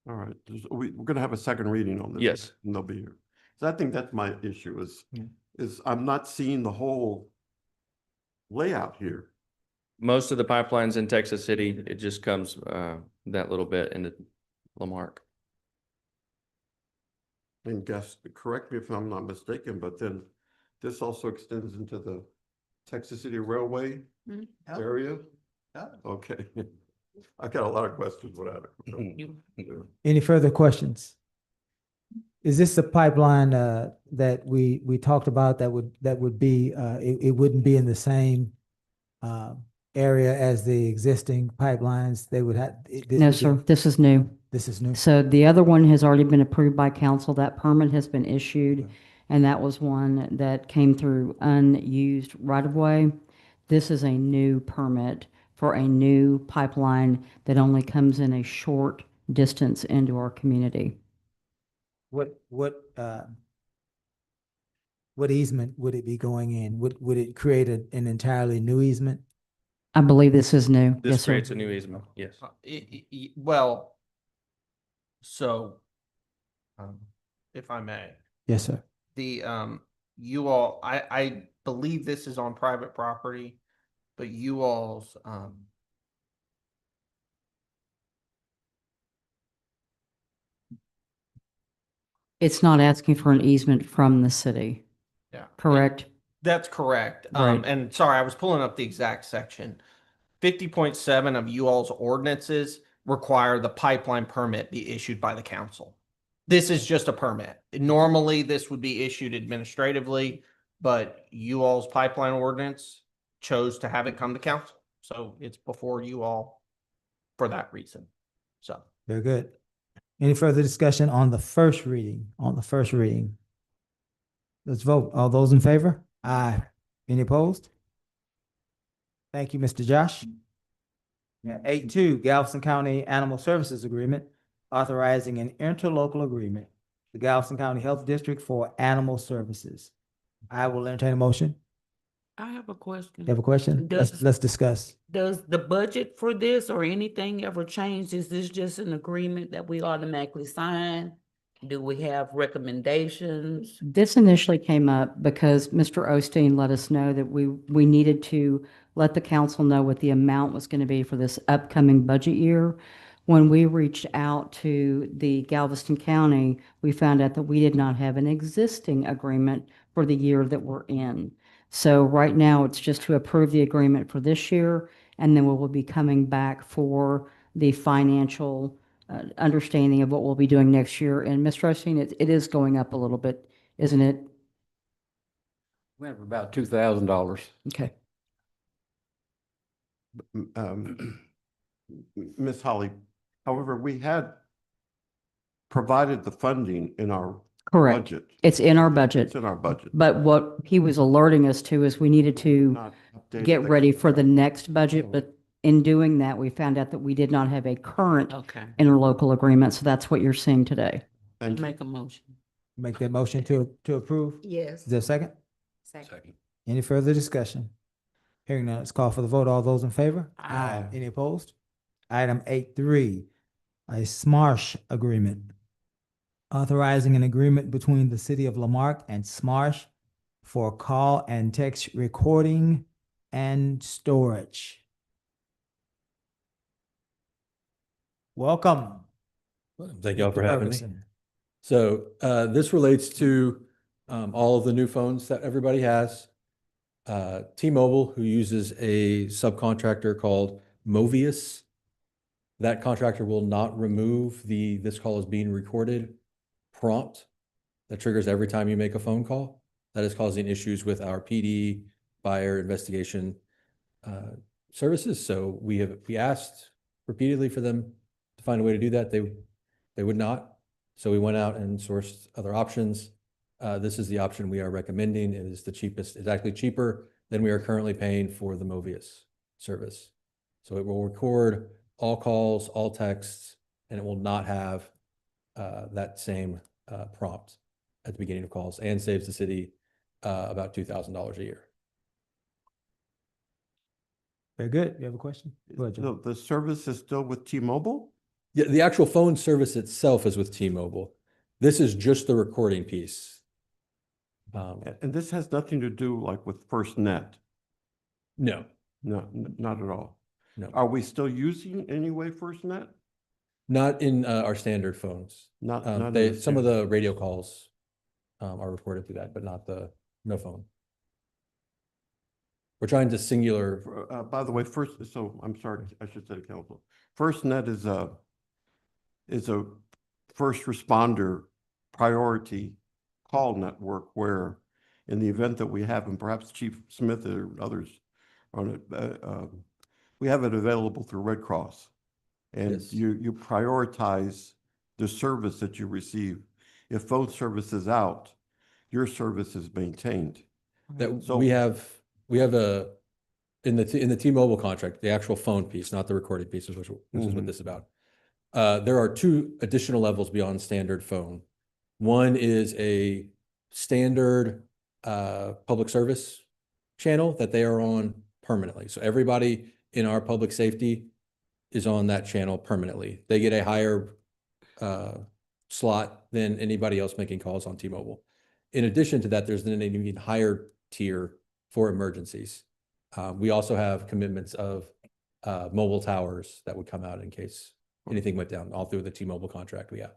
All right, we're gonna have a second reading on this. Yes. And they'll be here. So I think that's my issue is I'm not seeing the whole layout here. Most of the pipelines in Texas City, it just comes that little bit into Lamarck. And guess, correct me if I'm not mistaken, but then this also extends into the Texas City Railway area? Yeah. Okay. I got a lot of questions without it. Any further questions? Is this the pipeline that we talked about that would be it wouldn't be in the same area as the existing pipelines? They would have. No, sir, this is new. This is new. So the other one has already been approved by council. That permit has been issued, and that was one that came through unused right of way. This is a new permit for a new pipeline that only comes in a short distance into our community. What easement would it be going in? Would it create an entirely new easement? I believe this is new. This Yes, sir. creates a new easement, yes. Well, so, if I may, Yes, sir. the, you all, I believe this is on private property, but you all's, It's not asking for an easement from the city, yeah. correct? That's correct. Right. And sorry, I was pulling up the exact section. 50.7 of you all's ordinances require the pipeline permit be issued by the council. This is just a permit. Normally, this would be issued administratively, but you all's pipeline ordinance chose to have it come to council. So it's before you all for that reason. So. Very good. Any further discussion on the first reading? On the first reading? Let's vote. All those in favor? Aye. Any opposed? Thank you, Mr. Josh. Yeah, 8.2, Galveston County Animal Services Agreement, authorizing an interlocal agreement, the Galveston County Health District for animal services. I will entertain a motion. I have a question. You have a question? Let's discuss. Does the budget for this or anything ever change? Is this just an agreement that we automatically sign? Do we have recommendations? This initially came up because Mr. Osteen let us know that we needed to let the council know what the amount was going to be for this upcoming budget year. When we reached out to the Galveston County, we found out that we did not have an existing agreement for the year that we're in. So right now, it's just to approve the agreement for this year, and then we will be coming back for the financial understanding of what we'll be doing next year. And Mr. Osteen, it is going up a little bit, isn't it? Went for about $2,000. Okay. Ms. Holly, however, we had provided the funding in our Correct. budget. It's in our budget. It's in our budget. But what he was alerting us to is we needed to Not updated get the- ready for the next budget, but in doing that, we found out that we did not have a current Okay. interlocal agreement, so that's what you're seeing today. Thank you. Make a motion. Make that motion to approve? Yes. Is there a second? Second. Any further discussion? Hearing none, let's call for the vote. All those in favor? Aye. Any opposed? Item 8.3, a SMARSH agreement. Authorizing an agreement between the city of Lamarck and SMARSH for call and text recording and storage. Welcome. Thank y'all for Mr. having me. Ferguson. So this relates to all of the new phones that everybody has. T-Mobile, who uses a subcontractor called Movius. That contractor will not remove the "this call is being recorded" prompt that triggers every time you make a phone call. That is causing issues with our PD, buyer investigation services. So we asked repeatedly for them to find a way to do that. They would not. So we went out and sourced other options. This is the option we are recommending. It is the cheapest. It's actually cheaper than we are currently paying for the Movius service. So it will record all calls, all texts, and it will not have that same prompt at the beginning of calls, and saves the city about $2,000 a year. Very good. You have a question? Go ahead, Joe. No, the service is still with T-Mobile? Yeah, the actual phone service itself is with T-Mobile. This is just the recording piece. And this has nothing to do like with FirstNet? No. No, not at all. No. Are we still using anyway FirstNet? Not in our standard phones. Not in They, the some of standard. the radio calls are recorded through that, but not no phone. We're trying to singular. By the way, so I'm sorry, I should say to council. FirstNet is a first responder priority call network where in the event that we have, and perhaps Chief Smith or others on it, we have it available through Red Cross. And Yes. you prioritize the service that you receive. If phone service is out, your service is maintained. That So- we have a in the T-Mobile contract, the actual phone piece, not the recorded piece, which is what this is about. There are two additional levels beyond standard phone. One is a standard public service channel that they are on permanently. So everybody in our public safety is on that channel permanently. They get a higher slot than anybody else making calls on T-Mobile. In addition to that, there's then an even higher tier for emergencies. We also have commitments of mobile towers that would come out in case anything went down, all through the T-Mobile contract we have.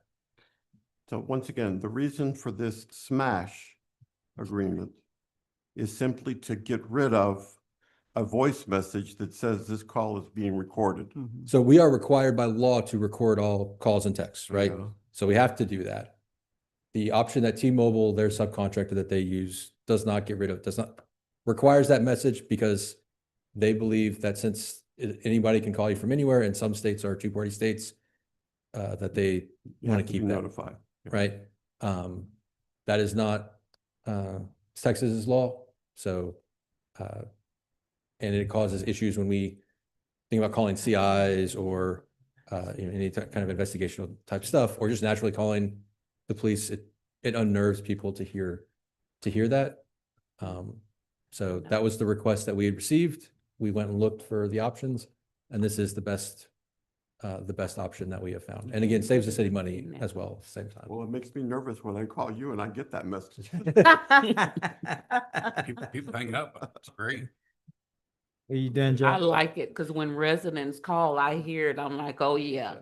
So once again, the reason for this smash agreement is simply to get rid of a voice message that says this call is being recorded. So we are required by law to record all calls and texts, right? Yeah. So we have to do that. The option that T-Mobile, their subcontractor that they use, does not requires that message because they believe that since anybody can call you from anywhere, and some states are two-party states, that they You want have to be keep that, notified. right? That is not Texas's law. So, and it causes issues when we think about calling CIs or any kind of investigational type stuff, or just naturally calling the police. It unnerves people to hear that. So that was the request that we had received. We went and looked for the options, and this is the best option that we have found. And again, saves the city money as well at the same time. Well, it makes me nervous when I call you and I get that message. People hang up. That's great. Are you done, Joe? I like it because when residents call, I hear it. I'm like, oh, yeah.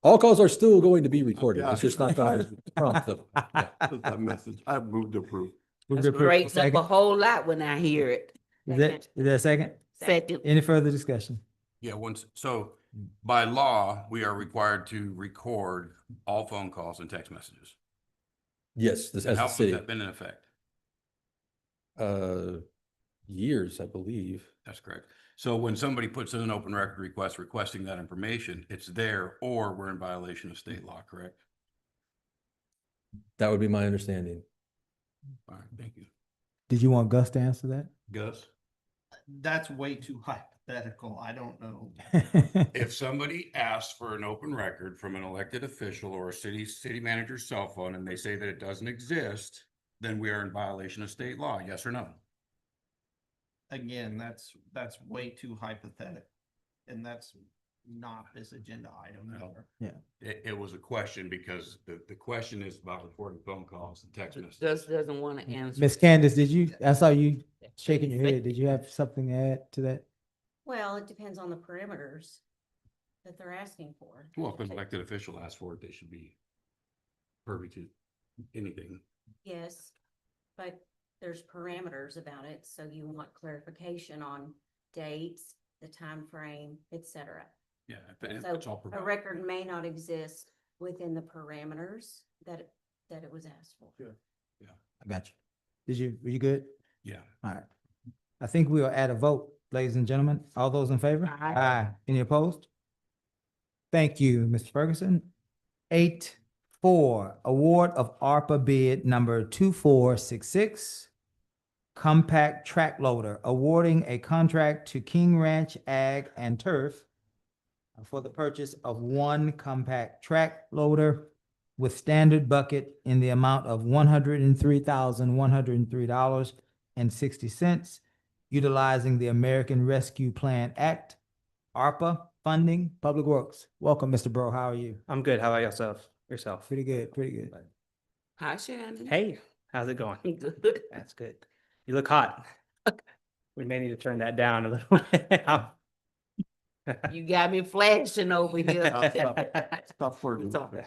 All calls are still going to be recorded. Yeah. It's just not going to prompt them. Yeah. That's that message. I moved to approve. Move to approve. Straighten up a Second? whole lot when I hear it. Is that a second? Second. Any further discussion? Yeah, so by law, we are required to record all phone calls and text messages. Yes, this And as how the long has city. that been in effect? Years, I believe. That's correct. So when somebody puts in an open record request requesting that information, it's there, or we're in violation of state law, correct? That would be my understanding. All right, thank you. Did you want Gus to answer that? Gus? That's way too hypothetical. I don't know. If somebody asks for an open record from an elected official or a city manager's cell phone and they say that it doesn't exist, then we are in violation of state law, yes or no? Again, that's way too hypothetical. And that's not this agenda item. Yeah. It was a question because the question is about recording phone calls and text messages. Gus doesn't want to answer. Miss Candace, I saw you shaking your head. Did you have something to add to that? Well, it depends on the parameters that they're asking for. Well, if an elected official asks for it, they should be privy to anything. Yes, but there's parameters about it, so you want clarification on dates, the time frame, etc. Yeah, it's So all a provided. record may not exist within the parameters that it was asked for. I got you. Were you good? Yeah. All right. I think we are at a vote, ladies and gentlemen. All those in favor? Aye. Aye. Any opposed? Thank you, Mr. Ferguson. 8-4, award of ARPA bid number 2466. Compact track loader, awarding a contract to King Ranch Ag and Turf for the purchase of one compact track loader with standard bucket in the amount of $103,103.60, utilizing the American Rescue Plan Act, ARPA funding, Public Works. Welcome, Mr. Bro. How are you? I'm good. How about yourself? Pretty good, pretty good. Hi, Shannon. Hey, how's it going? Good. That's good. You look hot. We may need to turn that down a little bit. You got me flashing over here. Stop flirting. It's all good.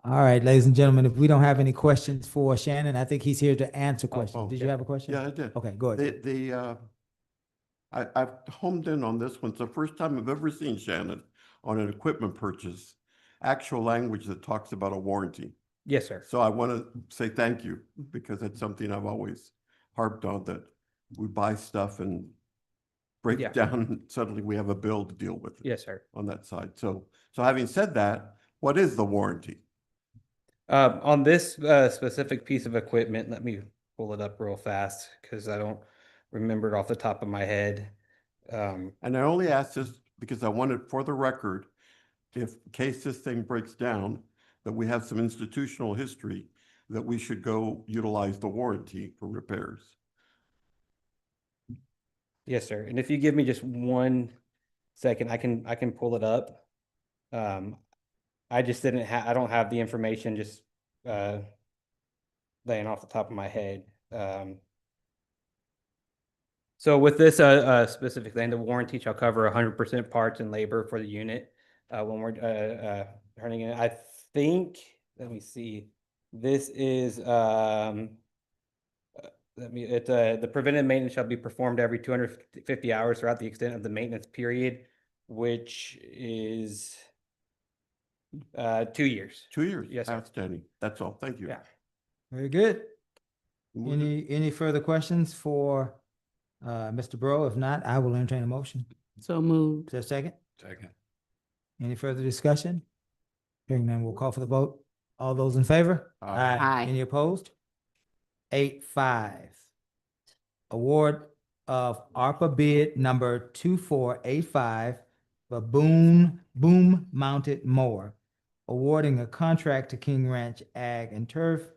All right, ladies and gentlemen, if we don't have any questions for Shannon, I think he's here to answer questions. Did you have a question? Yeah, I did. Okay, go ahead. I've homed in on this one. It's the first time I've ever seen, Shannon, on an equipment purchase, actual language that talks about a warranty. Yes, sir. So I want to say thank you, because it's something I've always harped on, that we buy stuff and break Yeah. down, and suddenly we have a bill to deal with. Yes, sir. On that side. So having said that, what is the warranty? On this specific piece of equipment, let me pull it up real fast because I don't remember it off the top of my head. And I only ask this because I wanted, for the record, if in case this thing breaks down, that we have some institutional history, that we should go utilize the warranty for repairs. Yes, sir. And if you give me just 1 second, I can pull it up. I just didn't have, I don't have the information just laying off the top of my head. So with this specific thing, the warranty shall cover 100% parts and labor for the unit when we're turning it. I think, let me see, this is the preventive maintenance shall be performed every 250 hours throughout the extent of the maintenance period, which is 2 years. 2 years. Yes, sir. Outstanding. That's all. Thank you. Yeah. Very good. Move it. Any further questions for Mr. Bro? If not, I will entertain a motion. So moved. Is there a second? Second. Any further discussion? Hearing none, we'll call for the vote. All those in favor? Aye. Aye. Any opposed? 8-5. Award of ARPA bid number 2485 for boom mounted mower, awarding a contract to King Ranch Ag and Turf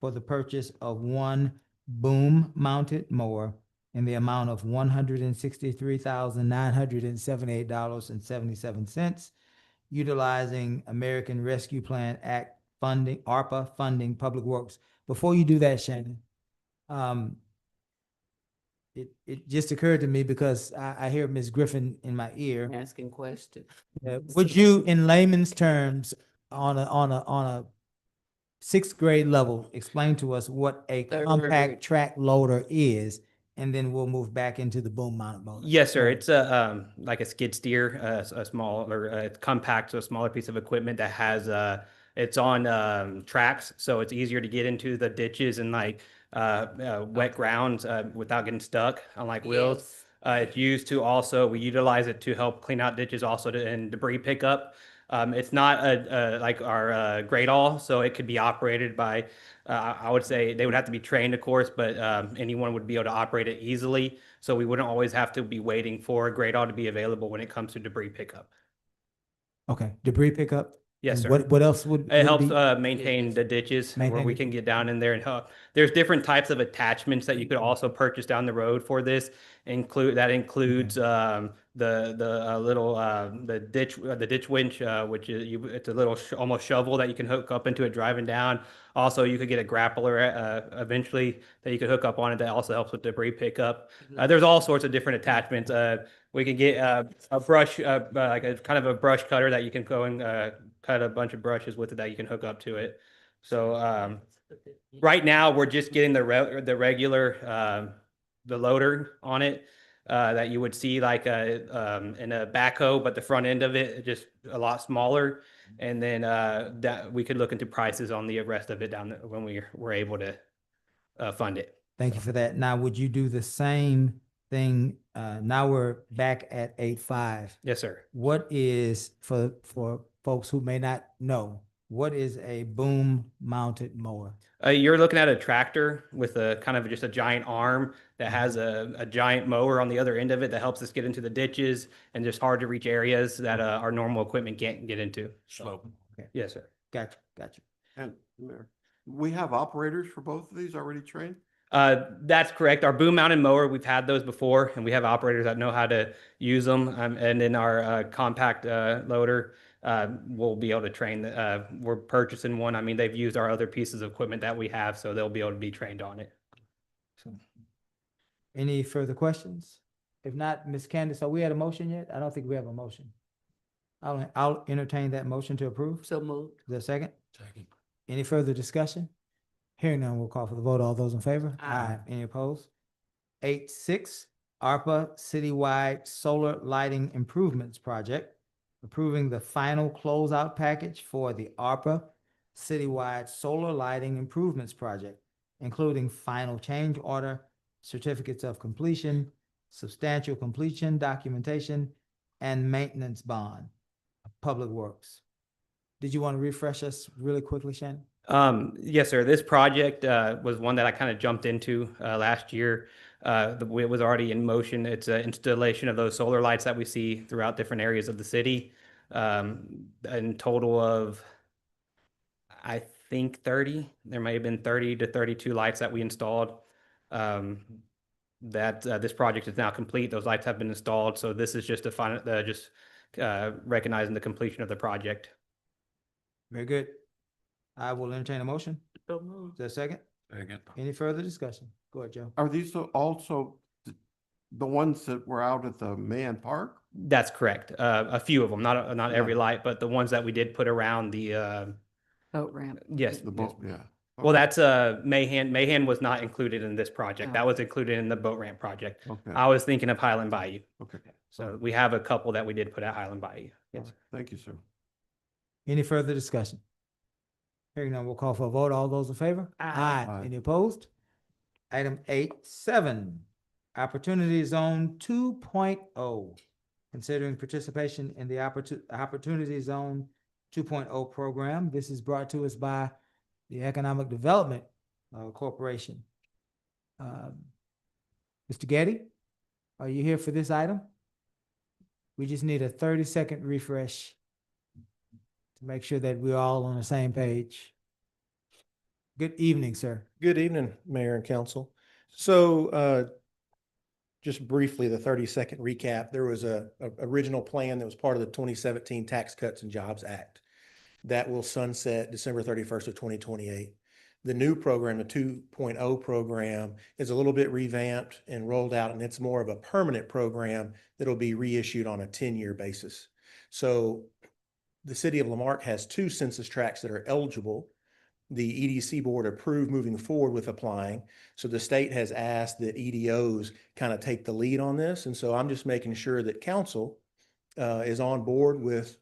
for the purchase of one boom mounted mower in the amount of $163,978.77, utilizing American Rescue Plan Act funding, ARPA funding, Public Works. Before you do that, Shannon, it just occurred to me because I hear Ms. Griffin in my ear. Asking questions. Would you, in layman's terms, on a sixth grade level, explain to us what a compact track loader is, and then we'll move back into the boom mounted motor? Yes, sir. It's a like a skid steer, a smaller, it's compact, so a smaller piece of equipment that has it's on tracks, so it's easier to get into the ditches and like wet grounds without getting stuck, unlike wheels. It's used to also, we utilize it to help clean out ditches, also and debris pickup. It's not like our grade all, so it could be operated by, I would say they would have to be trained, of course, but anyone would be able to operate it easily. So we wouldn't always have to be waiting for a grade all to be available when it comes to debris pickup. Okay, debris pickup? Yes, And sir. What else would? It would helps be- maintain the ditches where Maintain we it. can get down in there and help. There's different types of attachments that you could also purchase down the road for this. Includes the little the ditch winch, which is it's a little almost shovel that you can hook up into it driving down. Also, you could get a grappler eventually that you could hook up on it that also helps with debris pickup. There's all sorts of different attachments. We can get a brush, like a kind of a brush cutter that you can go and cut a bunch of brushes with it that you can hook up to it. So right now we're just getting the regular the loader on it that you would see like in a backhoe, but the front end of it is just a lot smaller. And then that we could look into prices on the rest of it down there when we're able to fund it. Thank you for that. Now, would you do the same thing, now we're back at 8.5. Yes, sir. What is, for folks who may not know, what is a boom mounted mower? You're looking at a tractor with a kind of just a giant arm that has a giant mower on the other end of it that helps us get into the ditches and just hard to reach areas that our normal equipment can't get into. Slope. Okay. Yes, sir. Gotcha. And Mayor, we have operators for both of these already trained? That's correct. Our boom mounted mower, we've had those before, and we have operators that know how to use them. And in our compact loader, we'll be able to train. We're purchasing one. I mean, they've used our other pieces of equipment that we have, so they'll be able to be trained on it. Any further questions? If not, Ms. Candace, are we at a motion yet? I don't think we have a motion. I'll entertain that motion to approve. So moved. Is there a second? Second. Any further discussion? Hearing none, we'll call for the vote. All those in favor? Aye. Any opposed? 8.6, ARPA Citywide Solar Lighting Improvements Project, approving the final closeout package for the ARPA Citywide Solar Lighting Improvements Project, including final change order, certificates of completion, substantial completion documentation, and maintenance bond. Public Works. Did you want to refresh us really quickly, Shannon? Yes, sir. This project was one that I kind of jumped into last year. It was already in motion. It's an installation of those solar lights that we see throughout different areas of the city. In total of, I think 30. There may have been 30 to 32 lights that we installed. This project is now complete. Those lights have been installed. So this is just a final, recognizing the completion of the project. Very good. I will entertain a motion. So moved. Is there a second? Second. Any further discussion? Go ahead, Joe. Are these also the ones that were out at the Man Park? That's correct. A few of them, not every light, but the ones that we did put around the Boat ramp. yes. The boat, yeah. Well, that's Mahan. Mahan was not included in this project. That was included in the boat ramp project. Okay. I was thinking of Highland Bayou. Okay. So we have a couple that we did put at Highland Bayou. Yes. Thank you, sir. Any further discussion? Hearing none, we'll call for a vote. All those in favor? Aye. Any opposed? Item 8.7, Opportunity Zone 2.0. Considering participation in the Opportunity Zone 2.0 program. This is brought to us by the Economic Development Corporation. Mr. Getty, are you here for this item? We just need a 30-second refresh to make sure that we're all on the same page. Good evening, sir. Good evening, Mayor and Council. So just briefly, the 30-second recap, there was a original plan that was part of the 2017 Tax Cuts and Jobs Act that will sunset December 31st of 2028. The new program, the 2.0 program, is a little bit revamped and rolled out, and it's more of a permanent program that'll be reissued on a 10-year basis. So the city of Lamarque has 2 census tracts that are eligible. The EDC board approved moving forward with applying. So the state has asked that EDOs kind of take the lead on this. And so I'm just making sure that council is on board with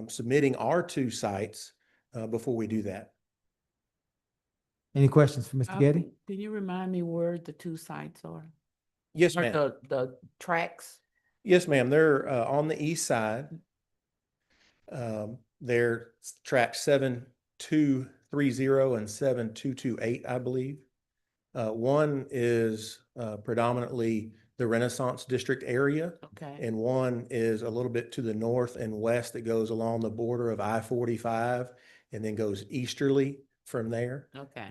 submitting our 2 sites before we do that. Any questions for Mr. Getty? Can you remind me where the 2 sites are? Yes, Or ma'am. the tracks? Yes, ma'am. They're on the east side. They're track 7230 and 7228, I believe. One is predominantly the Renaissance District area. Okay. And one is a little bit to the north and west that goes along the border of I-45 and then goes easterly from there. Okay.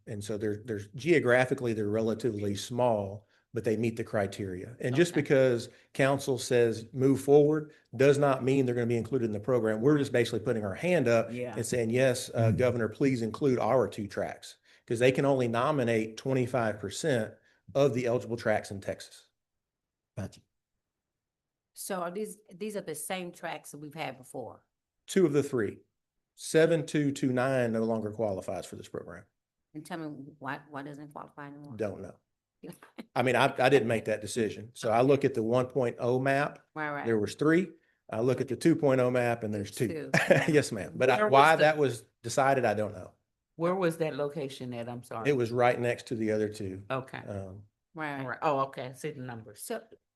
And so there's geographically, they're relatively small, but they meet the criteria. And just because council says move forward does not mean they're going to be included in the program. We're just basically putting our hand up and saying, yes, Governor, please include our 2 tracks, because they can only nominate 25% of the eligible tracks in Texas. Gotcha. So are these are the same tracks that we've had before? 2 of the 3. 7229 no longer qualifies for this program. And tell me why doesn't it qualify anymore? Don't know. I mean, I didn't make that decision. So I look at the 1.0 map. Right. There was 3. I look at the 2.0 map and there's 2. Yes, ma'am. But Where why was the- that was decided, I don't know. Where was that location at? I'm sorry. It was right next to the other 2. Okay. Right. Right. Oh, okay, I see the numbers.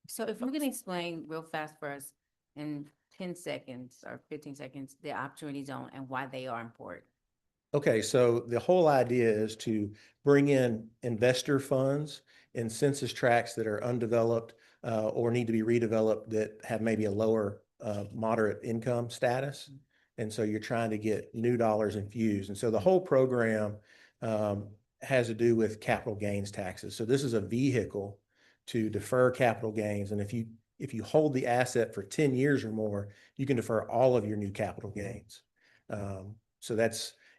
So if you can explain real fast for us in 10 seconds or 15 seconds, the opportunity zone and why they are important. Okay, so the whole idea is to bring in investor funds in census tracts that are undeveloped or need to be redeveloped that have maybe a lower moderate income status. And so you're trying to get new dollars infused. And so the whole program has to do with capital gains taxes. So this is a vehicle to defer capital gains. And if you hold the asset for 10 years or more, you can defer all of your new capital gains. So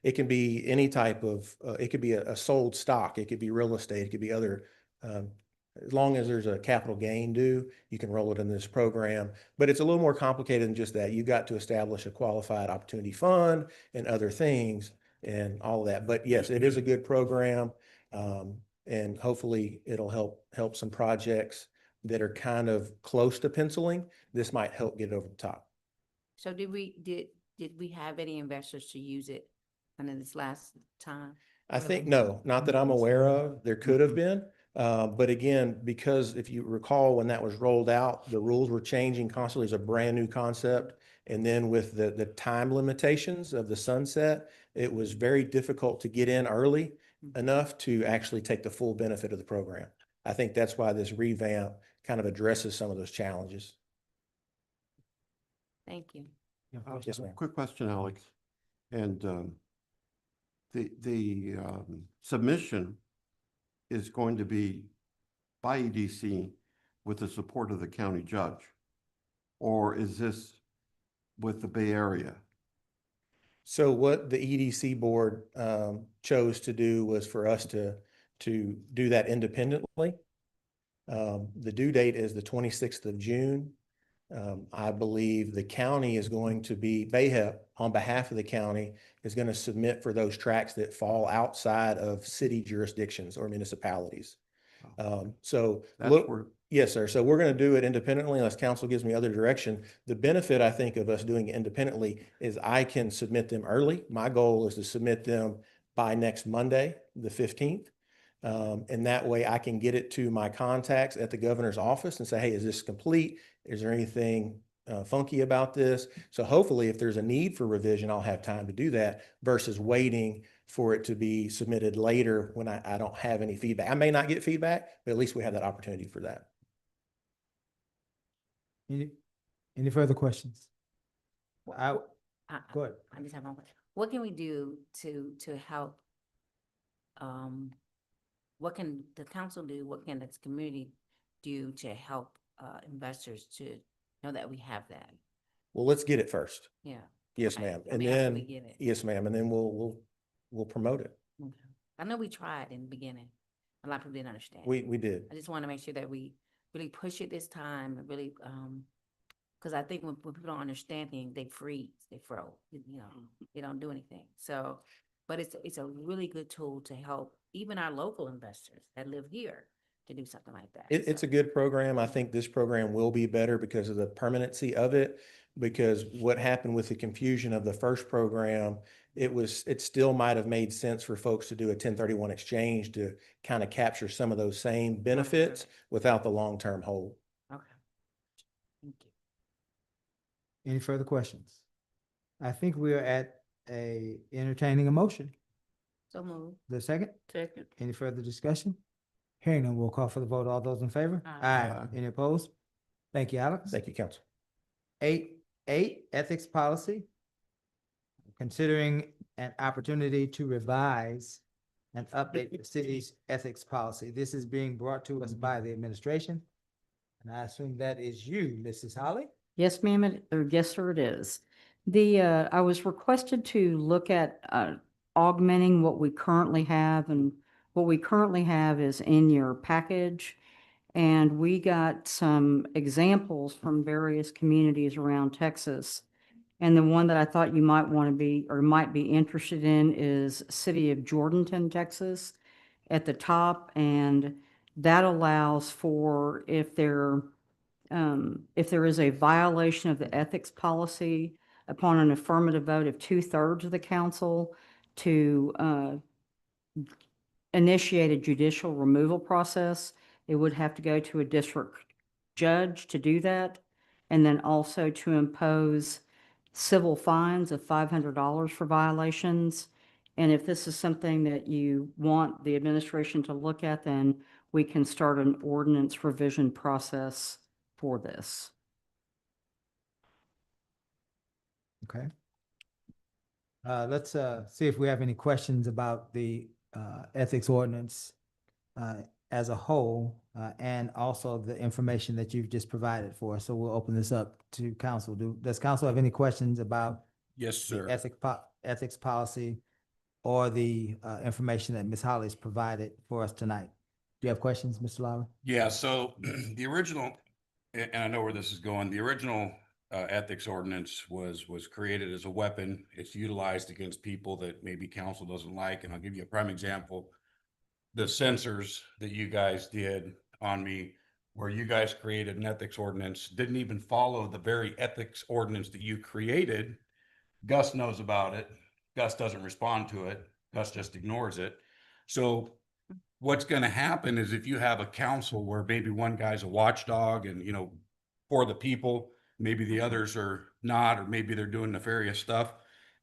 it can be any type of, it could be a sold stock, it could be real estate, it could be other, as long as there's a capital gain due, you can roll it in this program. But it's a little more complicated than just that. You've got to establish a qualified opportunity fund and other things and all of that. But yes, it is a good program. And hopefully it'll help some projects that are kind of close to penciling. This might help get over the top. So did we have any investors to use it under this last time? I think, no, not that I'm aware of. There could have been. But again, because if you recall, when that was rolled out, the rules were changing constantly. It's a brand new concept. And then with the time limitations of the sunset, it was very difficult to get in early enough to actually take the full benefit of the program. I think that's why this revamp kind of addresses some of those challenges. Thank you. Yes, ma'am. Quick question, Alex. And the submission is going to be by EDC with the support of the county judge? Or is this with the Bay Area? So what the EDC board chose to do was for us to do that independently. The due date is the 26th of June. I believe the county is going to be, BAHEP on behalf of the county is going to submit for those tracts that fall outside of city jurisdictions or municipalities. So look, yes, sir. So we're going to do it independently unless council gives me other direction. The benefit, I think, of us doing it independently is I can submit them early. My goal is to submit them by next Monday, the 15th. And that way I can get it to my contacts at the governor's office and say, hey, is this complete? Is there anything funky about this? So hopefully if there's a need for revision, I'll have time to do that versus waiting for it to be submitted later when I don't have any feedback. I may not get feedback, but at least we have that opportunity for that. Any further questions? Go ahead. I just have one question. What can we do to help? What can the council do? What can this community do to help investors to know that we have that? Well, let's get it first. Yeah. Yes, Okay. ma'am. I And mean, after we then, get it. yes, ma'am. And then we'll promote it. Okay. I know we tried in the beginning. A lot of people didn't understand. We did. I just want to make sure that we really push it this time and really, because I think when people don't understand things, they freeze, they froze, they don't do anything. So, but it's a really good tool to help even our local investors that live here to do something like that. It's a good program. I think this program will be better because of the permanency of it. Because what happened with the confusion of the first program, it still might have made sense for folks to do a 1031 exchange to kind of capture some of those same benefits without the long-term hold. Okay. Thank you. Any further questions? I think we are at entertaining a motion. So move. The second? Second. Any further discussion? Hearing none, we'll call for the vote. All those in favor? Aye. Any opposed? Thank you, Alex. Thank you, council. 8.8, ethics policy. Considering an opportunity to revise and update the city's ethics policy. This is being brought to us by the administration. And I assume that is you, Mrs. Holly? Yes, ma'am, or yes, sir, it is. I was requested to look at augmenting what we currently have, and what we currently have is in your package. And we got some examples from various communities around Texas. And the one that I thought you might want to be, or might be interested in, is City of Jordanton, Texas, at the top. And that allows for if there is a violation of the ethics policy upon an affirmative vote of 2/3 of the council, to initiate a judicial removal process. It would have to go to a district judge to do that. And then also to impose civil fines of $500 for violations. And if this is something that you want the administration to look at, then we can start an ordinance revision process for this. Okay. Let's see if we have any questions about the ethics ordinance as a whole, and also the information that you've just provided for us. So we'll open this up to council. Does council have any questions about Yes, the sir. ethics policy or the information that Ms. Holly's provided for us tonight? Do you have questions, Mr. Lowry? Yeah, so the original, and I know where this is going, the original ethics ordinance was created as a weapon. It's utilized against people that maybe council doesn't like. And I'll give you a prime example. The censors that you guys did on me, where you guys created an ethics ordinance, didn't even follow the very ethics ordinance that you created. Gus knows about it. Gus doesn't respond to it. Gus just ignores it. So what's going to happen is if you have a council where maybe one guy's a watchdog and, you know, for the people, maybe the others are not, or maybe they're doing nefarious stuff.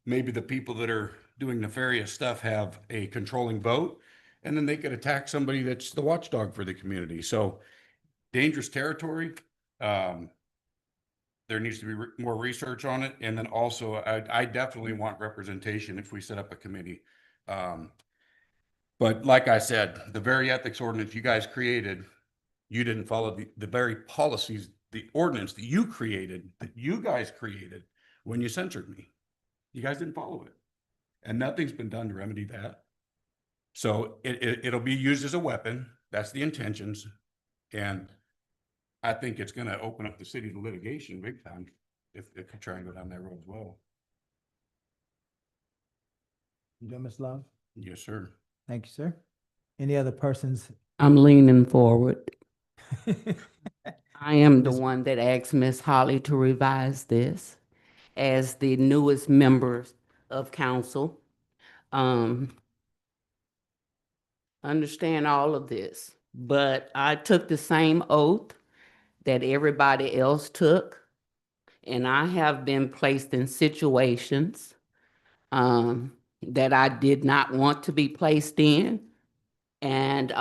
Maybe the people that are doing nefarious stuff have a controlling vote, and then they could attack somebody that's the watchdog for the community. So dangerous territory. There needs to be more research on it. And then also I definitely want representation if we set up a committee. But like I said, the very ethics ordinance you guys created, you didn't follow the very policies, the ordinance that you created, that you guys created when you censored me. You guys didn't follow it. And nothing's been done to remedy that. So it'll be used as a weapon. That's the intentions. And I think it's going to open up the city to litigation big time if you try and go down that road as well. You done, Ms. Love? Yes, sir. Thank you, sir. Any other persons? I'm leaning forward. I am the one that asked Ms. Holly to revise this as the newest members of council. Understand all of this, but I took the same oath that everybody else took, and I have been placed in situations that I did not want to be placed in, and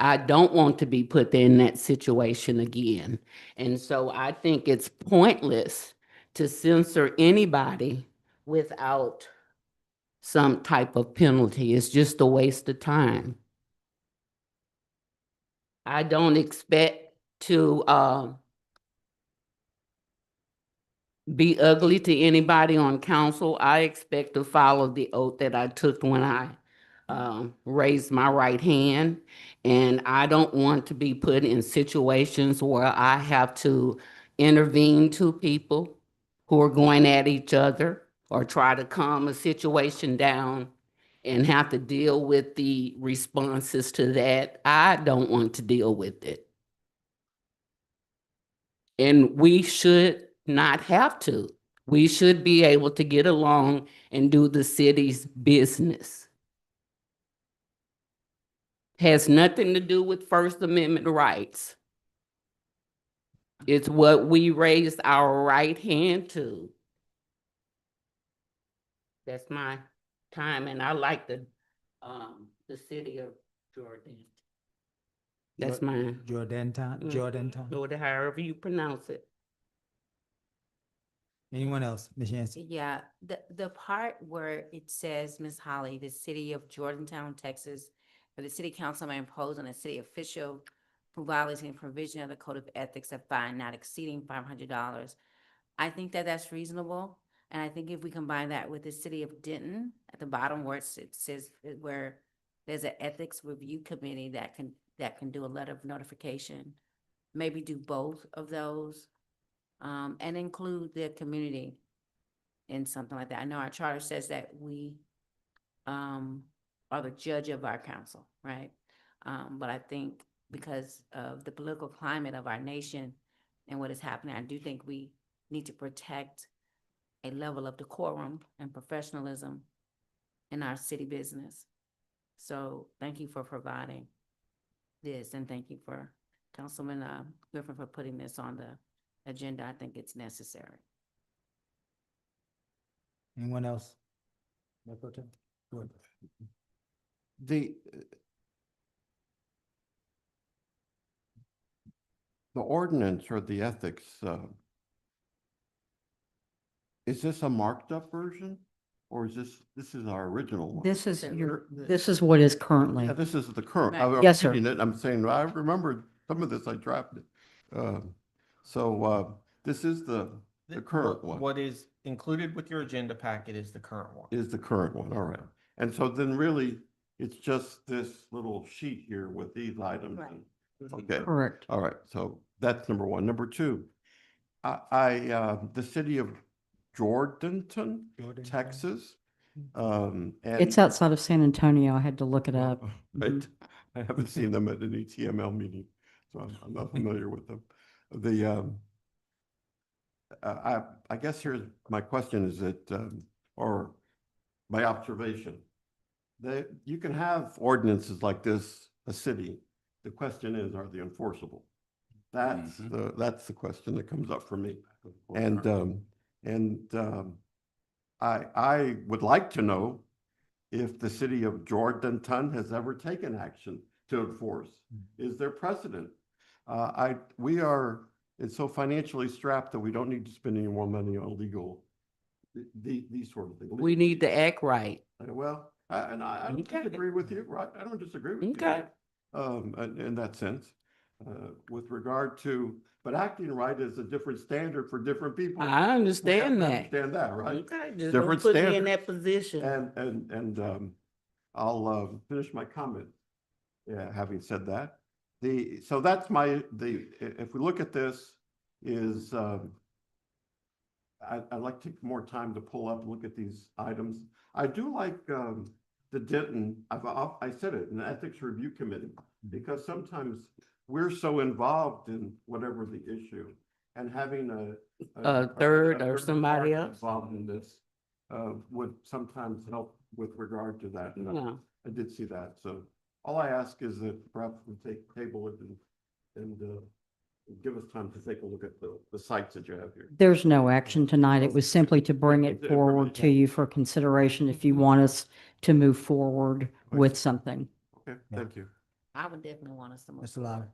I don't want to be put in that situation again. And so I think it's pointless to censor anybody without some type of penalty. It's just a waste of time. I don't expect to be ugly to anybody on council. I expect to follow the oath that I took when I raised my right hand. And I don't want to be put in situations where I have to intervene to people who are going at each other or try to calm a situation down and have to deal with the responses to that. I don't want to deal with it. And we should not have to. We should be able to get along and do the city's business. Has nothing to do with First Amendment rights. It's what we raised our right hand to. That's my time, and I like the city of Jordan. That's mine. Jordantown, Jordantown. Or however you pronounce it. Anyone else, Ms. Yancey? Yeah, the part where it says, Ms. Holly, the city of Jordantown, Texas, or the city council may impose on a city official for violating provision of the code of ethics a fine not exceeding $500. I think that that's reasonable. And I think if we combine that with the city of Denton at the bottom where it says where there's an ethics review committee that can do a letter of notification, maybe do both of those. And include the community in something like that. I know our charter says that we are the judge of our council, right? But I think because of the political climate of our nation and what is happening, I do think we need to protect a level of decorum and professionalism in our city business. So thank you for providing. this, and thank you for Councilman Griffin for putting this on the agenda. I think it's necessary. Anyone else? Mayor Pro Tem? Go ahead. The ordinance or the ethics, is this a marked up version? Or is this is our original one? This is this is what is currently. Yeah, this is the current. Right. I was Yes, sir. reading it, I'm saying, I remember some of this I drafted. This is the current one. What is included with your agenda packet is the current one. Is the current one, all right. And so then really, it's just this little sheet here with these items. Right. Okay. Correct. All right, so that's number one. Number two, the city of Jordanton, Texas. And It's outside of San Antonio. I had to look it up. Right. I haven't seen them at an ETML meeting, so I'm not familiar with them. I guess here's my question is that, or my observation, that you can have ordinances like this, a city. The question is, are they enforceable? That's the question that comes up for me. I would like to know if the city of Jordanton has ever taken action to enforce. Is there precedent? We are, it's so financially strapped that we don't need to spend any more money on legal, these sort of things. We need to act right. Well, I don't disagree with you, right? I don't disagree with you. Okay. In that sense, with regard to, but acting right is a different standard for different people. I understand We have to that. Understand that, right? Okay, just Different don't put me in standards. that position. And I'll finish my comment. Yeah, having said that, so that's if we look at this is, I'd like to take more time to pull up and look at these items. I do like the Denton, I said it, an ethics review committee, because sometimes we're so involved in whatever the issue, and having A third or somebody party else? involved in this would sometimes help with regard to that. And No. I did see that. So all I ask is that perhaps we table it and give us time to take a look at the sites that you have here. There's no action tonight. It was simply to bring it forward to you for consideration if you want us to move forward with something. Okay, thank you. I would definitely want us to move. Mr. Lowry.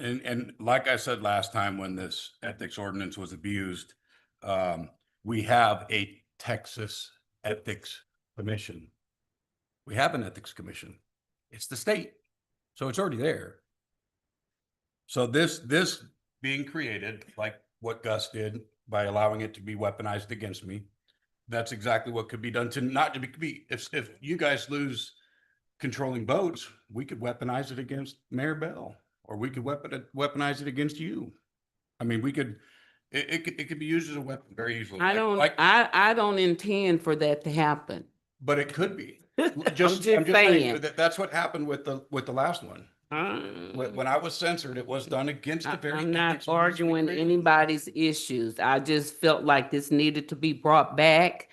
And like I said last time when this ethics ordinance was abused, we have a Texas Ethics Commission. We have an ethics commission. It's the state, so it's already there. So this being created, like what Gus did by allowing it to be weaponized against me, that's exactly what could be done to not to be, if you guys lose controlling votes, we could weaponize it against Mayor Bell, or we could weaponize it against you. I mean, we could, it could be used as a weapon very easily. I don't intend for that to happen. But it could be. I'm I'm just saying saying. that's what happened with the last one. When I was censored, it was done against the very. I'm not ethics rules we arguing created. anybody's issues. I just felt like this needed to be brought back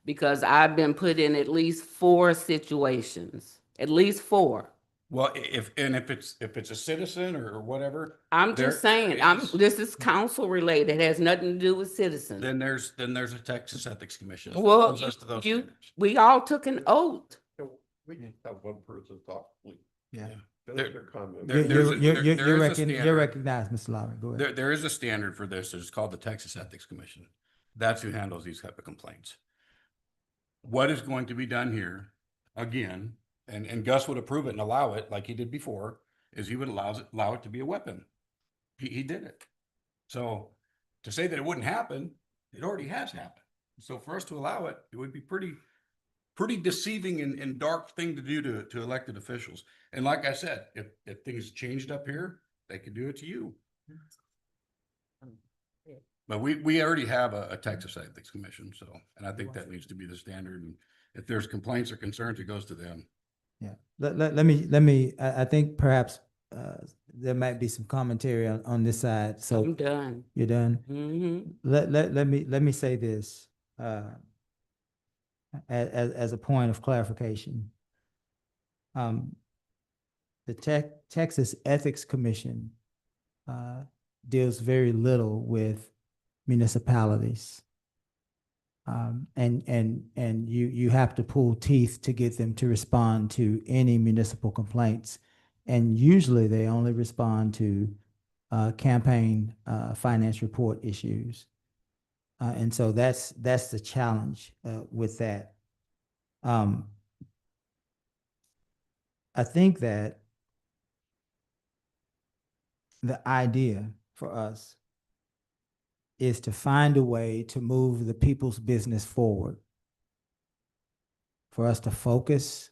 because I've been put in at least 4 situations, at least 4. Well, if it's a citizen or whatever. I'm there just saying, is- this is council related, it has nothing to do with citizens. Then there's a Texas Ethics Commission. Well, Holds us to those standards. we all took an oath. We can have one person talk, please. Yeah. Finish their comment. You're recognized, Mr. Lowry. Go ahead. There is a standard for this. It's called the Texas Ethics Commission. That's who handles these type of complaints. What is going to be done here, again, and Gus would approve it and allow it like he did before, is he would allow it to be a weapon. He did it. So to say that it wouldn't happen, it already has happened. So for us to allow it, it would be pretty deceiving and dark thing to do to elected officials. And like I said, if things changed up here, they could do it to you. But we already have a Texas Ethics Commission, so, and I think that needs to be the standard. And if there's complaints or concerns, it goes to them. Yeah, let me, I think perhaps there might be some commentary on this side, so. I'm done. You're done? Mm-hmm. Let me say this, as a point of clarification. The the Texas Ethics Commission deals very little with municipalities. And you have to pull teeth to get them to respond to any municipal complaints. And usually they only respond to campaign finance report issues. And so that's the challenge with that. I think that the idea for us is to find a way to move the people's business forward, for us to focus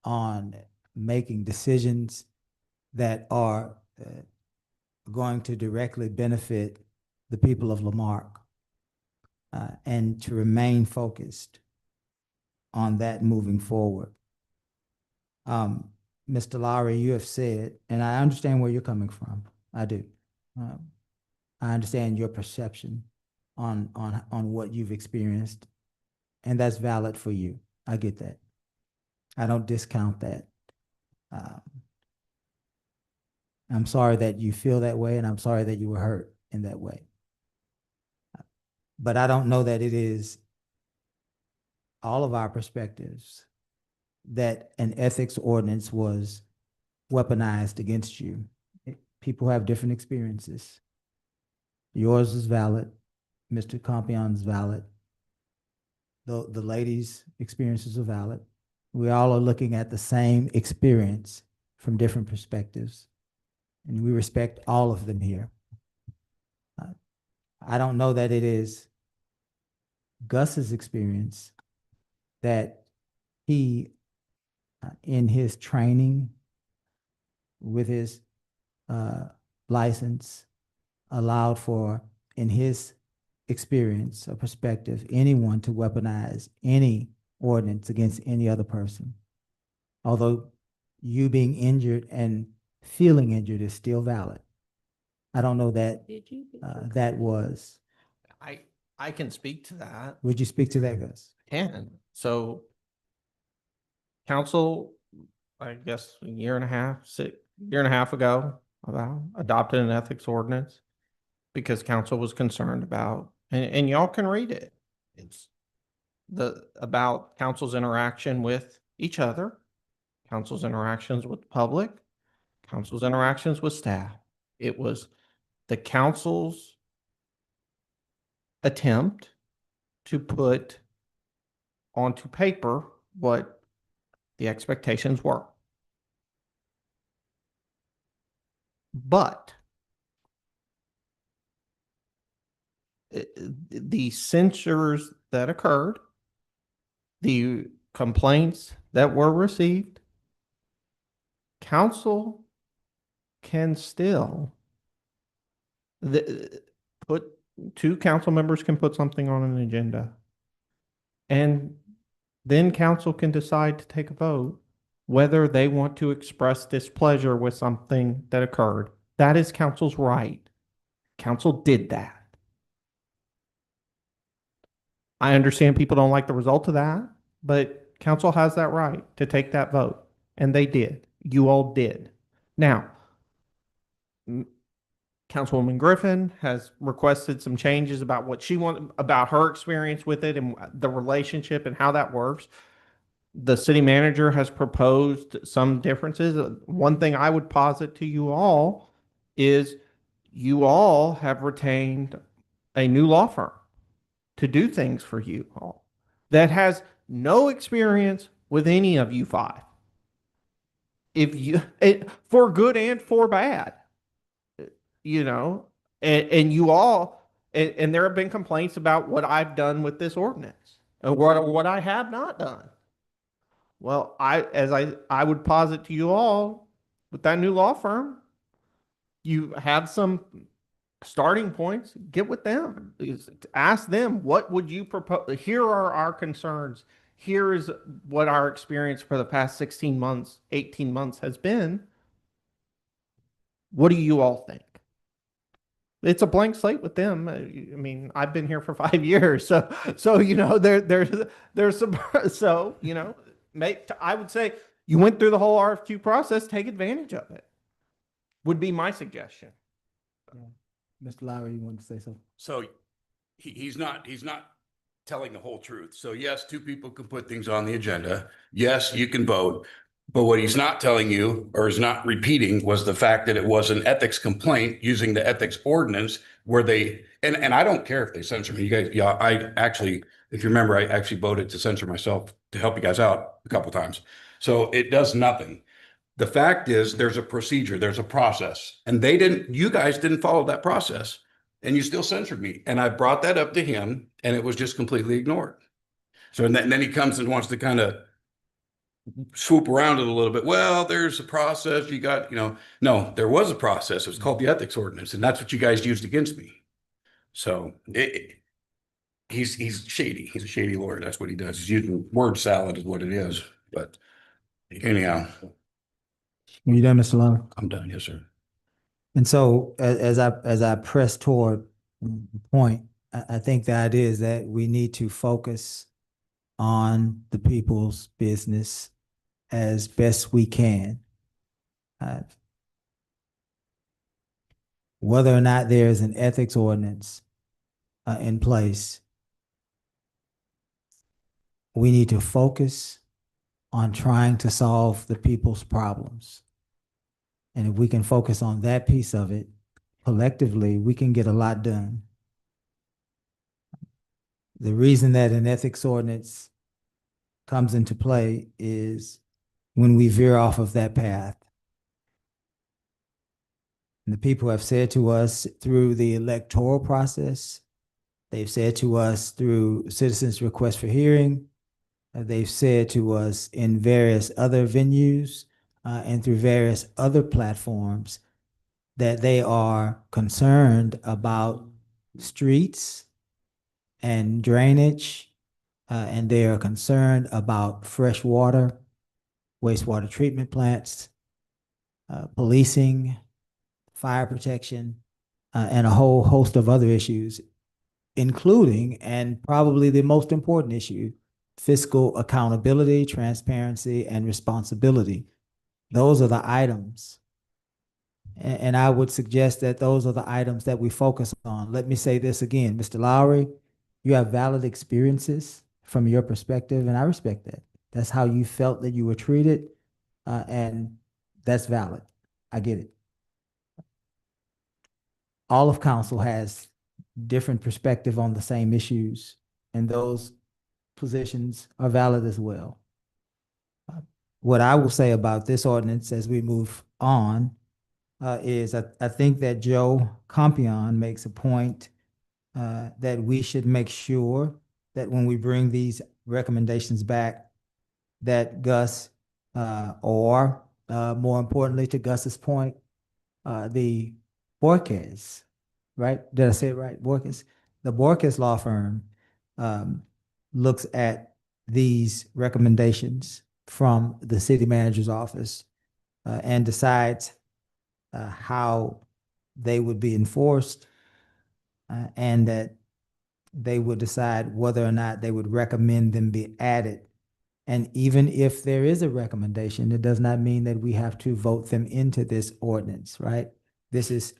on making decisions that are going to directly benefit the people of Lamarck, and to remain focused on that moving forward. Mr. Lowry, you have said, and I understand where you're coming from. I do. I understand your perception on what you've experienced, and that's valid for you. I get that. I don't discount that. I'm sorry that you feel that way, and I'm sorry that you were hurt in that way. But I don't know that it is all of our perspectives that an ethics ordinance was weaponized against you. People have different experiences. Yours is valid. Mr. Compion's valid. The ladies' experiences are valid. We all are looking at the same experience from different perspectives, and we respect all of them here. I don't know that it is Gus's experience that he, in his training with his license, allowed for, in his experience or perspective, anyone to weaponize any ordinance against any other person. Although you being injured and feeling injured is still valid. I don't know that that was. I can speak to that. Would you speak to that, Gus? Can. So council, I guess a year and a half ago, about adopted an ethics ordinance because council was concerned about, and y'all can read it. It's about council's interaction with each other, council's interactions with the public, council's interactions with staff. It was the council's attempt to put onto paper what the expectations were. But the censures that occurred, the complaints that were received, council can still put, two council members can put something on an agenda, and then council can decide to take a vote whether they want to express displeasure with something that occurred. That is council's right. Council did that. I understand people don't like the result of that, but council has that right to take that vote, and they did. You all did. Now, Councilwoman Griffin has requested some changes about what she wanted, about her experience with it and the relationship and how that works. The city manager has proposed some differences. One thing I would posit to you all is you all have retained a new law firm to do things for you all that has no experience with any of you five. If you, for good and for bad, you know, and you all, and there have been complaints about what I've done with this ordinance and what I have not done. Well, I would posit to you all, with that new law firm, you have some starting points. Get with them. Ask them, what would you propose? Here are our concerns. Here is what our experience for the past 16 months, 18 months has been. What do you all think? It's a blank slate with them. I mean, I've been here for 5 years, so you know there's some. So you know, I would say you went through the whole RFQ process, take advantage of it. Would be my suggestion. Mr. Lowry, you want to say something? So he's not telling the whole truth. So yes, two people can put things on the agenda. Yes, you can vote. But what he's not telling you or is not repeating was the fact that it was an ethics complaint using the ethics ordinance where they, and I don't care if they censor me. You guys, yeah, I actually, if you remember, I actually voted to censor myself to help you guys out a couple times. So it does nothing. The fact is there's a procedure, there's a process, and you guys didn't follow that process and you still censored me. And I brought that up to him and it was just completely ignored. So, and then he comes and wants to kind of swoop around it a little bit. Well, there's a process. You got, no, there was a process. It was called the ethics ordinance, and that's what you guys used against me. So he's shady. He's a shady lawyer. That's what he does. He's using word salad is what it is. But anyhow, Are you done, Mr. Lowry? I'm done. Yes, sir. And so as I press toward the point, I think the idea is that we need to focus on the people's business as best we can. Whether or not there is an ethics ordinance in place, we need to focus on trying to solve the people's problems. And if we can focus on that piece of it, collectively, we can get a lot done. The reason that an ethics ordinance comes into play is when we veer off of that path. And the people have said to us through the electoral process, they've said to us through citizens' request for hearing, they've said to us in various other venues and through various other platforms that they are concerned about streets and drainage, and they are concerned about fresh water, wastewater treatment plants, policing, fire protection, and a whole host of other issues, including, and probably the most important issue, fiscal accountability, transparency, and responsibility. Those are the items. And I would suggest that those are the items that we focus on. Let me say this again, Mr. Lowry, you have valid experiences from your perspective, and I respect that. That's how you felt that you were treated, and that's valid. I get it. All of council has different perspective on the same issues, and those positions are valid as well. What I will say about this ordinance as we move on is I think that Joe Compion makes a point that we should make sure that when we bring these recommendations back, that Gus, or more importantly to Gus's point, the Borges, right? Did I say it right? Borges? The Borges law firm looks at these recommendations from the city manager's office and decides how they would be enforced, and that they would decide whether or not they would recommend them be added. And even if there is a recommendation, it does not mean that we have to vote them into this ordinance, right? This is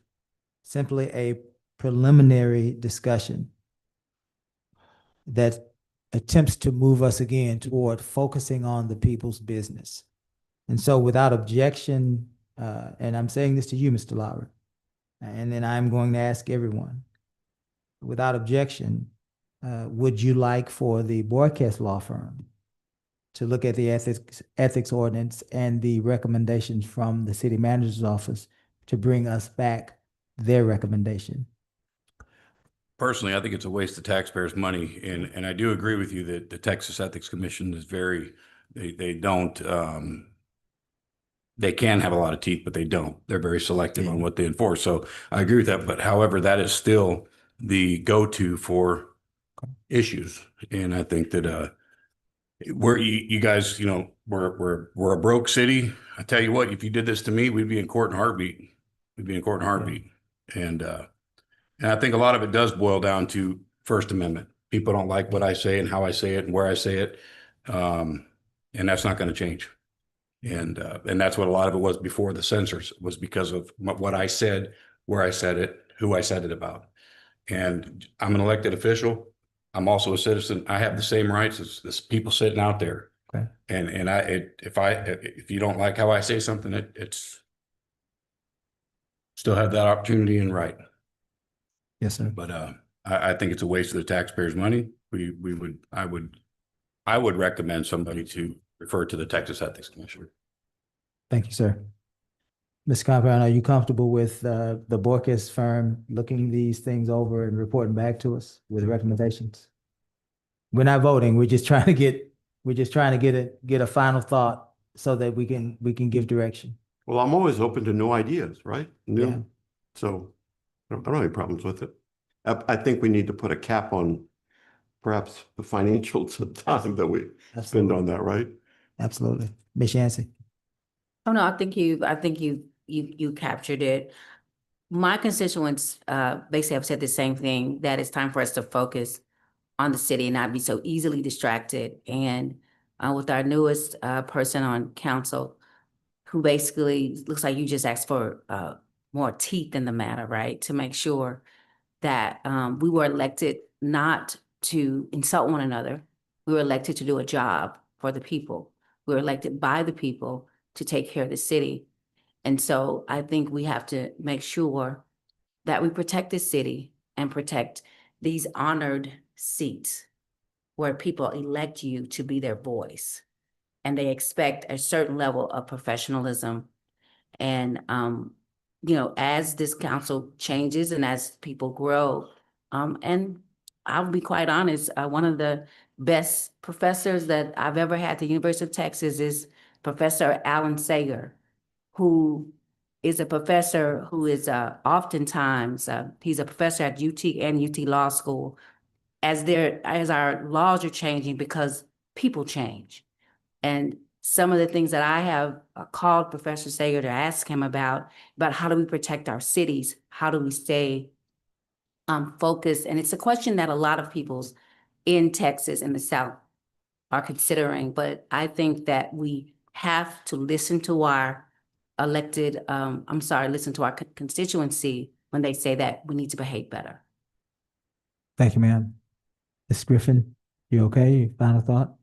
simply a preliminary discussion that attempts to move us again toward focusing on the people's business. And so without objection, and I'm saying this to you, Mr. Lowry, and then I'm going to ask everyone, without objection, would you like for the Borges law firm to look at the ethics ordinance and the recommendations from the city manager's office to bring us back their recommendation? Personally, I think it's a waste of taxpayers' money, and I do agree with you that the Texas Ethics Commission is they don't, they can have a lot of teeth, but they don't. They're very selective on what they enforce. So I agree with that. But however, that is still the go-to for issues. And I think that you guys, we're a broke city. I tell you what, if you did this to me, we'd be in court in a heartbeat. We'd be in court in a heartbeat. And I think a lot of it does boil down to First Amendment. People don't like what I say and how I say it and where I say it. And that's not going to change. And that's what a lot of it was before the censors, was because of what I said, where I said it, who I said it about. And I'm an elected official. I'm also a citizen. I have the same rights as people sitting out there. Okay. And if you don't like how I say something, it's still have that opportunity and right. Yes, sir. But I think it's a waste of the taxpayers' money. I would recommend somebody to refer to the Texas Ethics Commission. Thank you, sir. Ms. Compound, are you comfortable with the Borges firm looking these things over and reporting back to us with recommendations? We're not voting. We're just trying to get a final thought so that we can give direction. Well, I'm always open to new ideas, right? Yeah. So I don't have any problems with it. I think we need to put a cap on perhaps the financial time that we spend on that, right? Absolutely. Ms. Yancey? Oh, no, I think you captured it. My constituents basically have said the same thing, that it's time for us to focus on the city and not be so easily distracted. And with our newest person on council, who basically looks like you just asked for more teeth in the matter, right? To make sure that we were elected not to insult one another. We were elected to do a job for the people. We were elected by the people to take care of the city. And so I think we have to make sure that we protect the city and protect these honored seats where people elect you to be their voice. And they expect a certain level of professionalism. And, as this council changes and as people grow, and I'll be quite honest, one of the best professors that I've ever had at the University of Texas is Professor Alan Sager, who is a professor who is oftentimes, he's a professor at UT and UT Law School, as our laws are changing because people change. And some of the things that I have called Professor Sager to ask him about how do we protect our cities? How do we stay focused? And it's a question that a lot of people's in Texas and the South are considering, but I think that we have to listen to our listen to our constituency when they say that we need to behave better. Thank you, ma'am. Ms. Griffin, you okay? Final thought?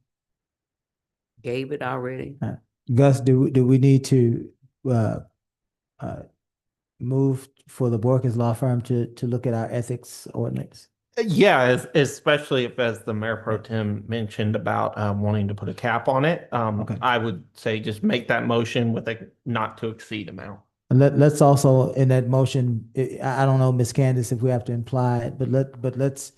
Gave it already. Gus, do we need to move for the Borges law firm to look at our ethics ordinance? Yeah, especially if, as the Mayor Pro Tem mentioned about wanting to put a cap on it, I would say just make that motion with a not to exceed amount. And let's also, in that motion, I don't know, Ms. Candace, if we have to imply it, but let's,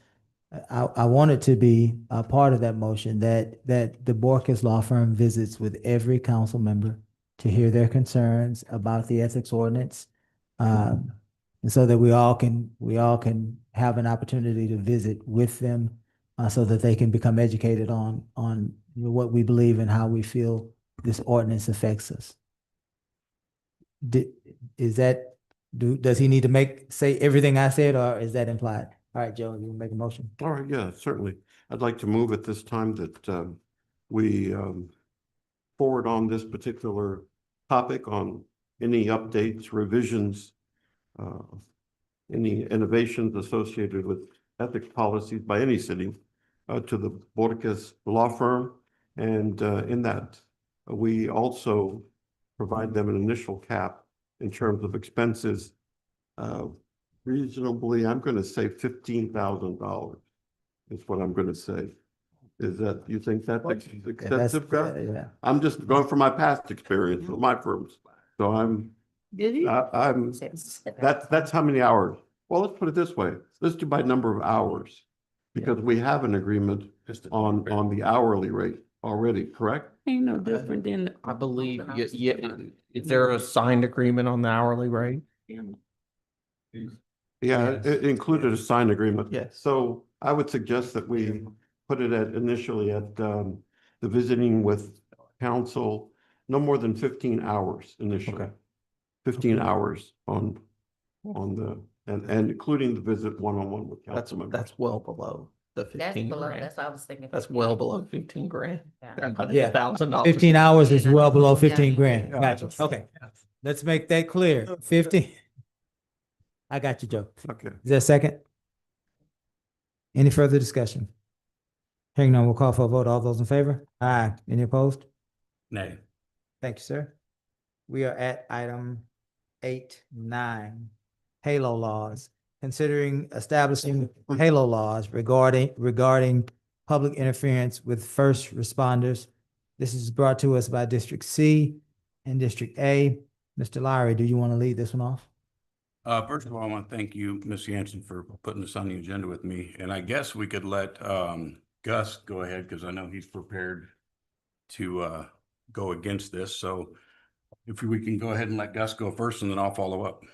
I want it to be a part of that motion that the Borges law firm visits with every council member to hear their concerns about the ethics ordinance. And so that we all can have an opportunity to visit with them, so that they can become educated on what we believe and how we feel this ordinance affects us. Does he need to say everything I said, or is that implied? All right, Joe, you make a motion. All right, yeah, certainly. I'd like to move at this time that we forward on this particular topic on any updates, revisions, any innovations associated with ethics policies by any city to the Borges law firm. And in that, we also provide them an initial cap in terms of expenses. Reasonably, I'm going to say $15,000 is what I'm going to say. Is that, you think that's excessive, Gus? Yeah. I'm just going from my past experience with my firms. So that's how many hours? Well, let's put it this way. Let's do by number of hours, because we have an agreement on the hourly rate already, correct? Ain't no different than. I believe, is there a signed agreement on the hourly rate? Yeah, it included a signed agreement. Yes. So I would suggest that we put it initially at the visiting with council, no more than 15 hours initially. Okay. 15 hours and including the visit one-on-one with council members. That's well below The That's 15 below, grand. that's what I was thinking. That's well below 15 grand. Yeah. Yeah. $100,000. 15 hours is well below 15 Yeah. grand. Yeah. Gotcha. Okay. Let's make that clear. 15. I got you, Joe. Okay. Is there a second? Any further discussion? Hearing none, we'll call for a vote. All those in favor? Aye. Any opposed? Nay. Thank you, sir. We are at item 8-9, Halo laws. Considering establishing Halo laws regarding public interference with first responders. This is brought to us by District C and District A. Mr. Lowry, do you want to lead this one off? First of all, I want to thank you, Ms. Yancy, for putting this on the agenda with me. And I guess we could let Gus go ahead because I know he's prepared to go against this. So if we can go ahead and let Gus go first and then I'll follow up.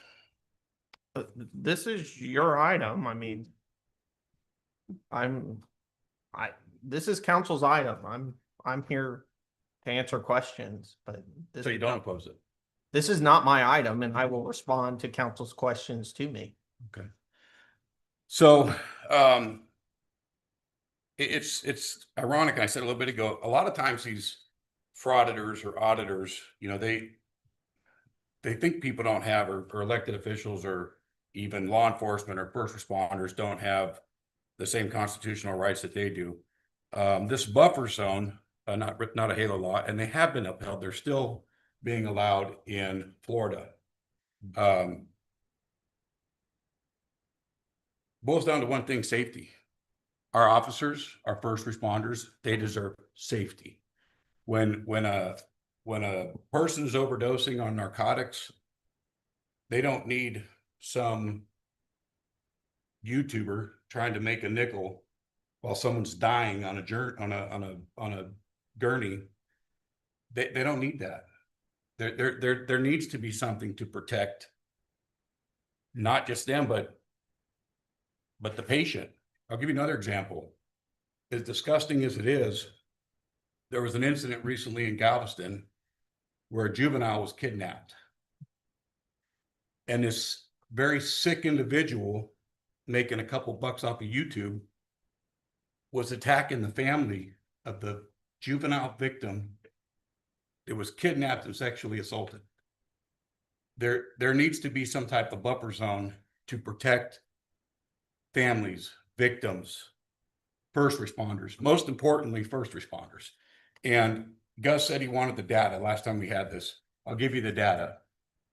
This is your item. I mean, this is council's item. I'm here to answer questions, but this. So you don't oppose it? This is not my item and I will respond to council's questions to me. Okay. So it's ironic. I said a little bit ago, a lot of times these frauditors or auditors, you know, they think people don't have, or elected officials or even law enforcement or first responders don't have the same constitutional rights that they do. This buffer zone, not a Halo law, and they have been upheld. They're still being allowed in Florida. Boils down to one thing: safety. Our officers, our first responders, they deserve safety. When a person is overdosing on narcotics, they don't need some YouTuber trying to make a nickel while someone's dying on a gurney. They don't need that. There needs to be something to protect not just them, but the patient. I'll give you another example. As disgusting as it is, there was an incident recently in Galveston where a juvenile was kidnapped. And this very sick individual making a couple bucks off of YouTube was attacking the family of the juvenile victim that was kidnapped and sexually assaulted. There needs to be some type of buffer zone to protect families, victims, first responders, most importantly, first responders. And Gus said he wanted the data last time we had this. I'll give you the data.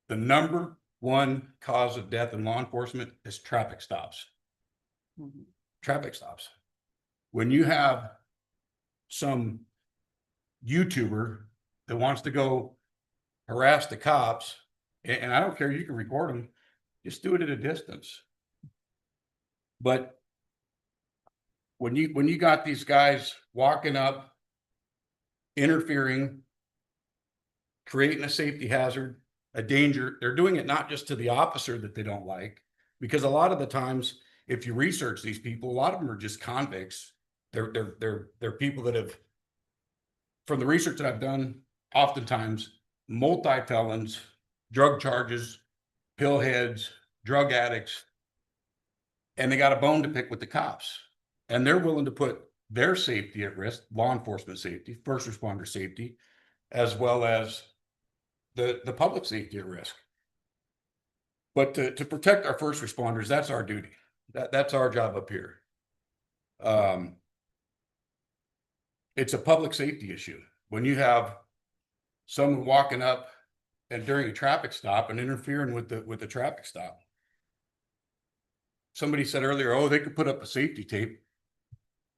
The number one cause of death in law enforcement is traffic stops. Mhm. Traffic stops. When you have some YouTuber that wants to go harass the cops, and I don't care, you can record them, just do it at a distance. But when you got these guys walking up, interfering, creating a safety hazard, a danger, they're doing it not just to the officer that they don't like, because a lot of the times, if you research these people, a lot of them are just convicts. They're people that have, from the research that I've done, oftentimes multi-felons, drug charges, pill heads, drug addicts, and they got a bone to pick with the cops. And they're willing to put their safety at risk, law enforcement safety, first responder safety, as well as the public safety at risk. But to protect our first responders, that's our duty. That's our job up here. It's a public safety issue. When you have someone walking up and during a traffic stop and interfering with the traffic stop. Somebody said earlier, oh, they could put up a safety tape.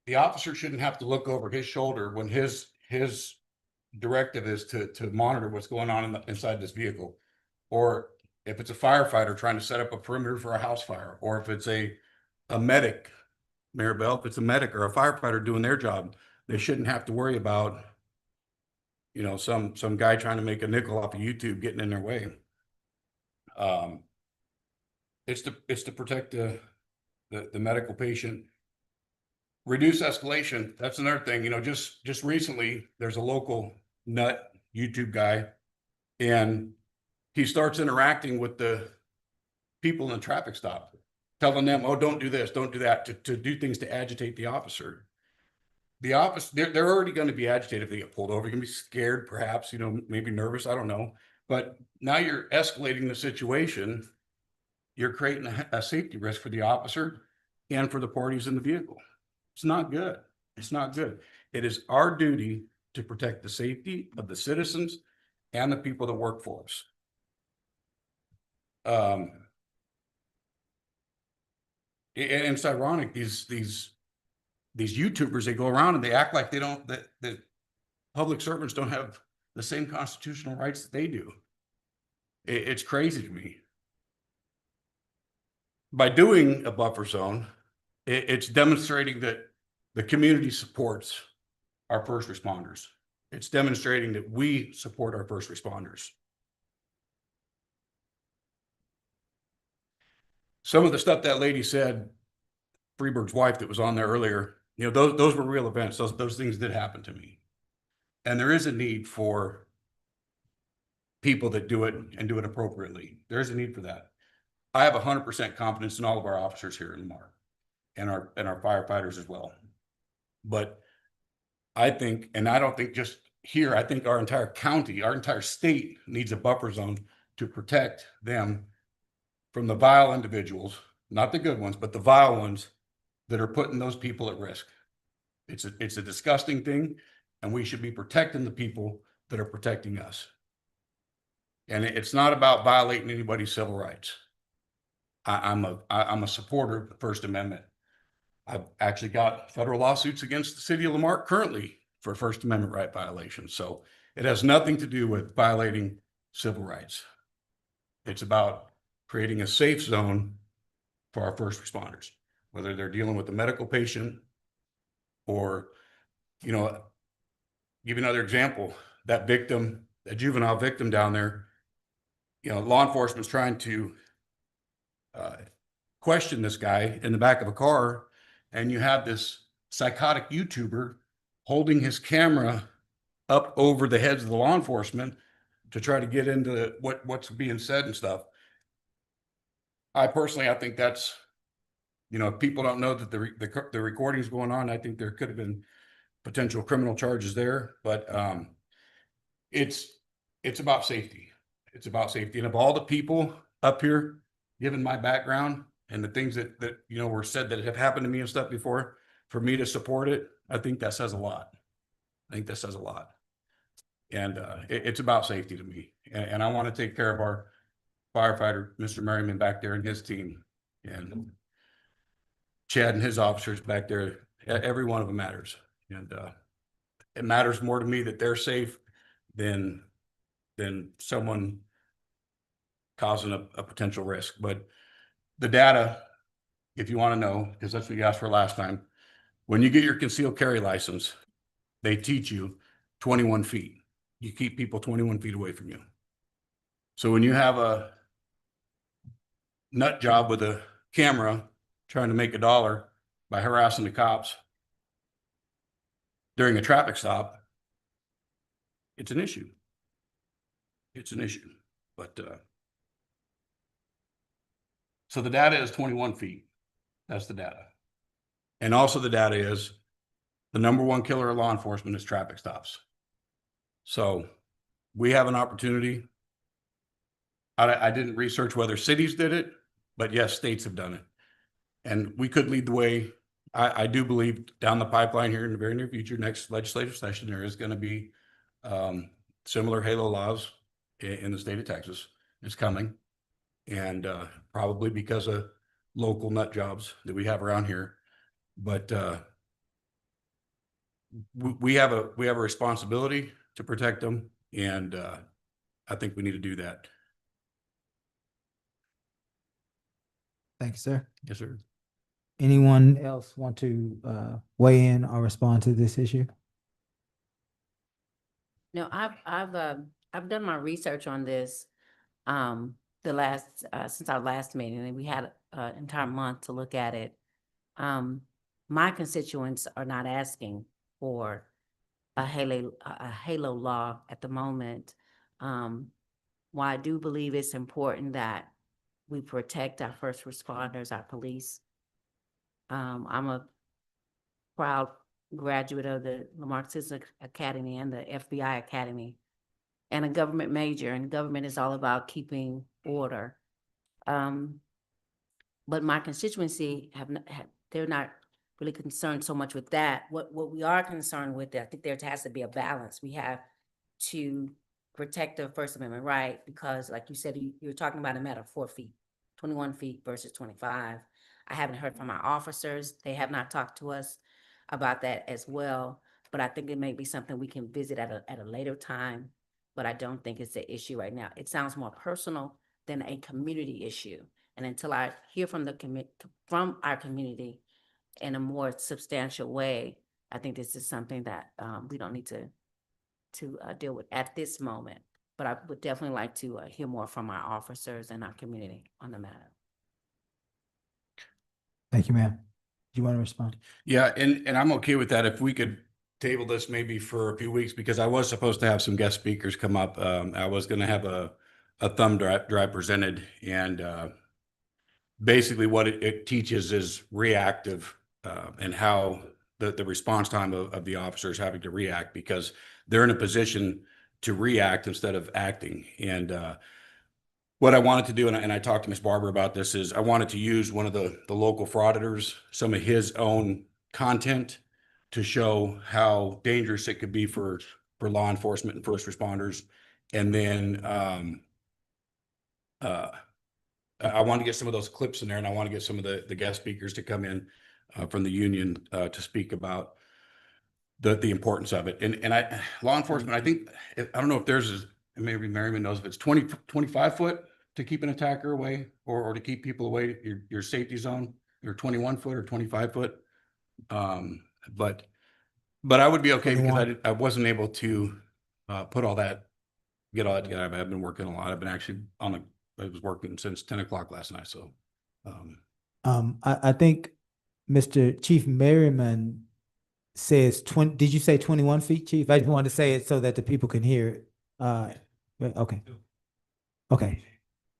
The officer shouldn't have to look over his shoulder when his directive is to monitor what's going on inside this vehicle. Or if it's a firefighter trying to set up a perimeter for a house fire, or if it's a medic, Maribel, if it's a medic or a firefighter doing their job, they shouldn't have to worry about, you know, some guy trying to make a nickel off of YouTube getting in their way. It's to protect the medical patient. Reduce escalation. That's another thing. You know, just recently, there's a local nut YouTube guy, and he starts interacting with the people in the traffic stop. telling them, oh, don't do this, don't do that, to do things to agitate the officer. The office, they're already going to be agitated if they get pulled over. You're going to be scared, perhaps, you know, maybe nervous. I don't know. But now you're escalating the situation. You're creating a safety risk for the officer and for the parties in the vehicle. It's not good. It's not good. It is our duty to protect the safety of the citizens and the people that work for us. And it's ironic, these YouTubers, they go around and they act like they don't, that public servants don't have the same constitutional rights that they do. It's crazy to me. By doing a buffer zone, it's demonstrating that the community supports our first responders. It's demonstrating that we support our first responders. Some of the stuff that lady said, Freeberg's wife that was on there earlier, you know, those were real events. Those things did happen to me. And there is a need for people that do it and do it appropriately. There is a need for that. I have 100% confidence in all of our officers here in Lamar and our firefighters as well. But I think, and I don't think just here, I think our entire county, our entire state needs a buffer zone to protect them from the vile individuals, not the good ones, but the vile ones that are putting those people at risk. It's a disgusting thing, and we should be protecting the people that are protecting us. And it's not about violating anybody's civil rights. I'm a supporter of the First Amendment. I've actually got federal lawsuits against the city of Lamar currently for First Amendment right violations. So it has nothing to do with violating civil rights. It's about creating a safe zone for our first responders, whether they're dealing with a medical patient or, you know, give you another example, that victim, that juvenile victim down there, you know, law enforcement's trying to question this guy in the back of a car, and you have this psychotic YouTuber holding his camera up over the heads of the law enforcement to try to get into what's being said and stuff. I think that's, you know, if people don't know that the recording is going on, I think there could have been potential criminal charges there, but it's about safety. It's about safety. And of all the people up here, given my background and the things that you know were said that have happened to me and stuff before, for me to support it, I think that says a lot. I think that says a lot. And it's about safety to me. And I want to take care of our firefighter, Mr. Merriman back there and his team, and Chad and his officers back there. Every one of them matters. And it matters more to me that they're safe than someone causing a potential risk. But the data, if you want to know, because that's what you asked for last time, when you get your concealed carry license, they teach you 21 feet. You keep people 21 feet away from you. So when you have a nut job with a camera trying to make $1 by harassing the cops during a traffic stop, it's an issue. It's an issue. But so the data is 21 feet. That's the data. And also the data is the #1 killer of law enforcement is traffic stops. So we have an opportunity. I didn't research whether cities did it, but yes, states have done it. And we could lead the way. I do believe down the pipeline here in the very near future, next legislative session, there is going to be similar HALO laws in the state of Texas. It's coming. And probably because of local nut jobs that we have around here. But we have a responsibility to protect them. And I think we need to do that. Thank you, sir. Yes, sir. Anyone else want to weigh in or respond to this issue? No, I've done my research on this, since our last meeting, and we had an entire month to look at it. My constituents are not asking for a HALO law at the moment. While I do believe it's important that we protect our first responders, our police. I'm a proud graduate of the Marque Academy and the FBI Academy, and a government major, and government is all about keeping order. But my constituency they're not really concerned so much with that. What we are concerned with, I think there has to be a balance. We have to protect the First Amendment right, because like you said, you're talking about a matter of 4 feet, 21 feet versus 25. I haven't heard from our officers. They have not talked to us about that as well. But I think it may be something we can visit at a later time, but I don't think it's an issue right now. It sounds more personal than a community issue. And until I hear from from our community in a more substantial way, I think this is something that we don't need to deal with at this moment. But I would definitely like to hear more from our officers and our community on the matter. Thank you, ma'am. Do you want to respond? Yeah, and I'm okay with that if we could table this maybe for a few weeks, because I was supposed to have some guest speakers come up. I was gonna have a thumb drive presented, and basically what it teaches is reactive and how the response time of the officers having to react, because they're in a position to react instead of acting. And what I wanted to do, and I talked to Ms. Barber about this, is I wanted to use one of the local frauditors, some of his own content, to show how dangerous it could be for law enforcement and first responders. And then I want to get some of those clips in there, and I want to get some of the guest speakers to come in from the union to speak about the importance of it. And law enforcement, I think, I don't know if there's, maybe Merriman knows, if it's 25 foot to keep an attacker away, or to keep people away, your safety zone, or 21 foot or 25 foot. But I would be okay, because I wasn't able to get all that together. I've been working a lot. I've been actually I was working since 10 o'clock last night. So, I think Mr. Chief Merriman says 20, did you say 21 feet, Chief? I just wanted to say it so that the people can hear it. Okay. Okay.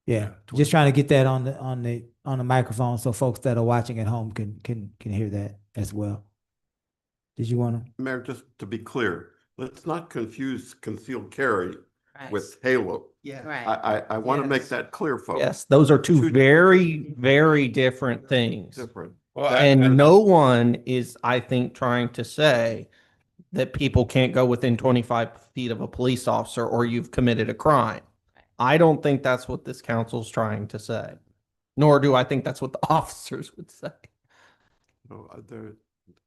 Yeah, just trying to get that on the microphone so folks that are watching at home can hear that as well. Did you want to? Mayor, just to be clear, let's not confuse concealed carry Right. with Halo. Yeah. Right. I want to make that clear, folks. Yes, those are two very, very different things. Different. well, And no one is, I think, trying to say that people can't go within 25 feet of a police officer or you've committed a crime. I don't think that's what this council's trying to say, nor do I think that's what the officers would say. No,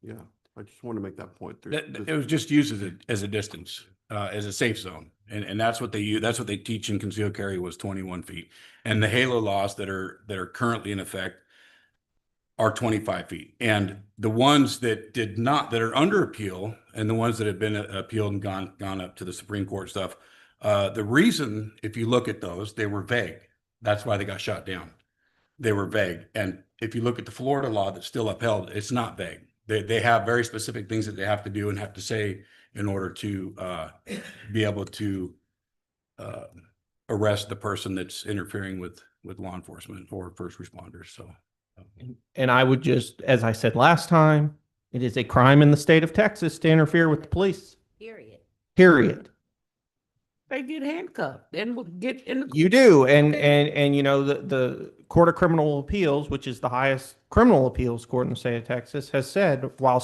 yeah, I just want to make that point. it was just used as a distance, as a safe zone. And that's what they use. That's what they teach in concealed carry, was 21 feet. And the Halo laws that are currently in effect are 25 feet. And the ones that did not, that are under appeal, and the ones that have been appealed and gone up to the Supreme Court stuff, the reason, if you look at those, they were vague. That's why they got shot down. They were vague. And if you look at the Florida law that's still upheld, it's not vague. They have very specific things that they have to do and have to say in order to be able to arrest the person that's interfering with law enforcement or first responders. So, And I would just, as I said last time, it is a crime in the state of Texas to interfere with the police. Period. They get handcuffed and will get in the. You do. And you know, the Court of Criminal Appeals, which is the highest criminal appeals court in the state of Texas, has said while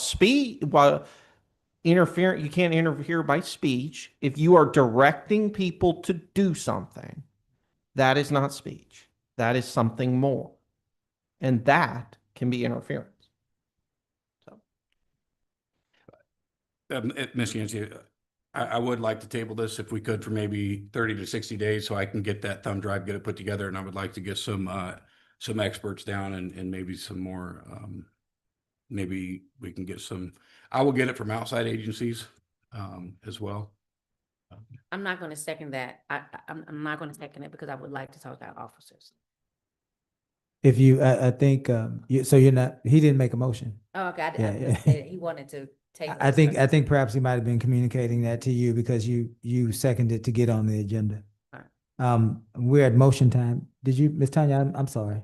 interfering, you can't interfere by speech. If you are directing people to do something, that is not speech. That is something more. And that can be interference. Ms. Yancey, I would like to table this if we could for maybe 30 to 60 days, so I can get that thumb drive, get it put together. And I would like to get some experts down and maybe some more, maybe we can get some, I will get it from outside agencies as well. I'm not going to second that. I'm not going to second it because I would like to talk to our officers. If you, I think, so you're not, he didn't make a motion. Oh, okay. Yeah. He wanted to take. I think perhaps he might have been communicating that to you because you seconded to get on the agenda. Right. We're at motion time. Did you, Ms. Tanya, I'm sorry.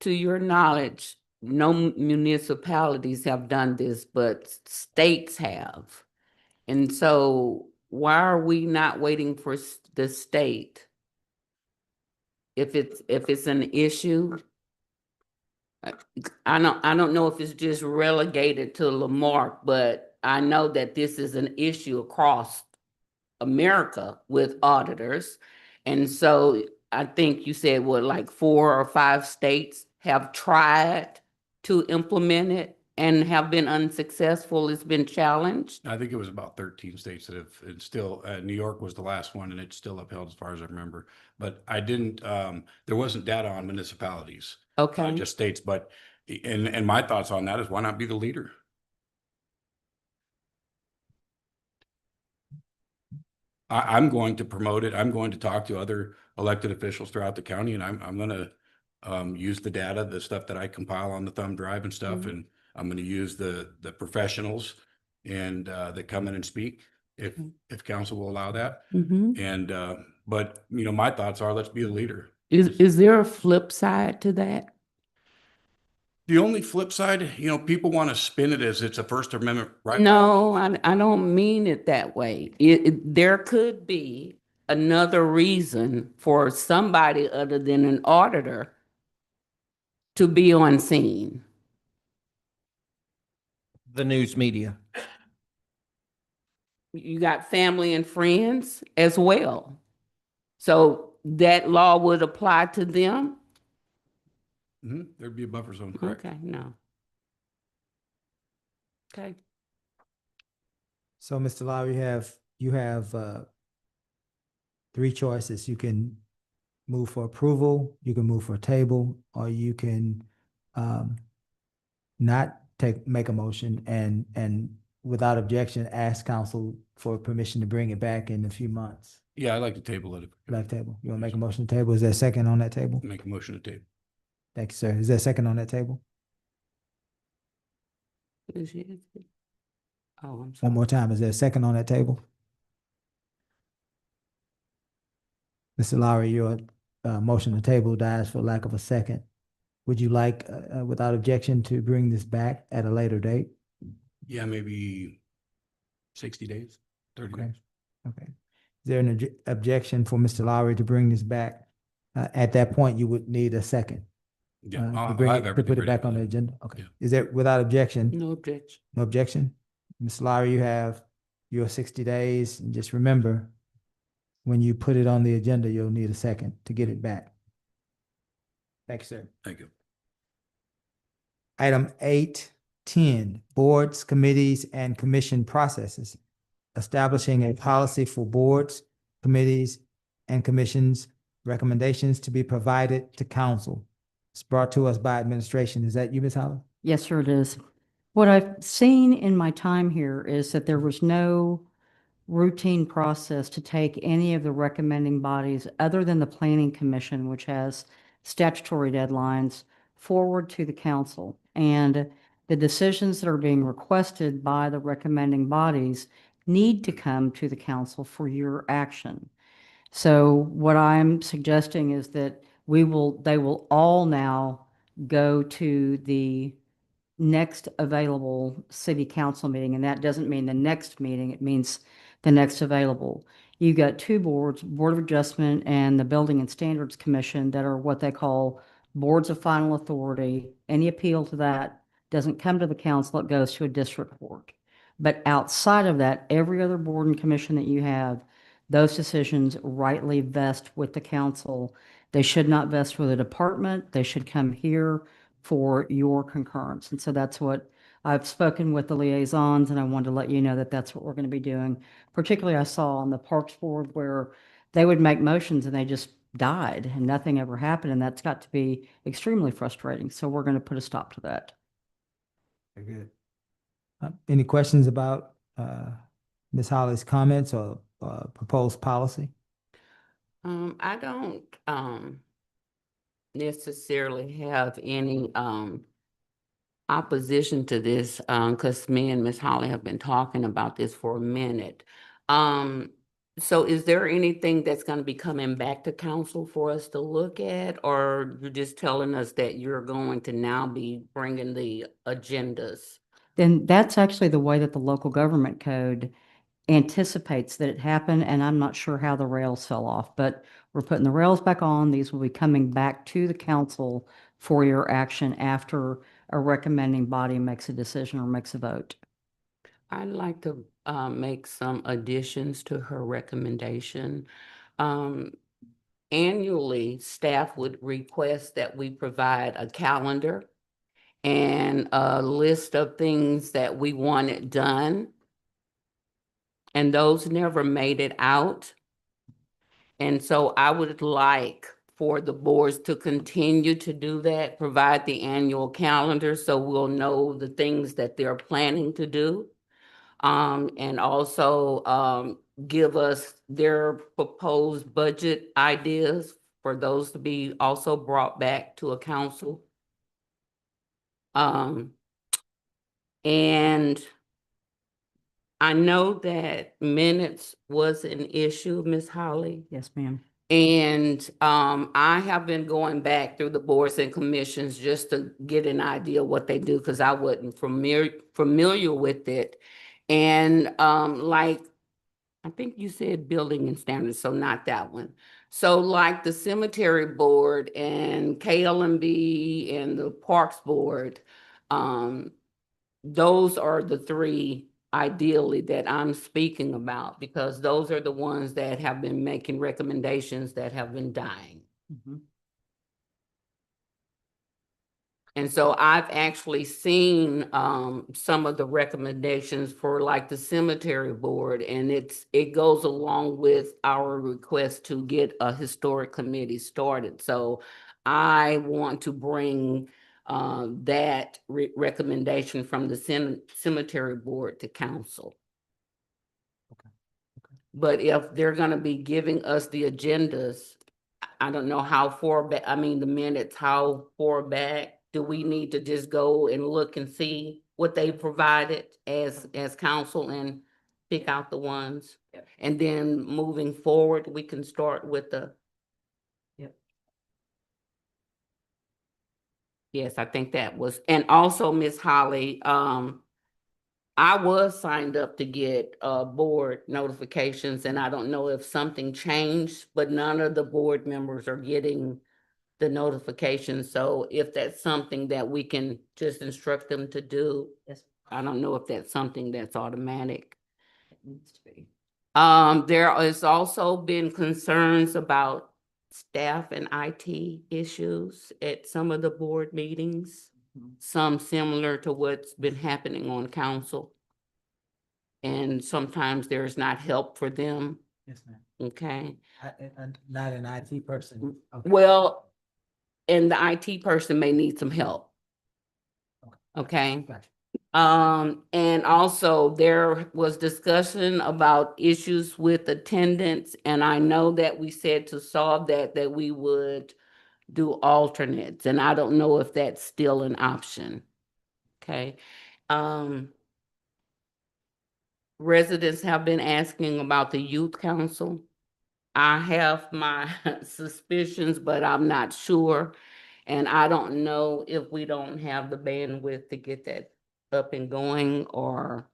To your knowledge, no municipalities have done this, but states have. And so why are we not waiting for the state? If it's an issue, I don't know if it's just relegated to Lamarck, but I know that this is an issue across America with auditors. And so I think you said what, like 4 or 5 states have tried to implement it and have been unsuccessful. It's been challenged. I think it was about 13 states that have, it's still, New York was the last one and it's still upheld as far as I remember. But I didn't, there wasn't data on municipalities. Okay. Just states, but, and my thoughts on that is why not be the leader? I'm going to promote it. I'm going to talk to other elected officials throughout the county, and I'm going to use the data, the stuff that I compile on the thumb drive and stuff, and I'm going to use the professionals and that come in and speak if council will allow that. And but you know, my thoughts are let's be the leader. Is there a flip side to that? The only flip side, you know, people want to spin it as it's a First Amendment right. No, I don't mean it that way. There could be another reason for somebody other than an auditor to be on scene. The news media. You got family and friends as well. So that law would apply to them? There'd be a buffer zone, correct? Okay, no. Okay. So, Mr. Lowry, you have 3 choices. You can move for approval, you can move for a table, or you can not make a motion and without objection, ask council for permission to bring it back in a few months. Yeah, I'd like to table it. Like table. You want to make a motion to table? Is there a second on that table? Make a motion to table. Thank you, sir. Is there a second on that table? Oh, I'm sorry. One more time. Is there a second on that table? Mr. Lowry, your motion to table dies for lack of a second. Would you like, without objection, to bring this back at a later date? Yeah, maybe 60 days, 30 Okay. days. Okay. Is there an objection for Mr. Lowry to bring this back? At that point, you would need a second. Yeah, To I'll bring have it, to everything put it ready back for on the that. agenda? Okay. Yeah. Is there, without objection? No objection. No objection? Ms. Lowry, you have your 60 days. And just remember, when you put it on the agenda, you'll need a second to get it back. Thank you, sir. Thank you. Item 8:10, boards, committees, and commission processes. Establishing a policy for boards, committees, and commissions, recommendations to be provided to council. It's brought to us by administration. Is that you, Ms. Holland? Yes, sir, it is. What I've seen in my time here is that there was no routine process to take any of the recommending bodies other than the Planning Commission, which has statutory deadlines, forward to the council. And the decisions that are being requested by the recommending bodies need to come to the council for your action. So what I'm suggesting is that they will all now go to the next available city council meeting, and that doesn't mean the next meeting, it means the next available. You've got 2 boards, Board of Adjustment and the Building and Standards Commission, that are what they call boards of final authority. Any appeal to that doesn't come to the council, it goes to a district court. But outside of that, every other board and commission that you have, those decisions rightly vest with the council. They should not vest with a department. They should come here for your concurrence. And so that's what I've spoken with the liaisons, and I wanted to let you know that that's what we're going to be doing. Particularly, I saw on the Parks Board where they would make motions and they just died and nothing ever happened. And that's got to be extremely frustrating. So we're going to put a stop to that. Very good. Any questions about Ms. Holly's comments or proposed policy? I don't necessarily have any opposition to this because me and Ms. Holly have been talking about this for a minute. So is there anything that's gonna be coming back to council for us to look at? Or you're just telling us that you're going to now be bringing the agendas? Then that's actually the way that the local government code anticipates that it happened, and I'm not sure how the rails fell off, but we're putting the rails back on. These will be coming back to the council for your action after a recommending body makes a decision or makes a vote. I'd like to make some additions to her recommendation. Annually, staff would request that we provide a calendar and a list of things that we wanted done. And those never made it out. And so I would like for the boards to continue to do that, provide the annual calendar so we'll know the things that they're planning to do. And also give us their proposed budget ideas for those to be also brought back to a council. And I know that minutes was an issue, Ms. Holly. Yes, ma'am. And I have been going back through the boards and commissions just to get an idea what they do, because I wasn't familiar with it. And like, I think you said building and standards, so not that one. So like the cemetery board and KLMB and the parks board, those are the three ideally that I'm speaking about, because those are the ones that have been making recommendations that have been dying. And so I've actually seen some of the recommendations for like the cemetery board, and it goes along with our request to get a historic committee started. So I want to bring that recommendation from the cemetery board to council. But if they're gonna be giving us the agendas, I don't know how far back, I mean, the minutes, how far back do we need to just go and look and see what they provided as council and pick out the ones? And then moving forward, we can start with the. Yep. Yes, I think that was, and also Ms. Holly, I was signed up to get board notifications, and I don't know if something changed, but none of the board members are getting the notification. So if that's something that we can just instruct them to do, Yes. I don't know if that's something that's automatic. It needs to be. There has also been concerns about staff and IT issues at some of the board meetings, some similar to what's been happening on council. And sometimes there's not help for them. Yes, ma'am. Okay. Not an IT person. Okay. Well, and the IT person may need some help. Okay. Gotcha. And also there was discussion about issues with attendance, and I know that we said to solve that we would do alternates, and I don't know if that's still an option. Okay. Residents have been asking about the youth council. I have my suspicions, but I'm not sure. And I don't know if we don't have the bandwidth to get that up and going, or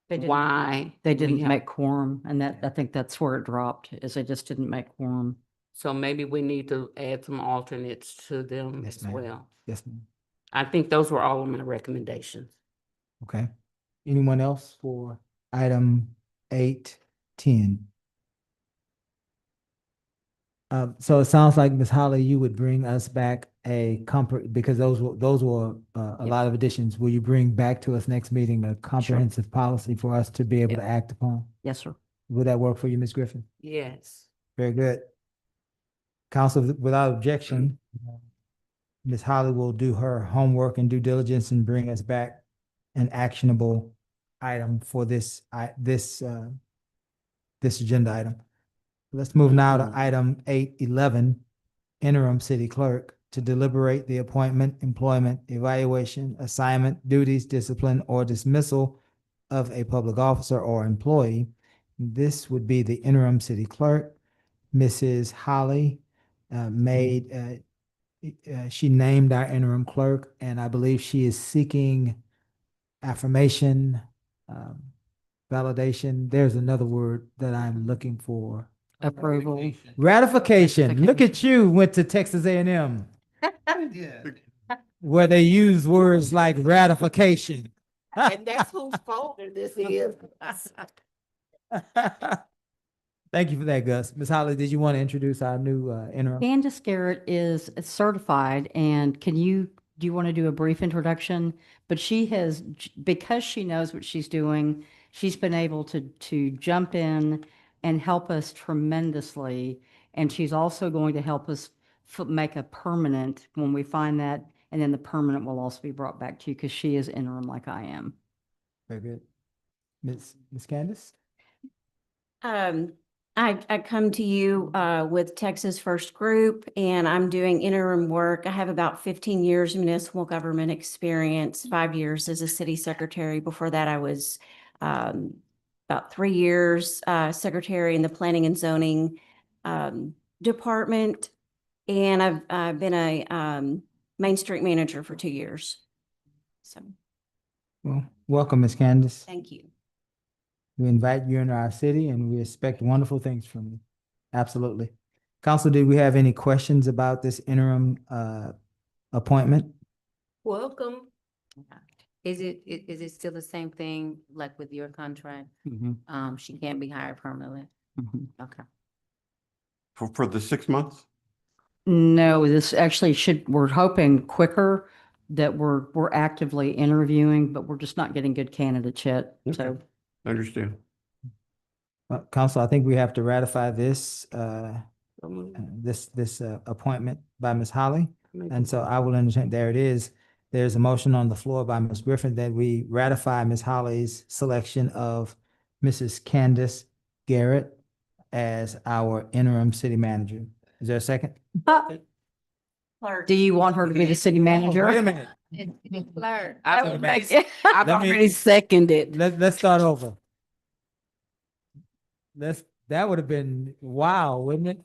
why. They we didn't have- make quorum, and that, I think that's where it dropped, is they just didn't make quorum. So maybe we need to add some alternates to them Yes, as ma'am. well. Yes, ma'am. I think those were all of my recommendations. Okay. Anyone else for item 810? So it sounds like, Ms. Holly, you would bring us back because those were a lot of additions. Will you bring back to us next meeting a comprehensive policy for us to be able to act upon? Yes, sir. Would that work for you, Ms. Griffin? Yes. Very good. Council, without objection, Ms. Holly will do her homework and due diligence and bring us back an actionable item for this agenda item. Let's move now to item 811, interim city clerk, to deliberate the appointment, employment, evaluation, assignment, duties, discipline, or dismissal of a public officer or employee, This would be the interim city clerk, Mrs. Holly, she named our interim clerk, and I believe she is seeking affirmation, validation. There's another word that I'm looking for. Approval. Ratification. Look at you, went to Texas A&M, where they use words like ratification. And that's whose folder this is. Thank you for that, Gus. Ms. Holly, did you want to introduce our new interim? Candace Garrett is certified, and do you want to do a brief introduction? But she has, because she knows what she's doing, she's been able to jump in and help us tremendously. And she's also going to help us make a permanent when we find that, and then the permanent will also be brought back to you because she is interim like I am. Very good. Ms. Candace? I come to you with Texas First Group, and I'm doing interim work. I have about 15 years municipal government experience, 5 years as a city secretary. Before that, I was about 3 years secretary in the planning and zoning department, and I've been a Main Street manager for 2 years. So, Well, welcome, Ms. Candace. thank you. We invite you into our city and we expect wonderful things from you. Absolutely. Council, did we have any questions about this interim appointment? Welcome. Is it still the same thing like with your contract? She can't be hired permanently? Okay. For the 6 months? No, this actually we're hoping quicker, that we're actively interviewing, but we're just not getting good candidates yet. So I understand. Council, I think we have to ratify this appointment by Ms. Holly. And so I will entertain, there it is. There's a motion on the floor by Ms. Griffin that we ratify Ms. Holly's selection of Mrs. Candace Garrett as our interim city manager. Is there a second? do you want her to be the city manager? Wait a minute. I've already seconded. Let's start over. That would have been wow, wouldn't it?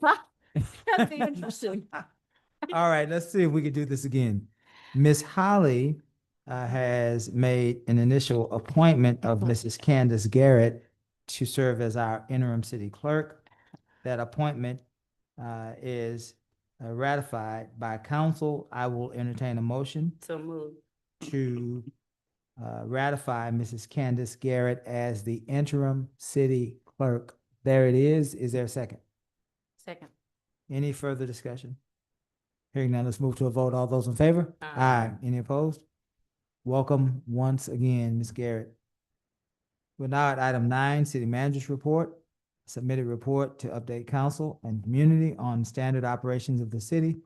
That'd be interesting. All right, let's see if we can do this again. Ms. Holly has made an initial appointment of Mrs. Candace Garrett to serve as our interim city clerk. That appointment is ratified by council. I will entertain a motion So moved. to ratify Mrs. Candace Garrett as the interim city clerk. There it is. Is there a second? Second. Any further discussion? Hearing none, let's move to a vote. All those in favor? Aye. Any opposed? Welcome once again, Ms. Garrett. We're now at item 9, City Manager's Report. Submitted report to update council and community on standard operations of the city.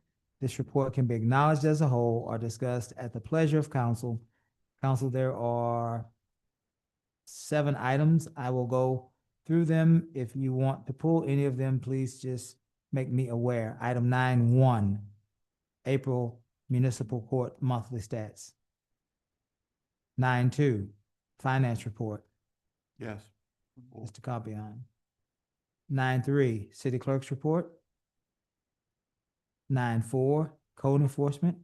This report can be acknowledged as a whole or discussed at the pleasure of council. Council, there are 7 items. I will go through them. If you want to pull any of them, please just make me aware. Item 9.1, April Municipal Court Monthly Stats. 9.2, Finance Report, Yes. Mr. Compion. 9.3, City Clerk's Report. 9.4, Code Enforcement,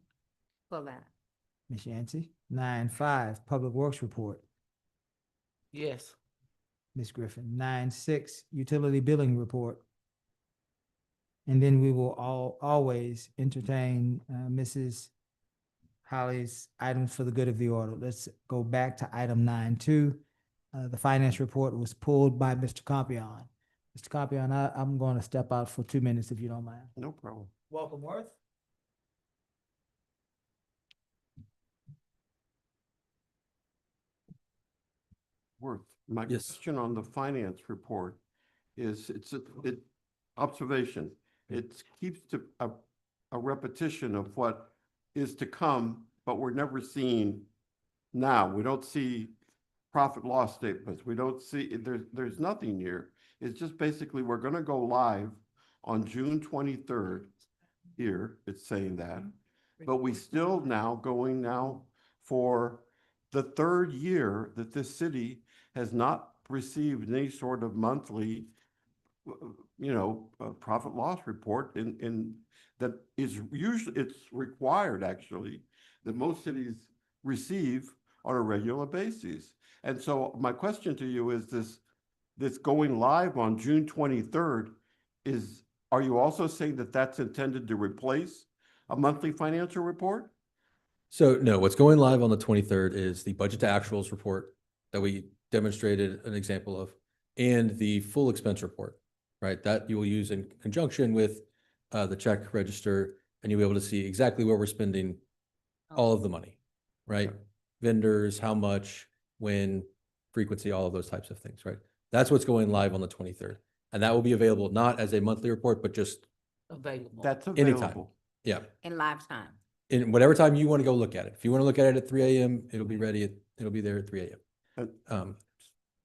For that. Ms. Yancey. 9.5, Public Works Report, Yes. Ms. Griffin. 9.6, Utility Billing Report. And then we will always entertain Mrs. Holly's items for the good of the order. Let's go back to item 9.2. The finance report was pulled by Mr. Compion. Mr. Compion, I'm going to step out for 2 minutes if you don't mind. No problem. Welcome, Worth. My question on the finance report is, observation. It keeps to a repetition of what is to come, but we're never seeing now. We don't see profit loss statements. We don't see, there's nothing here. It's just basically, we're gonna go live on June 23rd. Here, it's saying that, but we still going now for the 3rd year that this city has not received any sort of monthly, profit loss report in that is usually, it's required actually, that most cities receive on a regular basis. And so my question to you is this going live on June 23rd are you also saying that that's intended to replace a monthly financial report? So no, what's going live on the 23rd is the budget to actuals report that we demonstrated an example of, and the full expense report, right? That you will use in conjunction with the check register, and you'll be able to see exactly where we're spending all of the money, right? Vendors, how much, when, frequency, all of those types of things, right? That's what's going live on the 23rd. And that will be available not as a monthly report, but just Available. That's anytime. available. Yeah. In live time. In whatever time you want to go look at it. If you want to look at it at 3 a.m., it'll be ready. It'll be there at 3 a.m.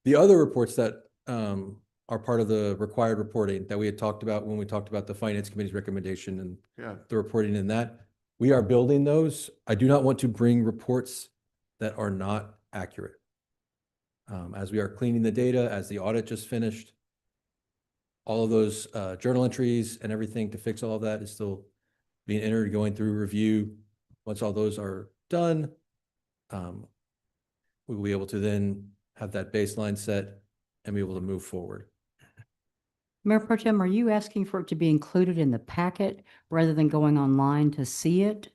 The other reports that are part of the required reporting that we had talked about when we talked about the Finance Committee's recommendation and the reporting in that, we are building those. I do not want to bring reports that are not accurate. As we are cleaning the data, as the audit just finished, all of those journal entries and everything to fix all of that is still being entered, going through review. Once all those are done, we will be able to then have that baseline set and be able to move forward. Mayor Pro Tem, are you asking for it to be included in the packet rather than going online to see it?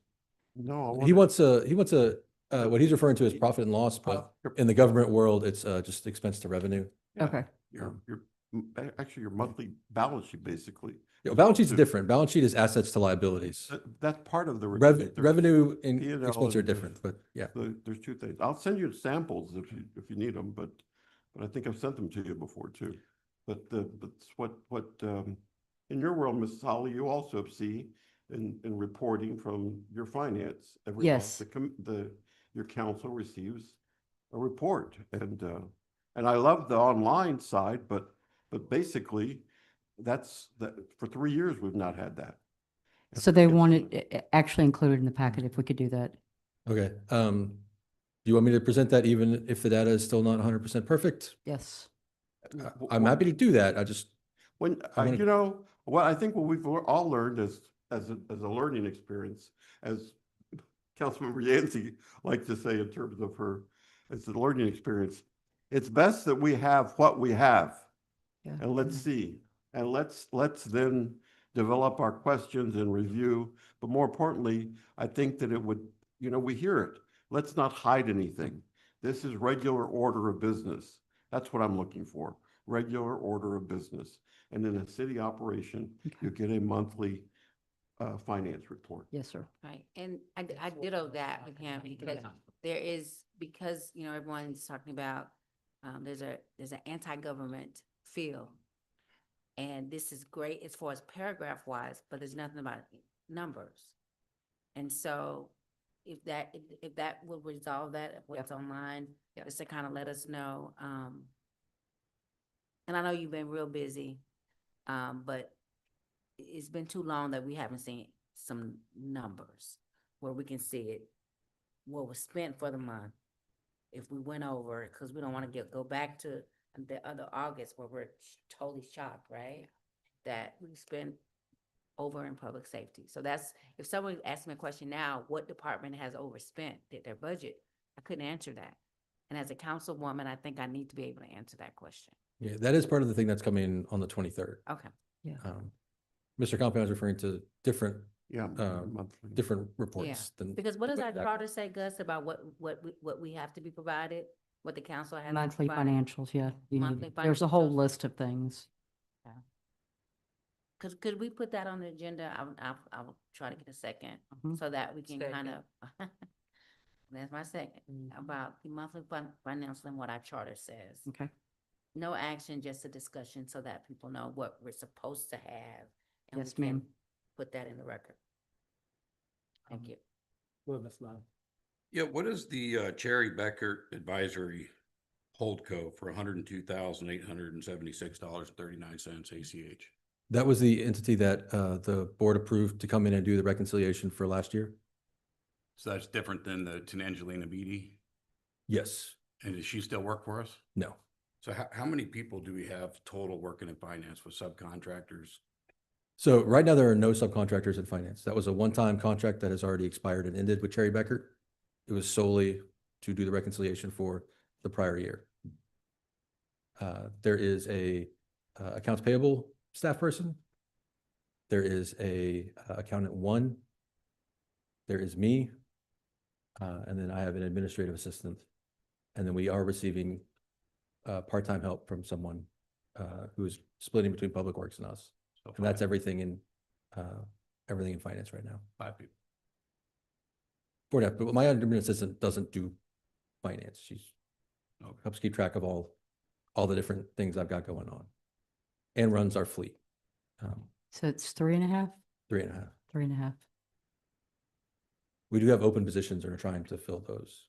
No, He wants what he's referring to as profit and loss, but in the government world, it's just expense to revenue. Okay. Actually your monthly balance sheet, basically. Yeah, balance sheet's different. Balance sheet is assets to liabilities. That's part of the revenue and P&L expense are is different, but yeah. There's two things. I'll send you samples if you need them, but I think I've sent them to you before too. But what in your world, Ms. Holly, you also see in reporting from your finance every Yes. month, your council receives a report, and I love the online side, but basically that's for 3 years we've not had that. So they want it actually included in the packet if we could do that. Okay. Do you want me to present that even if the data is still not 100% perfect? Yes. I'm happy to do that. I just what I think what we've all learned as a learning experience, as Councilmember Yancey likes to say in terms of her, it's a learning experience. It's best that we have what we have, and let's see, and let's then develop our questions and review. But more importantly, I think that it would, we hear it. Let's not hide anything. This is regular order of business. That's what I'm looking for. Regular order of business. And in a city operation, you get a monthly finance report. Yes, sir. Right, and I ditto that with him because everyone's talking about, there's an anti-government feel. And this is great as far as paragraph wise, but there's nothing about numbers. And so if that will resolve that, what's online, just to kind of let us know. And I know you've been real busy, but it's been too long that we haven't seen some numbers where we can see it, what was spent for the month. If we went over, because we don't want to go back to the other August where we're totally shocked, right? That we spent over in public safety. So that's, if someone asked me a question now, what department has overspent their budget? I couldn't answer that. And as a councilwoman, I think I need to be able to answer that question. Yeah, that is part of the thing that's coming on the 23rd. Okay. Yeah. Mr. Compound is referring to different different Yeah, reports. because what does our charter say, Gus, about what we have to be provided, what the council has? Monthly financials, yeah. Monthly There's a whole financials? list of things. Could we put that on the agenda? I'll try to get a second so that we can kind of, that's my second, about the monthly financial and what our charter says. Okay. No action, just a discussion so that people know what we're supposed to have. And Yes, we can ma'am. put that in the record. Thank you. Yeah, what is the Cherry Becker Advisory Holdco for $102,876.39 ACH? That was the entity that the board approved to come in and do the reconciliation for last year. So that's different than the Angelina Beatty? Yes. And does she still work for us? No. So how many people do we have total working in finance with subcontractors? So right now, there are no subcontractors in finance. That was a one-time contract that has already expired and ended with Cherry Becker. It was solely to do the reconciliation for the prior year. There is a accounts payable staff person. There is a accountant one. There is me. And then I have an administrative assistant. And then we are receiving part-time help from someone who is splitting between Public Works and us. So And that's everything in finance right now. 5 people. 4.5, but my admin assistant doesn't do finance. She's Okay. helps keep track of all the different things I've got going on and runs our fleet. So it's 3.5? 3.5. 3.5. We do have open positions and are trying to fill those.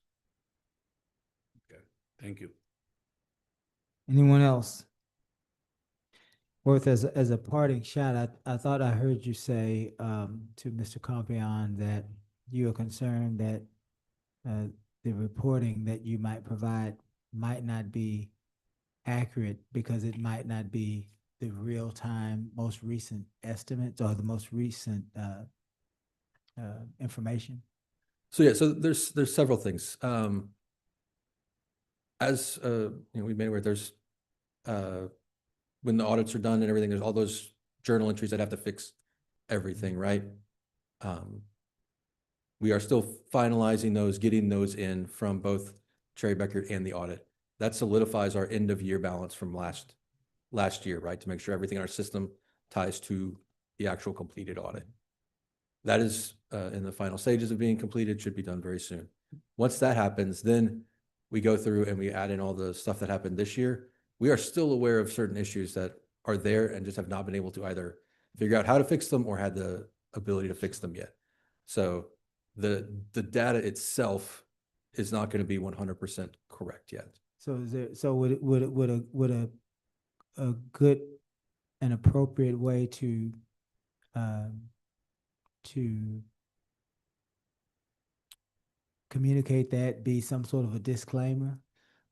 Okay, thank you. Anyone else? Worth, as a parting shot, I thought I heard you say to Mr. Compion that you are concerned that the reporting that you might provide might not be accurate because it might not be the real-time, most recent estimates or the most recent information. So yeah, so there's several things. As we made aware, there's when the audits are done and everything, there's all those journal entries that have to fix everything, right? We are still finalizing those, getting those in from both Cherry Becker and the audit. That solidifies our end of year balance from last year, right? To make sure everything in our system ties to the actual completed audit. That is in the final stages of being completed, should be done very soon. Once that happens, then we go through and we add in all the stuff that happened this year. We are still aware of certain issues that are there and just have not been able to either figure out how to fix them or had the ability to fix them yet. So the data itself is not going to be 100% correct yet. So would a good and appropriate way to communicate that be some sort of a disclaimer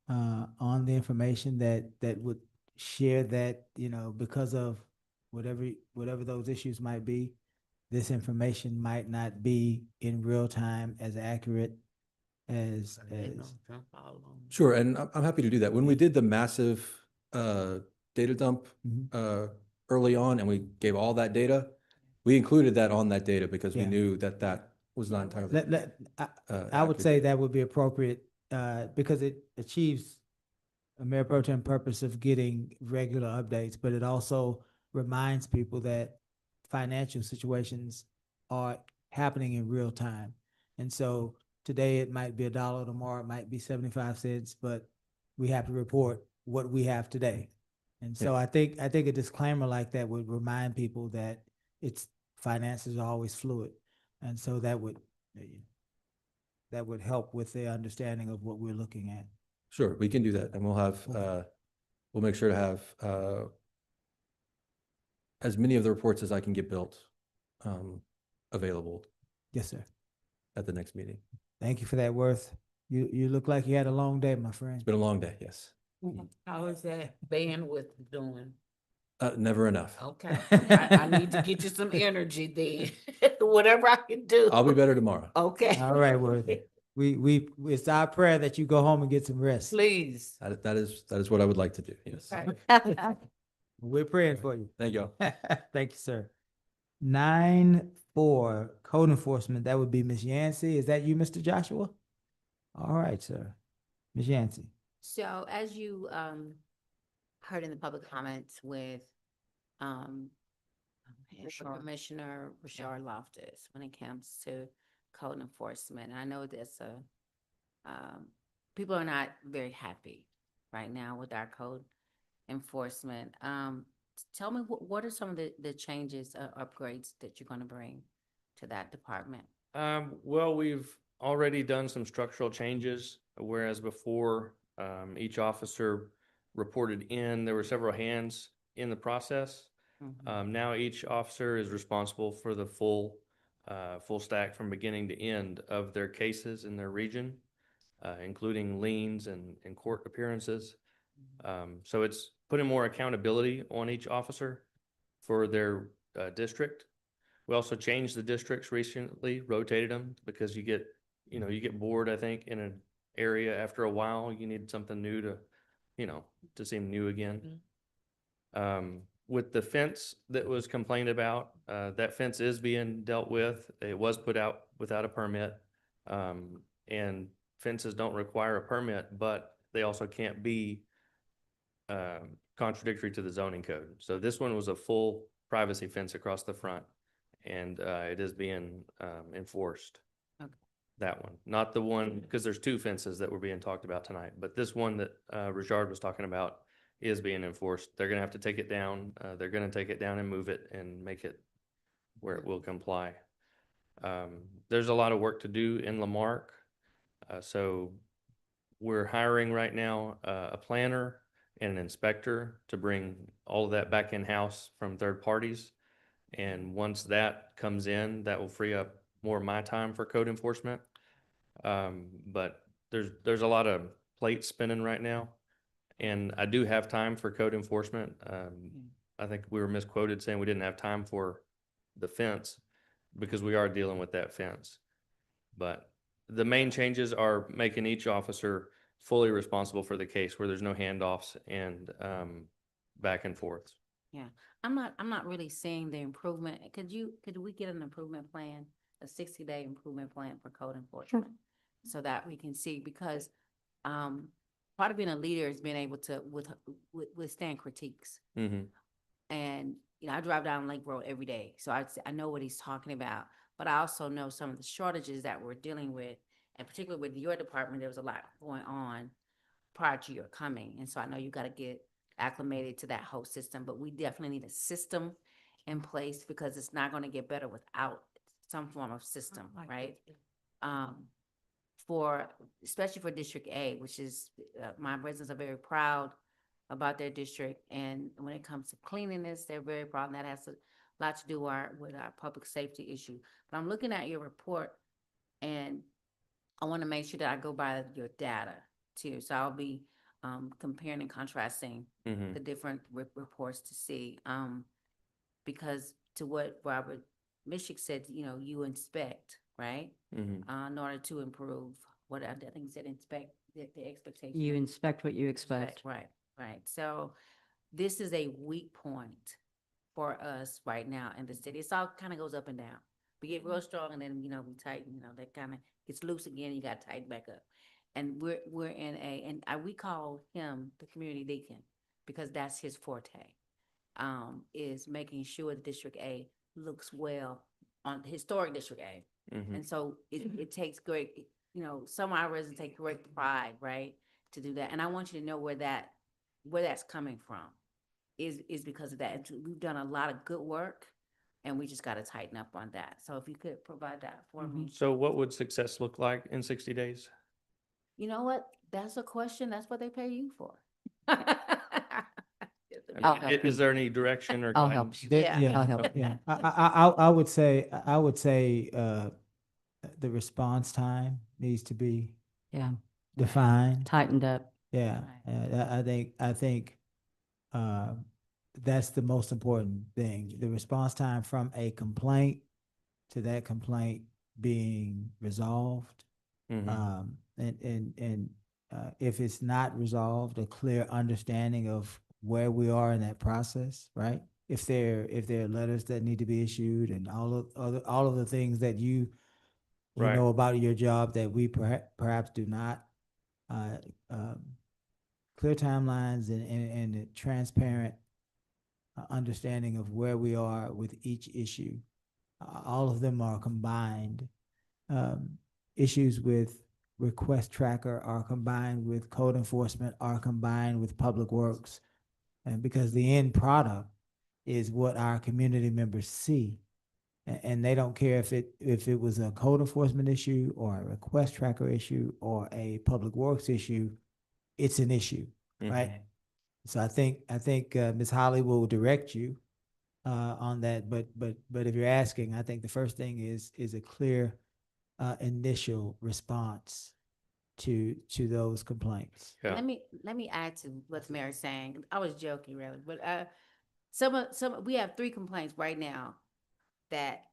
on the information that would share that, because of whatever those issues might be, this information might not be in real time as accurate as Sure, and I'm happy to do that. When we did the massive data dump early on and we gave all that data, we included that on that data because we knew that was not entirely. I would say that would be appropriate because it achieves a Mayor Pro Tem purpose of getting regular updates, but it also reminds people that financial situations are happening in real time. And so today it might be $1, tomorrow it might be 75 cents, but we have to report what we have today. And so I think a disclaimer like that would remind people that finances are always fluid. And so that would help with their understanding of what we're looking at. Sure, we can do that, and we'll make sure to have as many of the reports as I can get built available. Yes, sir. At the next meeting. Thank you for that, Worth. You look like you had a long day, my friend. It's been a long day, yes. How is that bandwidth doing? Never enough. Okay, I need to get you some energy then, whatever I can do. I'll be better tomorrow. Okay. All right, Worth. It's our prayer that you go home and get some rest. Please. That is what I would like to do. Yes. We're praying for you. Thank you. Thank you, sir. 9-4 code enforcement. That would be Ms. Yancey. Is that you, Mr. Joshua? All right, sir. Ms. Yancey. So as you heard in the public comments with Commissioner Rashard Loftus when it comes to code enforcement, I know there's people are not very happy right now with our code enforcement. Tell me what are some of the changes, upgrades that you're going to bring to that department? Well, we've already done some structural changes, whereas before each officer reported in, there were several hands in the process. Now each officer is responsible for the full stack from beginning to end of their cases in their region, including liens and court appearances. So it's putting more accountability on each officer for their district. We also changed the districts recently, rotated them because you get bored, I think, in an area after a while. You need something new to seem new again. With the fence that was complained about, that fence is being dealt with. It was put out without a permit. And fences don't require a permit, but they also can't be contradictory to the zoning code. So this one was a full privacy fence across the front, and it is being enforced. Okay. That one, not the one, because there's two fences that were being talked about tonight, but this one that Rajard was talking about is being enforced. They're gonna have to take it down. They're gonna take it down and move it and make it where it will comply. There's a lot of work to do in Lamarque. So we're hiring right now a planner and an inspector to bring all of that back in-house from third parties. And once that comes in, that will free up more of my time for code enforcement. But there's a lot of plates spinning right now, and I do have time for code enforcement. I think we were misquoted saying we didn't have time for the fence because we are dealing with that fence. But the main changes are making each officer fully responsible for the case, where there's no handoffs and back and forth. Yeah, I'm not really seeing the improvement. Could we get an improvement plan, a 60-day improvement plan for code enforcement? So that we can see, because part of being a leader is being able to withstand critiques. Mm-hmm. And, I drive down Lake Road every day, so I know what he's talking about. But I also know some of the shortages that we're dealing with, and particularly with your department, there was a lot going on prior to your coming. And so I know you got to get acclimated to that whole system, but we definitely need a system in place, because it's not going to get better without some form of system, right? Especially for District A, which is, my residents are very proud about their district. And when it comes to cleanliness, they're very proud, and that has a lot to do with our public safety issue. But I'm looking at your report, and I want to make sure that I go by your data too. So I'll be comparing and contrasting Mm-hmm. the different reports to see, because to what Robert Mishik said, you inspect, right? Mm-hmm. In order to improve what I think he said, inspect the expectation. You inspect what you expect. Right. So this is a weak point for us right now in the city. It's all kind of goes up and down. We get real strong, and then, we tighten, that kind of gets loose again, you got to tighten back up. And we're in we call him the community deacon, because that's his forte, is making sure the District A looks well on historic District A. Mm-hmm. And so it takes great, some of our residents take great pride, right, to do that. And I want you to know where that's coming from is because of that. And we've done a lot of good work, and we just got to tighten up on that. So if you could provide that for me. So what would success look like in 60 days? You know what? That's a question. That's what they pay you for. I'll help Is there any direction or I'll help guidance? you. Yeah. I'll help. Yeah, I would say, the response time needs to be Yeah, defined. tightened up. Yeah, I think that's the most important thing. The response time from a complaint to that complaint being resolved. Mm-hmm. And if it's not resolved, a clear understanding of where we are in that process, right? If there are letters that need to be issued, and all of the things that you Right. know about your job that we perhaps do not, clear timelines and a transparent understanding of where we are with each issue. All of them are combined. Issues with request tracker are combined with code enforcement, are combined with public works. And because the end product is what our community members see. And they don't care if it was a code enforcement issue or a request tracker issue or a public works issue, it's an issue, right? So I think Ms. Holly will direct you on that. But if you're asking, I think the first thing is a clear initial response to those complaints. Yeah. Let me add to what the mayor's saying. I was joking really, but we have 3 complaints right now that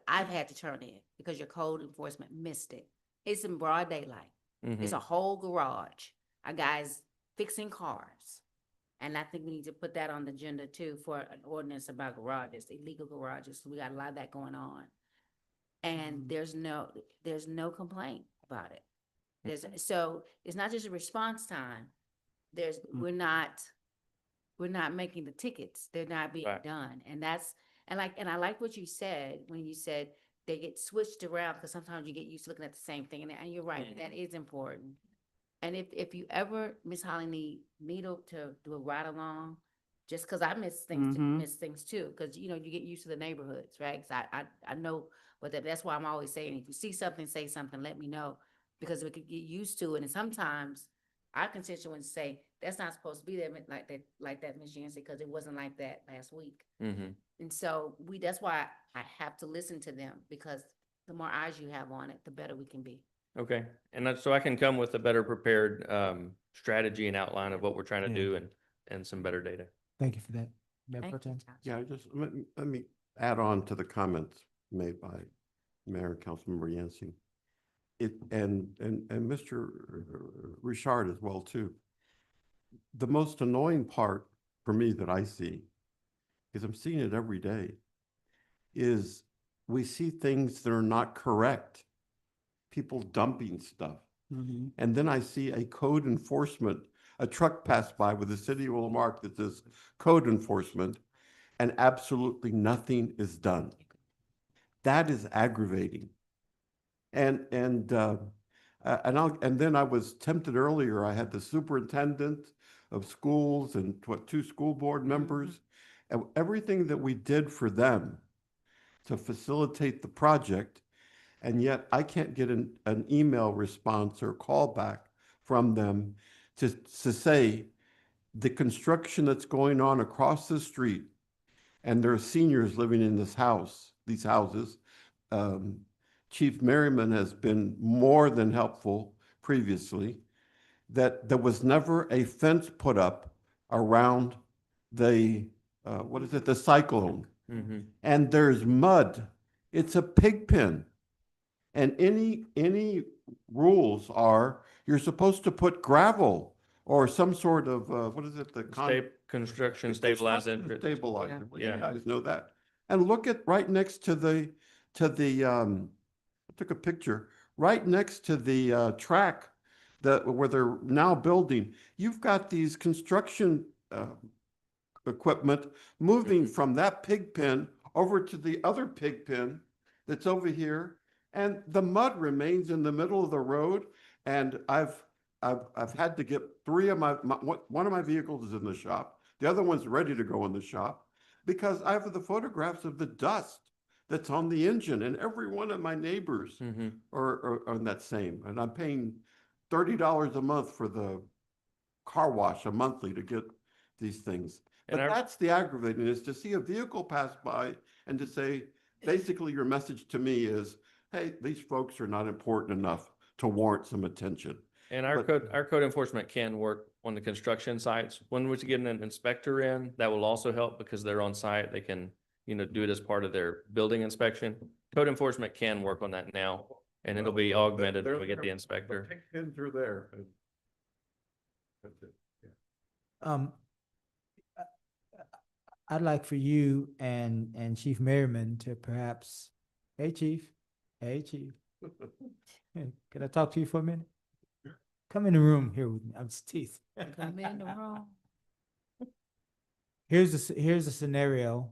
I've had to turn in because your code enforcement missed it. It's in broad daylight. It's a whole garage. Our guys fixing cars. And I think we need to put that on the agenda too for an ordinance about garages, illegal garages. We got a lot of that going on. And there's no complaint about it. So it's not just a response time. We're not making the tickets. They're not being done. And I like what you said when you said they get switched around because sometimes you get used to looking at the same thing. And you're right, that is important. And if you ever, Miss Holly, need me to do a ride along, just because I miss things too, because you get used to the neighborhoods, right? Because I know, but that's why I'm always saying, if you see something, say something, let me know, because we could get used to it. And sometimes our constituents say that's not supposed to be there like that, Miss Yancey, because it wasn't like that last week. And so that's why I have to listen to them, because the more eyes you have on it, the better we can be. Okay, and so I can come with a better prepared strategy and outline of what we're trying to do and some better data. Thank you for that, Mayor Thank Pro you, Tem. Josh. Yeah, let me add on to the comments made by Mayor and Councilmember Yancey. And Mr. Richard as well too. The most annoying part for me that I see, because I'm seeing it every day, is we see things that are not correct. People dumping stuff. And then I see a code enforcement, a truck passed by with the city of Lamarque that says code enforcement, and absolutely nothing is done. That is aggravating. And then I was tempted earlier. I had the superintendent of schools and 2 school board members, and everything that we did for them to facilitate the project. And yet I can't get an email response or call back from them to say the construction that's going on across the street, and there are seniors living in these houses. Chief Merriman has been more than helpful previously, that there was never a fence put up around the, the cyclone. And there's mud. It's a pig pen. And any rules are, you're supposed to put gravel or some sort of, Construction stabilizer. Stabilizer. Well, Yeah. you guys know that. And look at right next to the, I took a picture, right next to the track where they're now building, you've got these construction equipment moving from that pig pen over to the other pig pen that's over here. And the mud remains in the middle of the road. And I've had to get 3 of one of my vehicles is in the shop. The other one's ready to go in the shop because I have the photographs of the dust that's on the engine, and every one of my neighbors are on that same. And I'm paying $30 a month for the car wash monthly to get these things. But that's the aggravating, is to see a vehicle pass by and to say, basically your message to me is, hey, these folks are not important enough to warrant some attention. And our code enforcement can work on the construction sites. When we get an inspector in, that will also help because they're on site. They can, do it as part of their building inspection. Code enforcement can work on that now, and it'll be augmented when we get the inspector. The pig pens are there. That's it. I'd like for you and Chief Merriman to perhaps, hey, Chief. Hey, can I talk to you for a minute? Come in the room here with me. I'm just teasing. Come in the room. Here's a scenario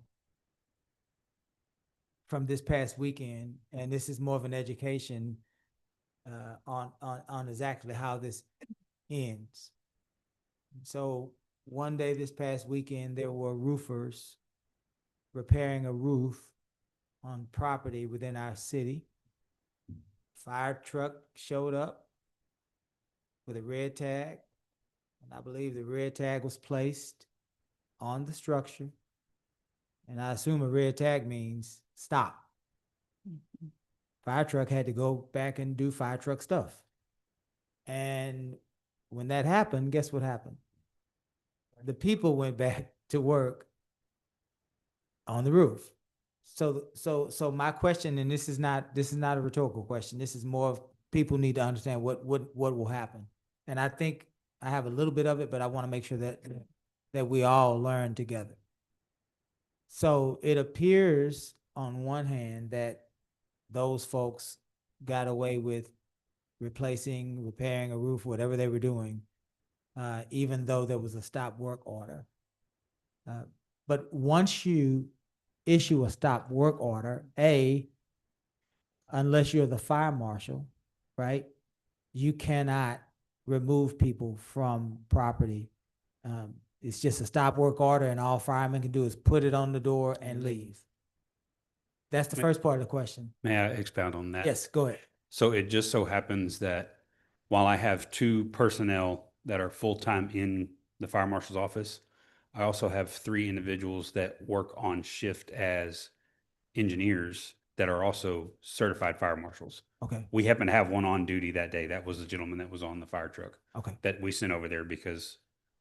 from this past weekend, and this is more of an education on exactly how this ends. So one day this past weekend, there were roofers repairing a roof on property within our city. Fire truck showed up with a red tag, and I believe the red tag was placed on the structure. And I assume a red tag means stop. Fire truck had to go back and do fire truck stuff. And when that happened, guess what happened? The people went back to work on the roof. So my question, and this is not a rhetorical question. This is more of people need to understand what will happen. And I think I have a little bit of it, but I want to make sure that we all learn together. So it appears on one hand that those folks got away with repairing a roof, whatever they were doing, even though there was a stop work order. But once you issue a stop work order, unless you're the fire marshal, right, you cannot remove people from property. It's just a stop work order, and all firemen can do is put it on the door and leave. That's the first part of the question. May I expound on that? Yes, go ahead. So it just so happens that while I have 2 personnel that are full-time in the fire marshal's office, I also have 3 individuals that work on shift as engineers that are also certified fire marshals. Okay. We happen to have one on duty that day. That was the gentleman that was on the fire truck. Okay. That we sent over there because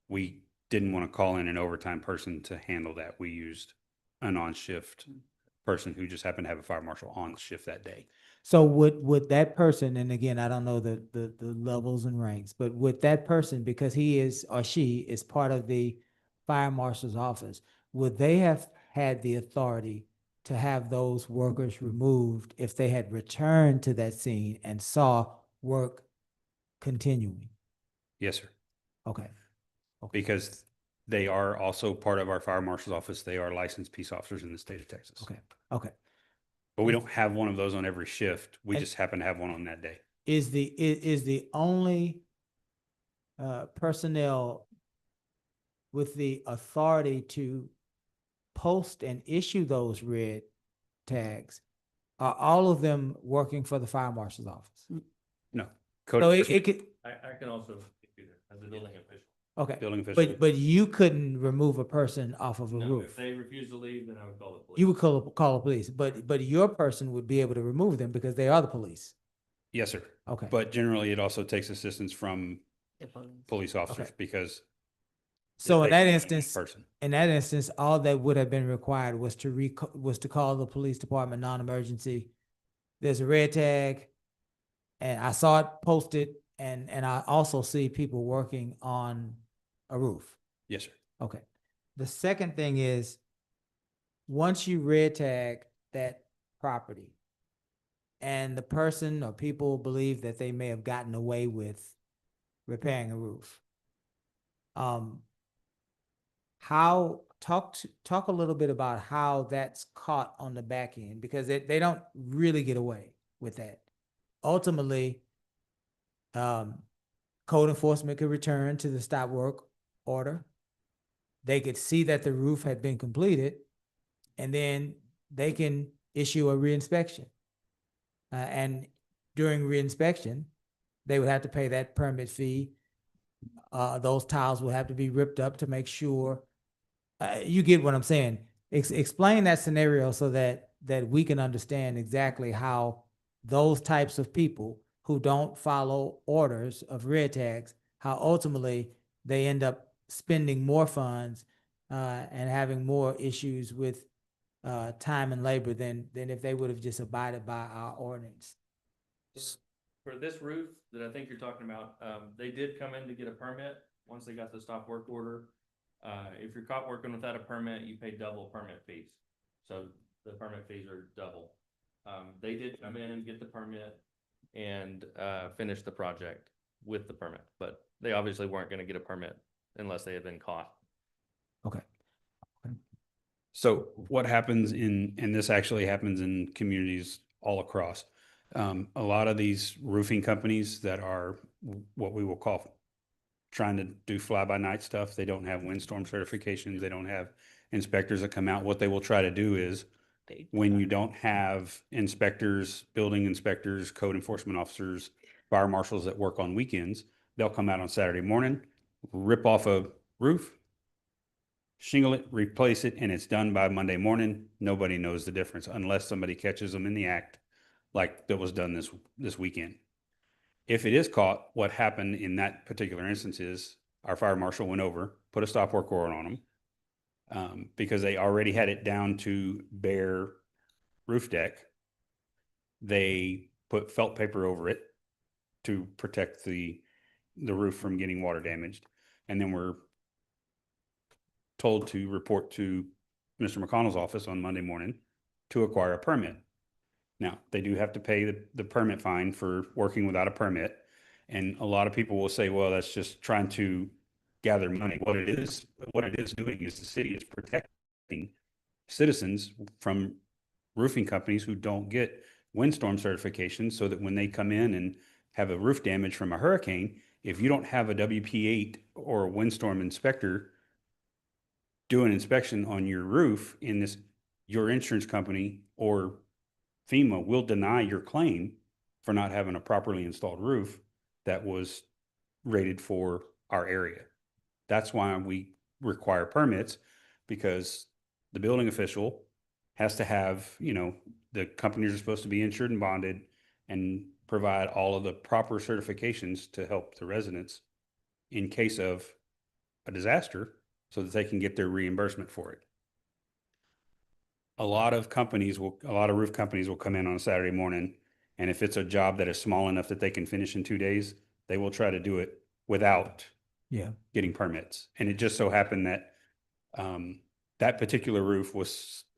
we didn't want to call in an overtime person to handle that. We used an on-shift person who just happened to have a fire marshal on shift that day. So would that person, and again, I don't know the levels and ranks, but would that person, because he is or she is part of the fire marshal's office, would they have had the authority to have those workers removed if they had returned to that scene and saw work continuing? Yes, sir. Okay. Because they are also part of our fire marshal's office. They are licensed peace officers in the state of Texas. Okay. Okay. But we don't have one of those on every shift. We And- just happen to have one on that day. Is the only personnel with the authority to post and issue those red tags, are all of them working for the fire marshal's office? No. So it could, I can also do that as a building official. okay, Building official. but you couldn't remove a person off of a No, roof. if they refuse to leave, then I would call the police. You would call the police, but your person would be able to remove them because they are the police. Yes, sir. Okay. But generally, it also takes assistance from The police. police officers Okay. because So it in that takes one instance, person. all that would have been required was to call the police department non-emergency. There's a red tag, and I saw it posted, and I also see people working on a roof. Yes, sir. Okay. The second thing is, once you red tag that property, and the person or people believe that they may have gotten away with repairing a roof, talk a little bit about how that's caught on the back end, because they don't really get away with that. Ultimately, code enforcement could return to the stop work order. They could see that the roof had been completed, and then they can issue a reinspection. And during reinspection, they would have to pay that permit fee. Those tiles will have to be ripped up to make sure. You get what I'm saying. Explain that scenario so that we can understand exactly how those types of people who don't follow orders of red tags, how ultimately they end up spending more funds and having more issues with time and labor than if they would have just abided by our ordinance. For this roof that I think you're talking about, they did come in to get a permit once they got the stop work order. If you're caught working without a permit, you pay double permit fees. So the permit fees are double. They did come in and get the permit and finish the project with the permit, but they obviously weren't going to get a permit unless they had been caught. Okay. So what happens and this actually happens in communities all across. A lot of these roofing companies that are what we will call trying to do fly-by-night stuff, they don't have windstorm certifications, they don't have inspectors that come out. What they will try to do is when you don't have inspectors, building inspectors, code enforcement officers, fire marshals that work on weekends, they'll come out on Saturday morning, rip off a roof, shingle it, replace it, and it's done by Monday morning. Nobody knows the difference unless somebody catches them in the act, like that was done this weekend. If it is caught, what happened in that particular instance is our fire marshal went over, put a stop work order on them, because they already had it down to bare roof deck. They put felt paper over it to protect the roof from getting water damaged. And then we're told to report to Mr. McConnell's office on Monday morning to acquire a permit. Now, they do have to pay the permit fine for working without a permit. And a lot of people will say, well, that's just trying to gather money. What it is doing is the city is protecting citizens from roofing companies who don't get windstorm certification, so that when they come in and have a roof damage from a hurricane, if you don't have a WP8 or a windstorm inspector do an inspection on your roof your insurance company or FEMA will deny your claim for not having a properly installed roof that was rated for our area. That's why we require permits, because the building official has to have, the companies are supposed to be insured and bonded and provide all of the proper certifications to help the residents in case of a disaster, so that they can get their reimbursement for it. A lot of roof companies will come in on a Saturday morning, and if it's a job that is small enough that they can finish in 2 days, they will try to do it without getting permits. And it just so happened that that particular roof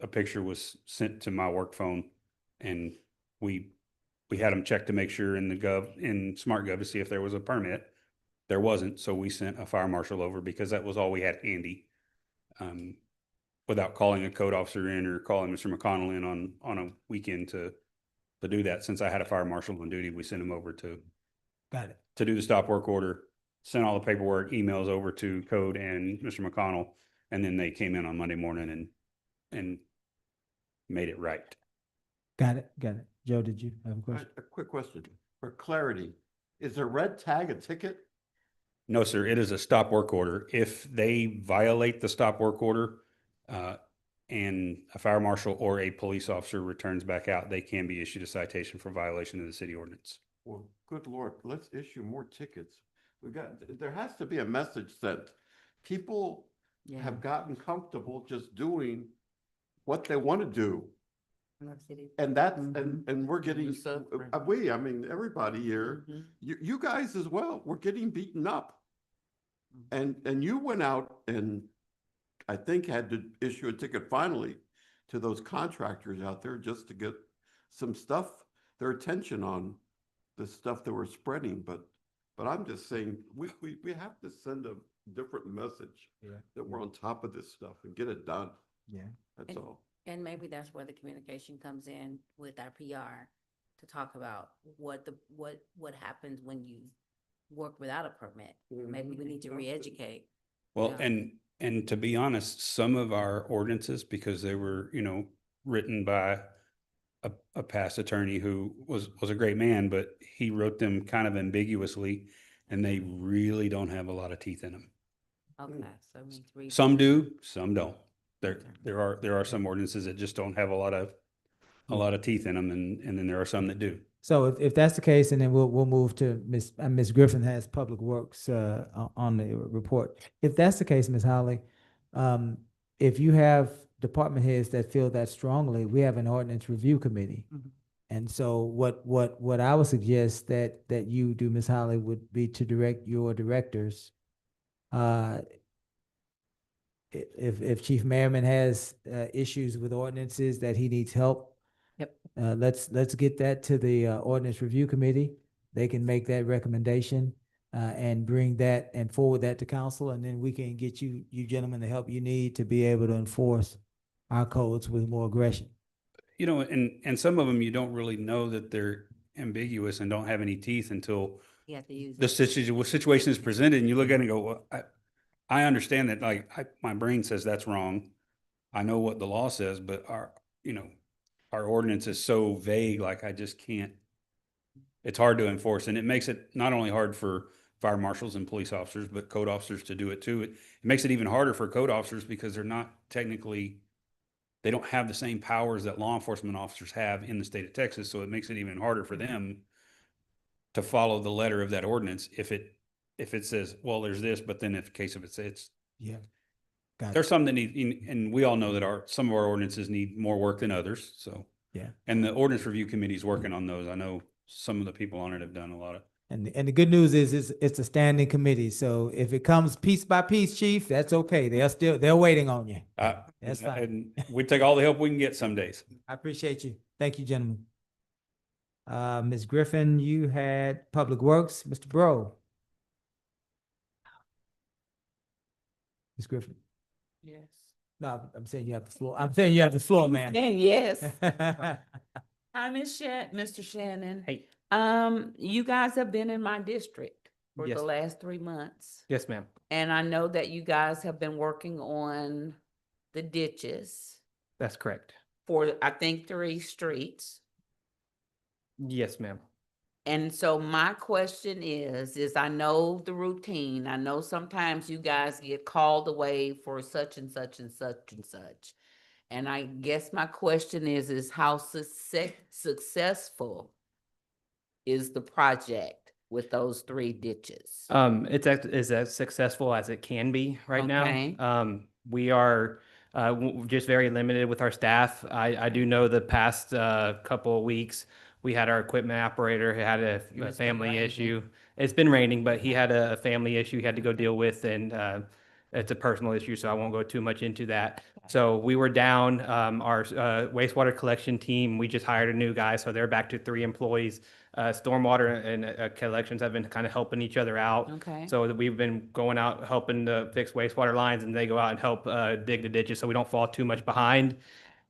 a picture was sent to my work phone, and we had them check to make sure in SmartGov to see if there was a permit. There wasn't, so we sent a fire marshal over because that was all we had handy, without calling a code officer in or calling Mr. McConnell in on a weekend to do that. Since I had a fire marshal on duty, we sent him over to do the stop work order, sent all the paperwork, emails over to code and Mr. McConnell, and then they came in on Monday morning and made it right. Got it. Joe, did you have a question? A quick question for clarity. Is a red tag a ticket? No, sir. It is a stop work order. If they violate the stop work order, and a fire marshal or a police officer returns back out, they can be issued a citation for violation of the city ordinance. Well, good Lord, let's issue more tickets. There has to be a message that people have gotten comfortable just doing what they want to do. And that's, and we're getting, everybody here, you guys as well, we're getting beaten up. And you went out and I think had to issue a ticket finally to those contractors out there just to get their attention on the stuff that we're spreading. But I'm just saying, we have to send a different message that we're on top of this stuff and get it done. Yeah. That's all. And maybe that's where the communication comes in with our PR to talk about what happens when you work without a permit. Maybe we need to re-educate. Well, and to be honest, some of our ordinances, because they were, written by a past attorney who was a great man, but he wrote them kind of ambiguously, and they really don't have a lot of teeth in them. Okay, so we need to read Some do, some don't. There are some ordinances that just don't have a lot of teeth in them, and then there are some that do. So if that's the case, and then we'll move to Ms. Griffin has Public Works on the report. If that's the case, Ms. Holly, if you have department heads that feel that strongly, we have an ordinance review committee. And so what I would suggest that you do, Ms. Holly, would be to direct your directors. If Chief Merriman has issues with ordinances that he needs help, let's get that to the ordinance review committee. They can make that recommendation and bring that and forward that to council, and then we can get you gentlemen the help you need to be able to enforce our codes with more aggression. And some of them you don't really know that they're ambiguous and don't have any teeth until You have to use the situation is presented, and you look at it and go, well, I understand that, my brain says that's wrong. I know what the law says, but our ordinance is so vague, I just can't. It's hard to enforce, and it makes it not only hard for fire marshals and police officers, but code officers to do it too. It makes it even harder for code officers because they're not they don't have the same powers that law enforcement officers have in the state of Texas. So it makes it even harder for them to follow the letter of that ordinance if it says, well, there's this, but then if case of it's Yeah. Got there's it. some that need, and we all know that some of our ordinances need more work than others, so. Yeah. And the ordinance review committee is working on those. I know some of the people on it have done a lot of. And the good news is it's a standing committee. So if it comes piece by piece, chief, that's okay. They're waiting on you. That's fine. And we take all the help we can get some days. I appreciate you. Thank you, gentlemen. Ms. Griffin, you had Public Works, Mr. Bro. Ms. Griffin. Yes. No, I'm saying you have the floor. I'm saying you have the floor, man. And yes. Hi, Mr. Shannon. Hey. You guys have been in my district for Yes. the last 3 months. Yes, ma'am. And I know that you guys have been working on the ditches That's correct. for, I think, 3 streets. Yes, ma'am. And so my question is I know the routine. I know sometimes you guys get called away for such and such and such and such. And I guess my question is how successful is the project with those 3 ditches? It's as successful as it can be right Okay. now. We are just very limited with our staff. I do know the past couple of weeks, we had our equipment operator who had a been family raining. issue. It's been raining, but he had a family issue he had to go deal with, and it's a personal issue, so I won't go too much into that. So we were down. Our wastewater collection team, we just hired a new guy, so they're back to 3 employees. Stormwater and collections have been kind of helping each other out. Okay. So that we've been going out helping to fix wastewater lines, and they go out and help dig the ditches, so we don't fall too much behind.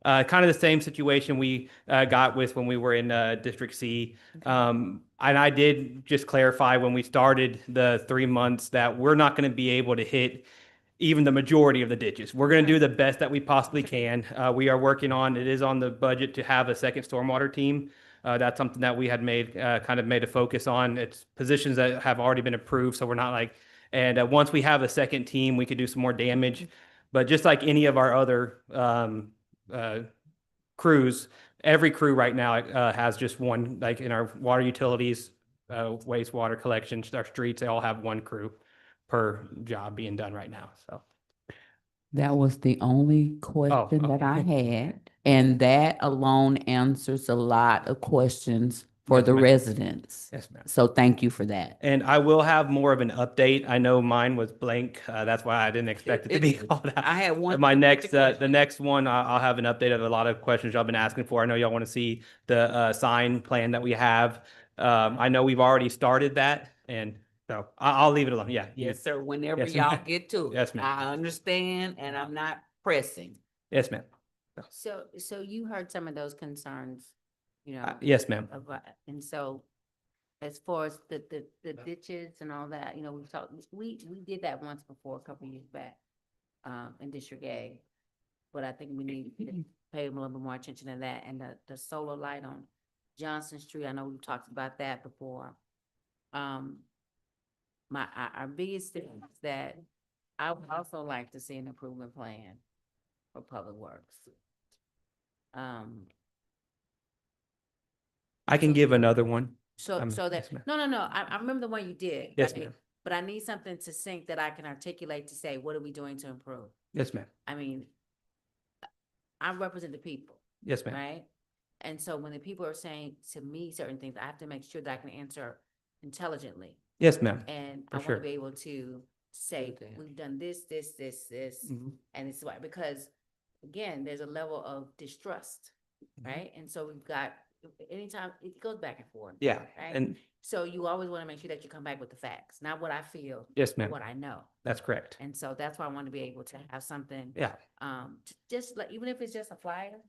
Kind of the same situation we got with when we were in District C. And I did just clarify when we started the 3 months that we're not going to be able to hit even the majority of the ditches. We're going to do the best that we possibly can. We are working on, it is on the budget to have a second stormwater team. That's something that we had made a focus on. It's positions that have already been approved, so we're not like, and once we have a second team, we could do some more damage. But just like any of our other crews, every crew right now has just one, like in our water utilities, wastewater collections, our streets, they all have 1 crew per job being done right now, so. That was the only question that I okay. had. And that alone answers a lot of questions for Yes, the ma'am. residents. Yes, ma'am. So thank you for that. And I will have more of an update. I know mine was blank. That's why I didn't expect it to be all that. I had one. My next, the next one, I'll have an update of a lot of questions y'all been asking for. I know y'all want to see the sign plan that we have. I know we've already started that, and so I'll leave it alone. Yeah. Yes, sir. Whenever Yes, y'all ma'am. get to it. Yes, ma'am. I understand, and I'm not pressing. Yes, ma'am. So you heard some of those concerns, you know? Yes, ma'am. About, and so as far as the ditches and all that, you know, we did that once before, a couple of years back, in District A. But I think we need to pay a little bit more attention to that, and the solar light on Johnson Street, I know we've talked about that before. Our biggest thing is that I would also like to see an improvement plan for Public Works. I can give another one. So that, yes, ma'am. no, I remember the one you did. Yes, but ma'am. But I need something succinct that I can articulate to say, what are we doing to improve? Yes, ma'am. I mean, I represent the people. Yes, ma'am. Right? And so when the people are saying to me certain things, I have to make sure that I can answer intelligently. Yes, ma'am. And For I want sure. to be able to say, we've done this, Mhm. and it's why, because again, there's a level of distrust, right? And so we've got, anytime, it goes back and forth. Yeah, Right? and So you always want to make sure that you come back with the facts, not what I feel. Yes, but ma'am. What I know. That's correct. And so that's why I want to be able to have something. Yeah. Just like, even if it's just a flyer,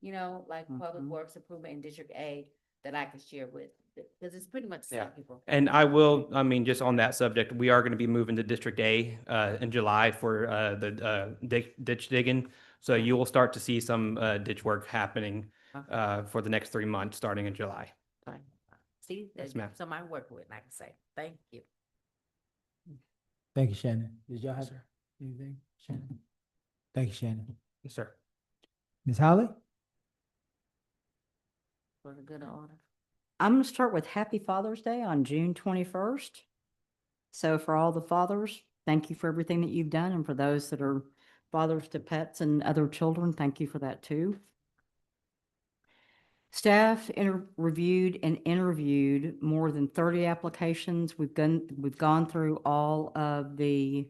you know, like Public Works Improvement in District A that I can share with, because it's pretty much the same people. And I will, I mean, just on that subject, we are going to be moving to District A in July for the ditch digging. So you will start to see some ditch work happening for the next 3 months, starting in July. Fine. See, Yes, there's ma'am. somebody I'm working with, and I can say, thank you. Thank you, Shannon. Did y'all have anything, Shannon? Thank you, Shannon. Yes, sir. Ms. Holly? For the good order. I'm going to start with Happy Father's Day on June 21st. So for all the fathers, thank you for everything that you've done. And for those that are fathers to pets and other children, thank you for that too. Staff reviewed and interviewed more than 30 applications. We've gone through all of the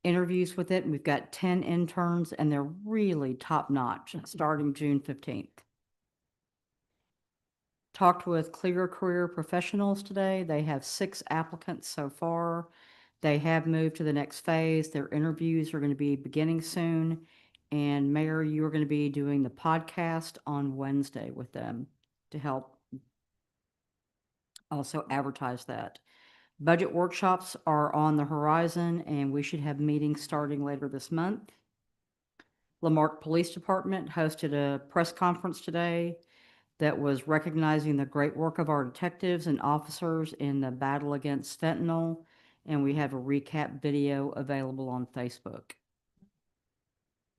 interviews with it. And we've got 10 interns and they're really top notch starting June 15th. Talked with Clear Career Professionals today. They have 6 applicants so far. They have moved to the next phase. Their interviews are going to be beginning soon. And Mayor, you are going to be doing the podcast on Wednesday with them to help also advertise that. Budget workshops are on the horizon and we should have meetings starting later this month. Lamarque Police Department hosted a press conference today that was recognizing the great work of our detectives and officers in the battle against fentanyl. And we have a recap video available on Facebook.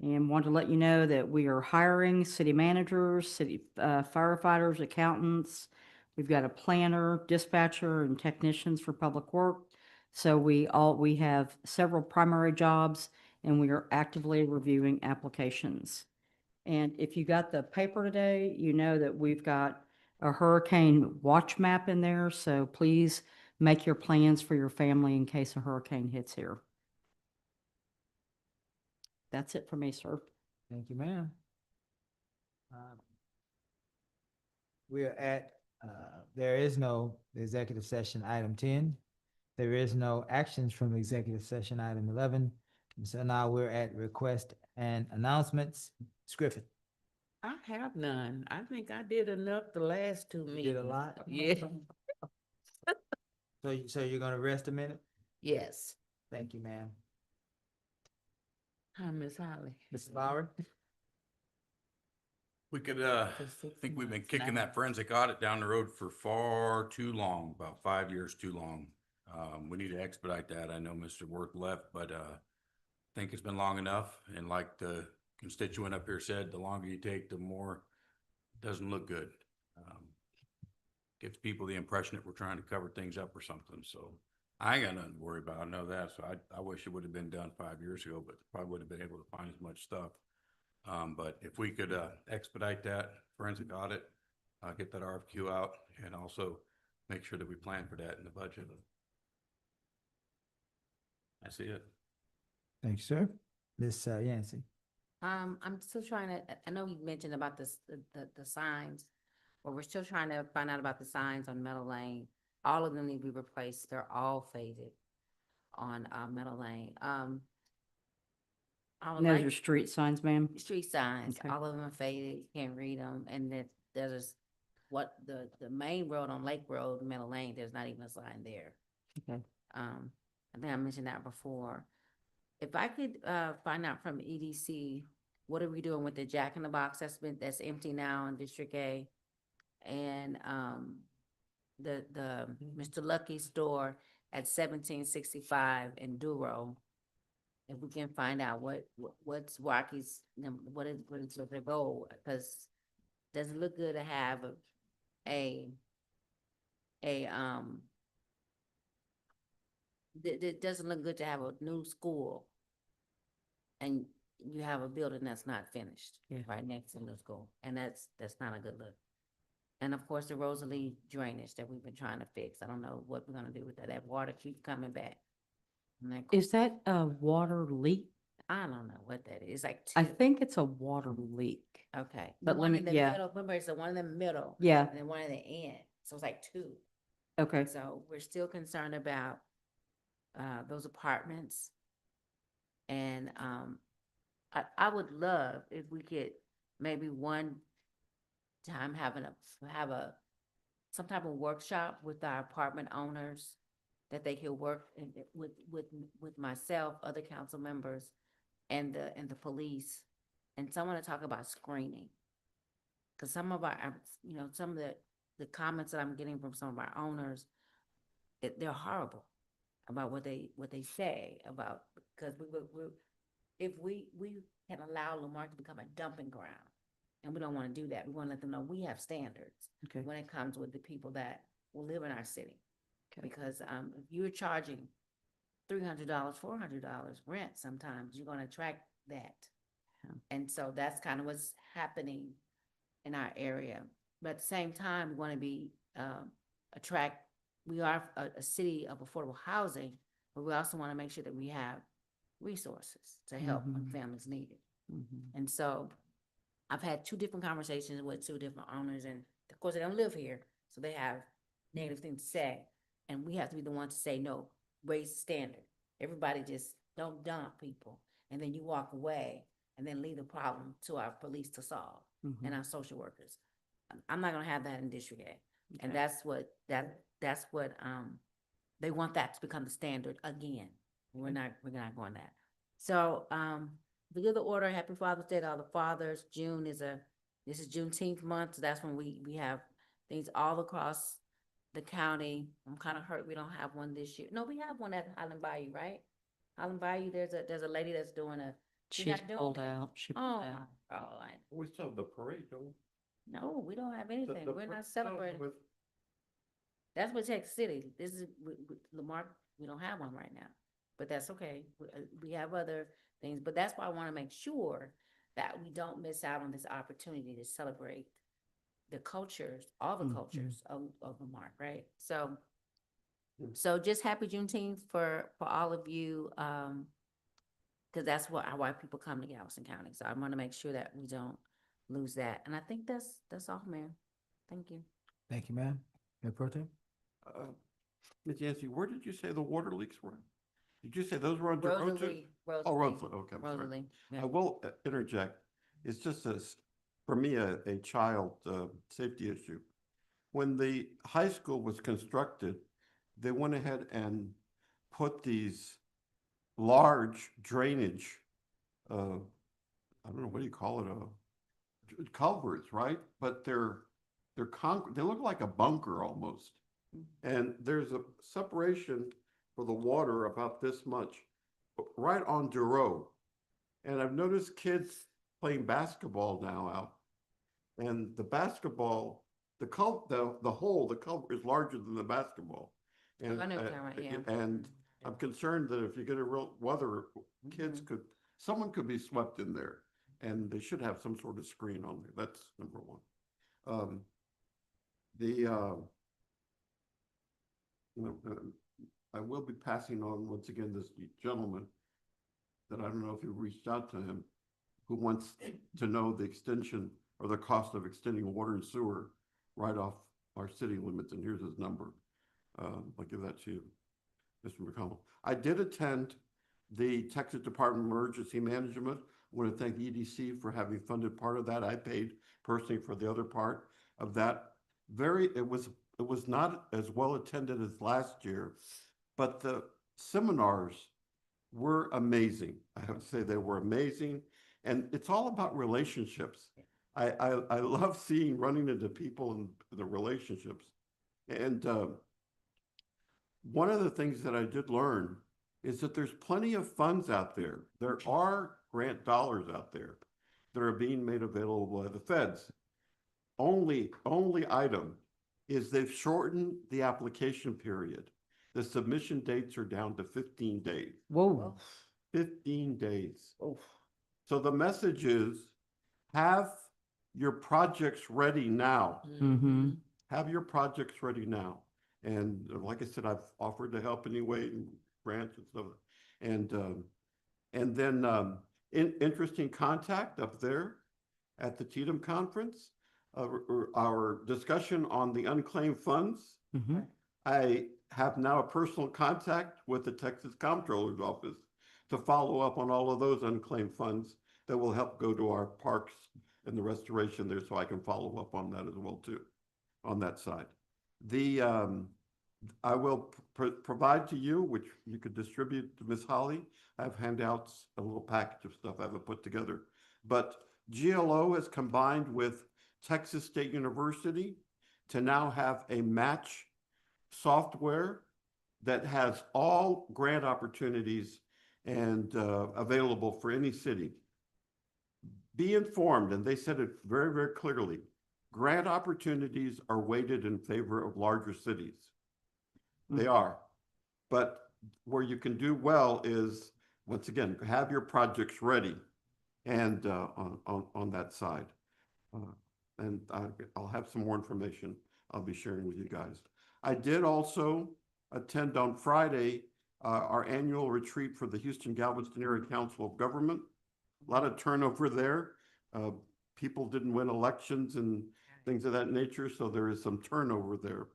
And want to let you know that we are hiring city managers, city firefighters, accountants. We've got a planner, dispatcher, and technicians for public work. So we have several primary jobs and we are actively reviewing applications. And if you got the paper today, you know that we've got a hurricane watch map in there. So please make your plans for your family in case a hurricane hits here. That's it for me, sir. Thank you, ma'am. We're at, there is no executive session item 10. There is no actions from executive session item 11. And so now we're at request and announcements. Ms. Griffin. I have none. I think I did enough the last 2 meetings. Did a lot? Yeah. So you're gonna rest a minute? Yes. Thank you, ma'am. Hi, Miss Holly. Mrs. Lowry? We could, I think we've been kicking that forensic audit down the road for far too long, about 5 years too long. We need to expedite that. I know Mr. Worth left, but, I think it's been long enough. And like the constituent up here said, the longer you take, the more it doesn't look good. Gives people the impression that we're trying to cover things up or something. So I ain't got nothing to worry about. I know that. So I wish it would have been done 5 years ago, but probably would have been able to find as much stuff. But if we could expedite that forensic audit, get that RFQ out, and also make sure that we plan for that in the budget. I see it. Thank you, sir. Ms. Yancey. I'm still trying to, I know you mentioned about the signs, but we're still trying to find out about the signs on Meadow Lane. All of them need to be replaced. They're all faded on Meadow Lane. Those are street signs, ma'am? Street signs, Okay. all of them are faded, you can't read them, and that there's what the main road on Lake Road, Meadow Lane, there's not even a sign there. Okay. I think I mentioned that before. If I could find out from EDC, what are we doing with the Jack in the Box that's empty now in District A? And the Mr. Lucky store at 1765 in Duro. If we can find out what's Rocky's, what is their goal? Because does it look good to have it doesn't look good to have a new school and you have a building that's not finished right next to the school, and that's not a good look. And of course, the Rosalie drainage that we've been trying to fix. I don't know what we're gonna do with that. That water keeps coming back. Is that a water leak? I don't know what that is. It's like I two. think it's a water leak. Okay. But One let in me, the yeah. middle, remember, it's the one in the middle. Yeah. And then one in the end. So it's like two. Okay. So we're still concerned about those apartments. And I would love if we could maybe one time have some type of workshop with our apartment owners that they could work with myself, other council members, and the police, and someone to talk about screening. Because some of some of the comments that I'm getting from some of our owners, they're horrible about what they say about, because if we can allow Lamarque to become a dumping ground And we don't want to do that. We want to let them know we have standards Okay. when it comes with the people that will live in our city. Okay. Because if you're charging $300, $400 rent, sometimes you're going to attract that. Yeah. And so that's kind of what's happening in our area. But at the same time, we want to be we are a city of affordable housing, but we also want to make sure that we have resources to help when families need it. And so I've had 2 different conversations with 2 different owners, and of course they don't live here, so they have negative things to say. And we have to be the ones to say, no, raise the standard. Everybody just don't dump people. And then you walk away and then leave the problem to our police to solve and our social workers. I'm not gonna have that in District A. And that's what they want that to become the standard again. We're not going that. So, the other order, Happy Father's Day to all the fathers. This is Juneteenth month, so that's when we have things all across the county. I'm kind of hurt we don't have one this year. No, we have one at Highland Bayou, right? Highland Bayou, there's a lady that's doing a. She's not doing pulled it? out. She pulled Oh, out. my God. We still have the parade, don't we? No, we don't have anything. We're not No, celebrating. with- That's what Texas City. This is Lamar. We don't have one right now, but that's okay. We have other things, but that's why I want to make sure that we don't miss out on this opportunity to celebrate the cultures, all the cultures of Lamar, right? So just happy Juneteenth for all of you, because that's why people come to Galveston County. So I want to make sure that we don't lose that. And I think that's all, Mayor. Thank you. Thank you, ma'am. Mayor Pro Tem? Ms. Yancey, where did you say the water leaks were? Did you say those were under O2? Rosalie. Oh, Rosalie, okay, I'm sorry. Rosalie. Yeah. I will interject. It's just for me, a child safety issue. When the high school was constructed, they went ahead and put these large drainage, I don't know, what do you call it? Culverts, right? But they're concrete. They look like a bunker almost. And there's a separation for the water about this much, right on Durow. And I've noticed kids playing basketball now out. And the basketball, the culvert is larger than the basketball. And, I know what you're talking about, yeah. and I'm concerned that if you get a real weather, someone could be swept in there. And they should have some sort of screen on there. That's number one. I will be passing on once again this gentleman that I don't know if you reached out to him, who wants to know the extension or the cost of extending water and sewer right off our city limits, and here's his number. I'll give that to you, Mr. McConnell. I did attend the Texas Department of Emergency Management. I want to thank EDC for having funded part of that. I paid personally for the other part of that. It was not as well attended as last year, but the seminars were amazing. I have to say they were amazing. And it's all about relationships. I love running into people and the relationships. And one of the things that I did learn is that there's plenty of funds out there. There are grant dollars out there that are being made available by the feds. Only item is they've shortened the application period. The submission dates are down to 15 days. Whoa. 15 days. So the message is, have your projects ready now. Have your projects ready now. And like I said, I've offered to help anyway, and grants and stuff. And then interesting contact up there at the Cheatham Conference, our discussion on the unclaimed funds. I have now a personal contact with the Texas Comptroller's Office to follow up on all of those unclaimed funds that will help go to our parks and the restoration there, so I can follow up on that as well too, on that side. I will provide to you, which you could distribute to Ms. Holly. I have handouts, a little package of stuff I haven't put together. But GLO has combined with Texas State University to now have a match software that has all grant opportunities and available for any city. be informed, and they said it very, very clearly. Grant opportunities are weighted in favor of larger cities. They are. But where you can do well is, once again, have your projects ready and on that side. And I'll have some more information I'll be sharing with you guys. I did also attend on Friday our annual retreat for the Houston Galveston Area Council of Government. A lot of turnover there. People didn't win elections and things of that nature, so there is some turnover there.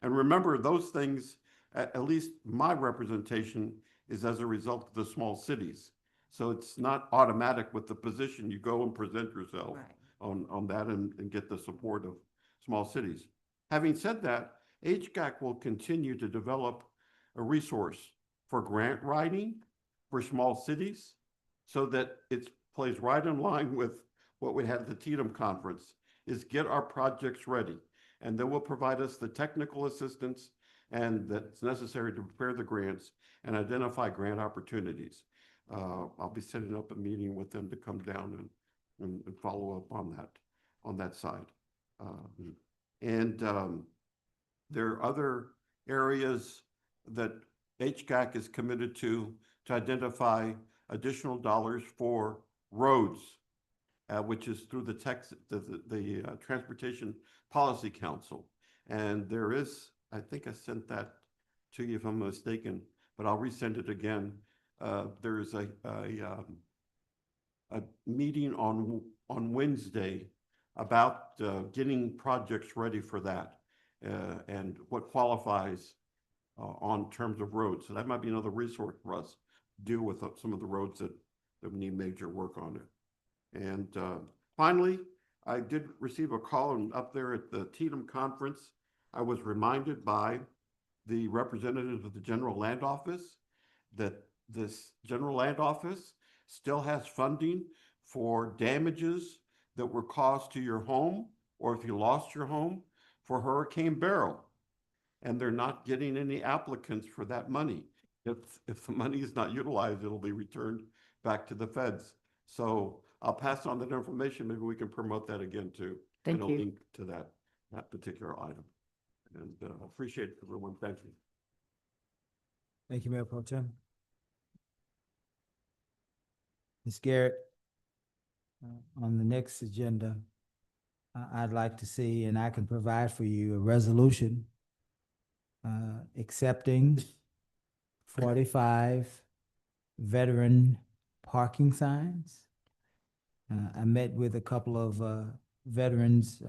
And remember, those things, at least my representation, is as a result of the small cities. So it's not automatic with the position. You go and present yourself on that and get the support of small cities. Having said that, HGAC will continue to develop a resource for grant writing for small cities so that it plays right in line with what we had at the TEDM conference, is get our projects ready. And then we'll provide us the technical assistance and that's necessary to prepare the grants and identify grant opportunities. I'll be setting up a meeting with them to come down and follow up on that side. There are other areas that HGAC is committed to identify additional dollars for roads, which is through the Transportation Policy Council. And there is, I think I sent that to you if I'm mistaken, but I'll resend it again. There's a meeting on Wednesday about getting projects ready for that and what qualifies on terms of roads. So that might be another resource for us to deal with some of the roads that need major work on it. And finally, I did receive a call up there at the TEDM conference. I was reminded by the representatives of the General Land Office that this General Land Office still has funding for damages that were caused to your home, or if you lost your home, for Hurricane Beryl. And they're not getting any applicants for that money. If the money is not utilized, it'll be returned back to the feds. So I'll pass on that information. Maybe we can promote that again too. Thank and you. a link to that particular item. And appreciate it, everyone. Thank you. Thank you, Mayor Pro Tem. Ms. Garrett, on the next agenda, I'd like to see, and I can provide for you, a resolution accepting 45 veteran parking signs. I met with a couple of veterans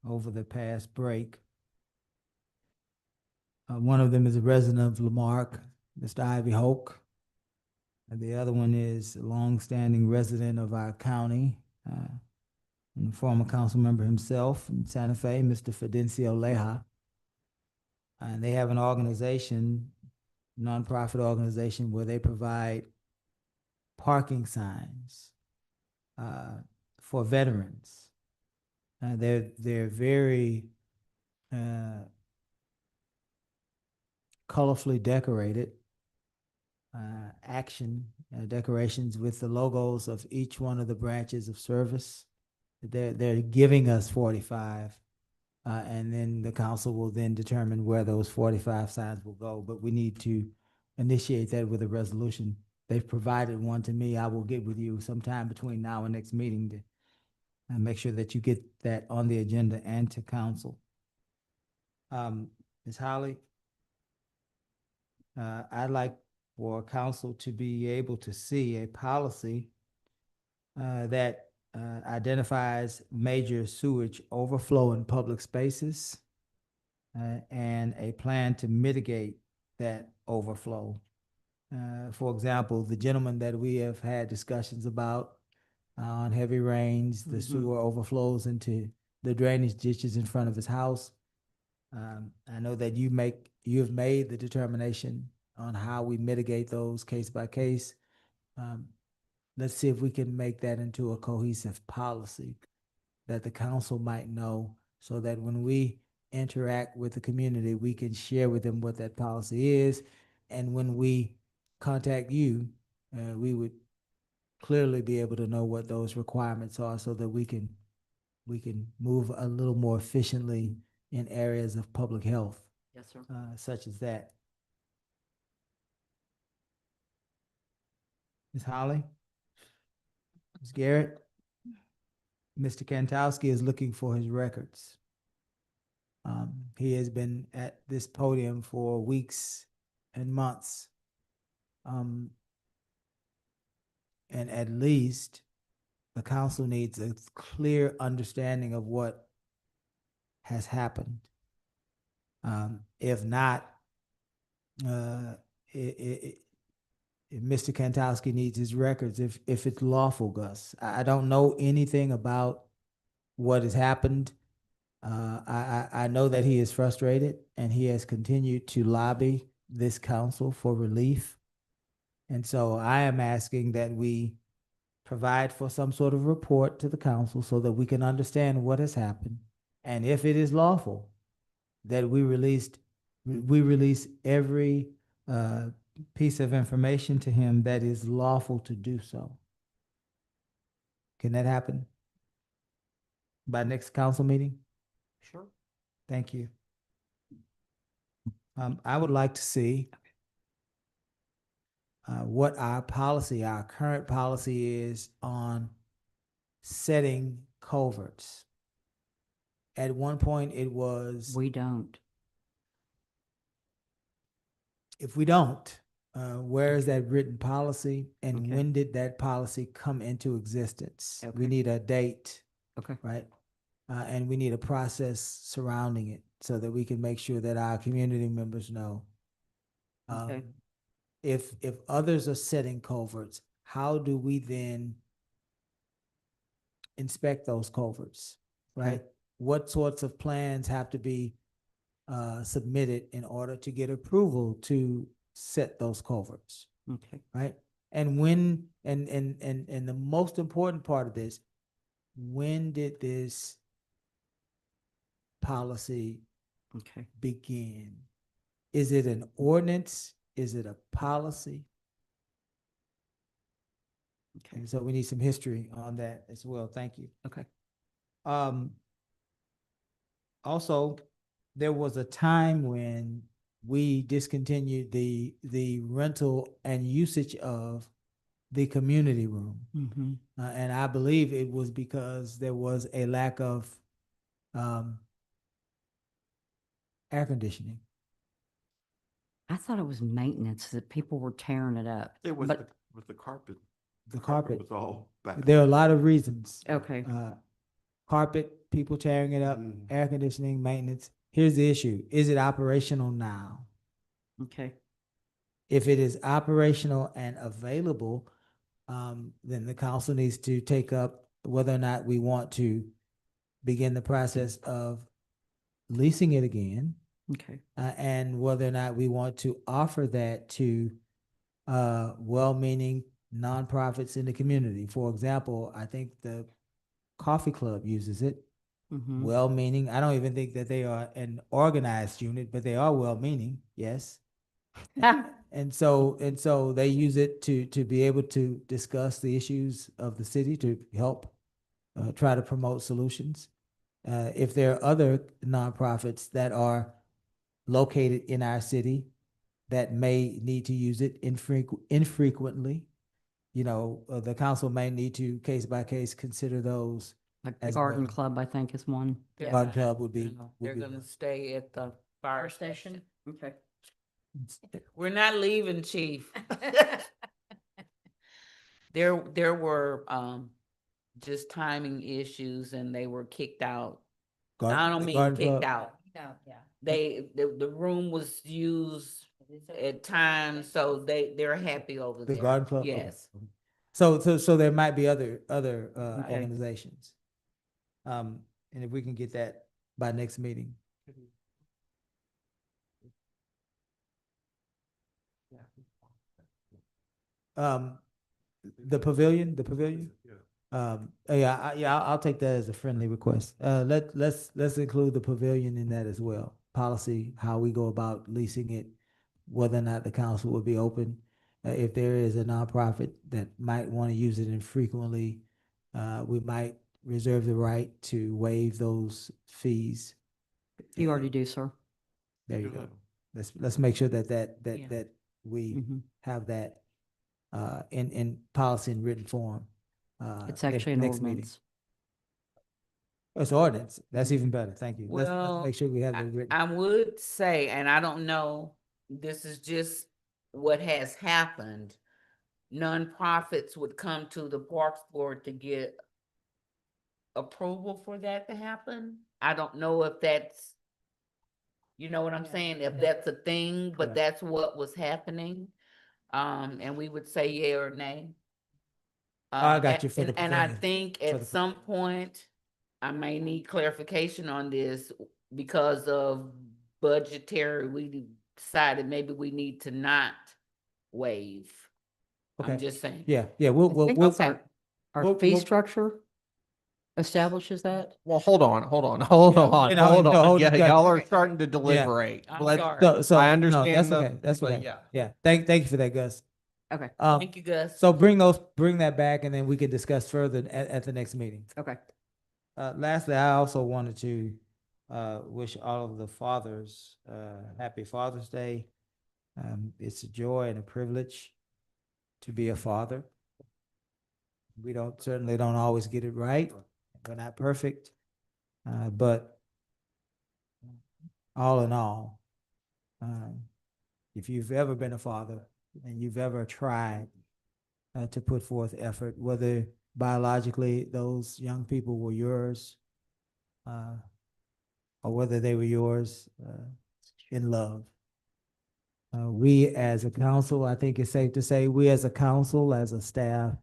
over the past break. One of them is a resident of Lamarque, Mr. Ivy Hoke. And the other one is a longstanding resident of our county, and a former council member himself in Santa Fe, Mr. Fidencio Leja. And they have an organization, nonprofit organization, where they provide parking signs for veterans. They're very colorfully decorated decorations with the logos of each one of the branches of service. They're giving us 45, and then the council will then determine where those 45 signs will go. But we need to initiate that with a resolution. They've provided one to me. I will get with you sometime between now and next meeting to make sure that you get that on the agenda and to council. Ms. Holly, I'd like for council to be able to see a policy that identifies major sewage overflow in public spaces and a plan to mitigate that overflow. For example, the gentleman that we have had discussions about on heavy rains, the sewer overflows into the drainage ditches in front of his house. I know that you've made the determination on how we mitigate those case by case. Let's see if we can make that into a cohesive policy that the council might know, so that when we interact with the community, we can share with them what that policy is. And when we contact you, we would clearly be able to know what those requirements are so that we can move a little more efficiently in areas of public health, Yes, sir. such as that. Ms. Holly? Ms. Garrett? Mr. Kantowski is looking for his records. He has been at this podium for weeks and months. And at least the council needs a clear understanding of what has happened. If not, if Mr. Kantowski needs his records, if it's lawful, Gus. I don't know anything about what has happened. I know that he is frustrated and he has continued to lobby this council for relief. And so I am asking that we provide for some sort of report to the council so that we can understand what has happened. And if it is lawful, that we release every piece of information to him that is lawful to do so. Can that happen by next council meeting? Sure. Thank you. I would like to see what our current policy is on setting culverts. At one point, it was. We don't. If we don't, where is that written policy and Okay. when did that policy come into existence? We Okay. need a date. Okay. Right? And we need a process surrounding it so that we can make sure that our community members know. Okay. If others are setting culverts, how do we then inspect those culverts, right? Okay. What sorts of plans have to be submitted in order to get approval to set those culverts, Okay. right? And when, and the most important part of this, when did this policy Okay. begin? Is it an ordinance? Is it a policy? Okay. And so we need some history on that as well. Thank you. Okay. Also, there was a time when we discontinued the rental and usage of the community room. Mm-hmm. And I believe it was because there was a lack of air conditioning. I thought it was maintenance that people were tearing it up. It was But with the carpet. The carpet. Was all bad. There are a lot of reasons. okay. Carpet, people tearing it up, air conditioning, maintenance. Here's the issue. Is it operational now? Okay. If it is operational and available, then the council needs to take up whether or not we want to begin the process of leasing it again, Okay. and whether or not we want to offer that to well-meaning nonprofits in the community. For example, I think the Coffee Club uses it. Mm-hmm. Well-meaning. I don't even think that they are an organized unit, but they are well-meaning. Yes. And so they use it to be able to discuss the issues of the city, to help try to promote solutions. If there are other nonprofits that are located in our city that may need to use it infrequently, the council may need to case by case consider those. Like the as Garden well. Club, I think, is one. Yeah. Garden Club would be. They're gonna stay at the fire station. Okay. We're not leaving, chief. There were just timing issues and they were kicked out. I don't mean Garden kicked Club. out. No, yeah. The room was used at times, so they're happy over The there. Garden Club? Yes. So there might be other Okay. organizations. And if we can get that by next meeting. The pavilion. I'll take that as a friendly request. Let's include the pavilion in that as well. Policy, how we go about leasing it, whether or not the council will be open. if there is a nonprofit that might want to use it infrequently, we might reserve the right to waive those fees. You already do, sir. There you go. Let's make sure that Yeah. that we Mhm. have that in policy and written form. It's actually an next meeting. ordinance. It's ordinance. That's even better. Thank you. Let's Well, make sure we have it written. I would say, and I don't know, this is just what has happened. Nonprofits would come to the Parks Board to get approval for that to happen. I don't know if that's, you know what I'm saying, if that's a thing, but Yeah. that's what was happening. And we would say yea or nay. I got you for the And I pavilion. think For at the- some point, I may need clarification on this because of budgetary, we decided maybe we need to not waive. I'm Okay. just saying. Yeah, I we'll, think we'll, that's our we'll- fee we'll- structure establishes that. Well, hold on. Yeah, Hold no, on. Yeah, yeah. y'all are starting to deliberate. I'm Let's- sorry. So, I no, understand that's the- okay. That's but okay. yeah. Yeah. Thank you for that, Gus. Okay. Thank you, Gus. So bring that back and then we can discuss further at the next meeting. Okay. Lastly, I also wanted to wish all of the fathers happy Father's Day. It's a joy and a privilege to be a father. We certainly don't always get it right. We're not perfect, but all in all, if you've ever been a father and you've ever tried to put forth effort, whether biologically those young people were yours, or whether they were yours in love. We as a council, I think it's safe to say, we as a council, as a staff,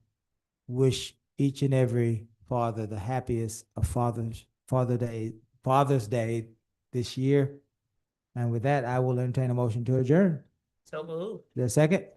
wish each and every father the happiest of Father's Day this year. And with that, I will entertain a motion to adjourn. So moved. Is there a second?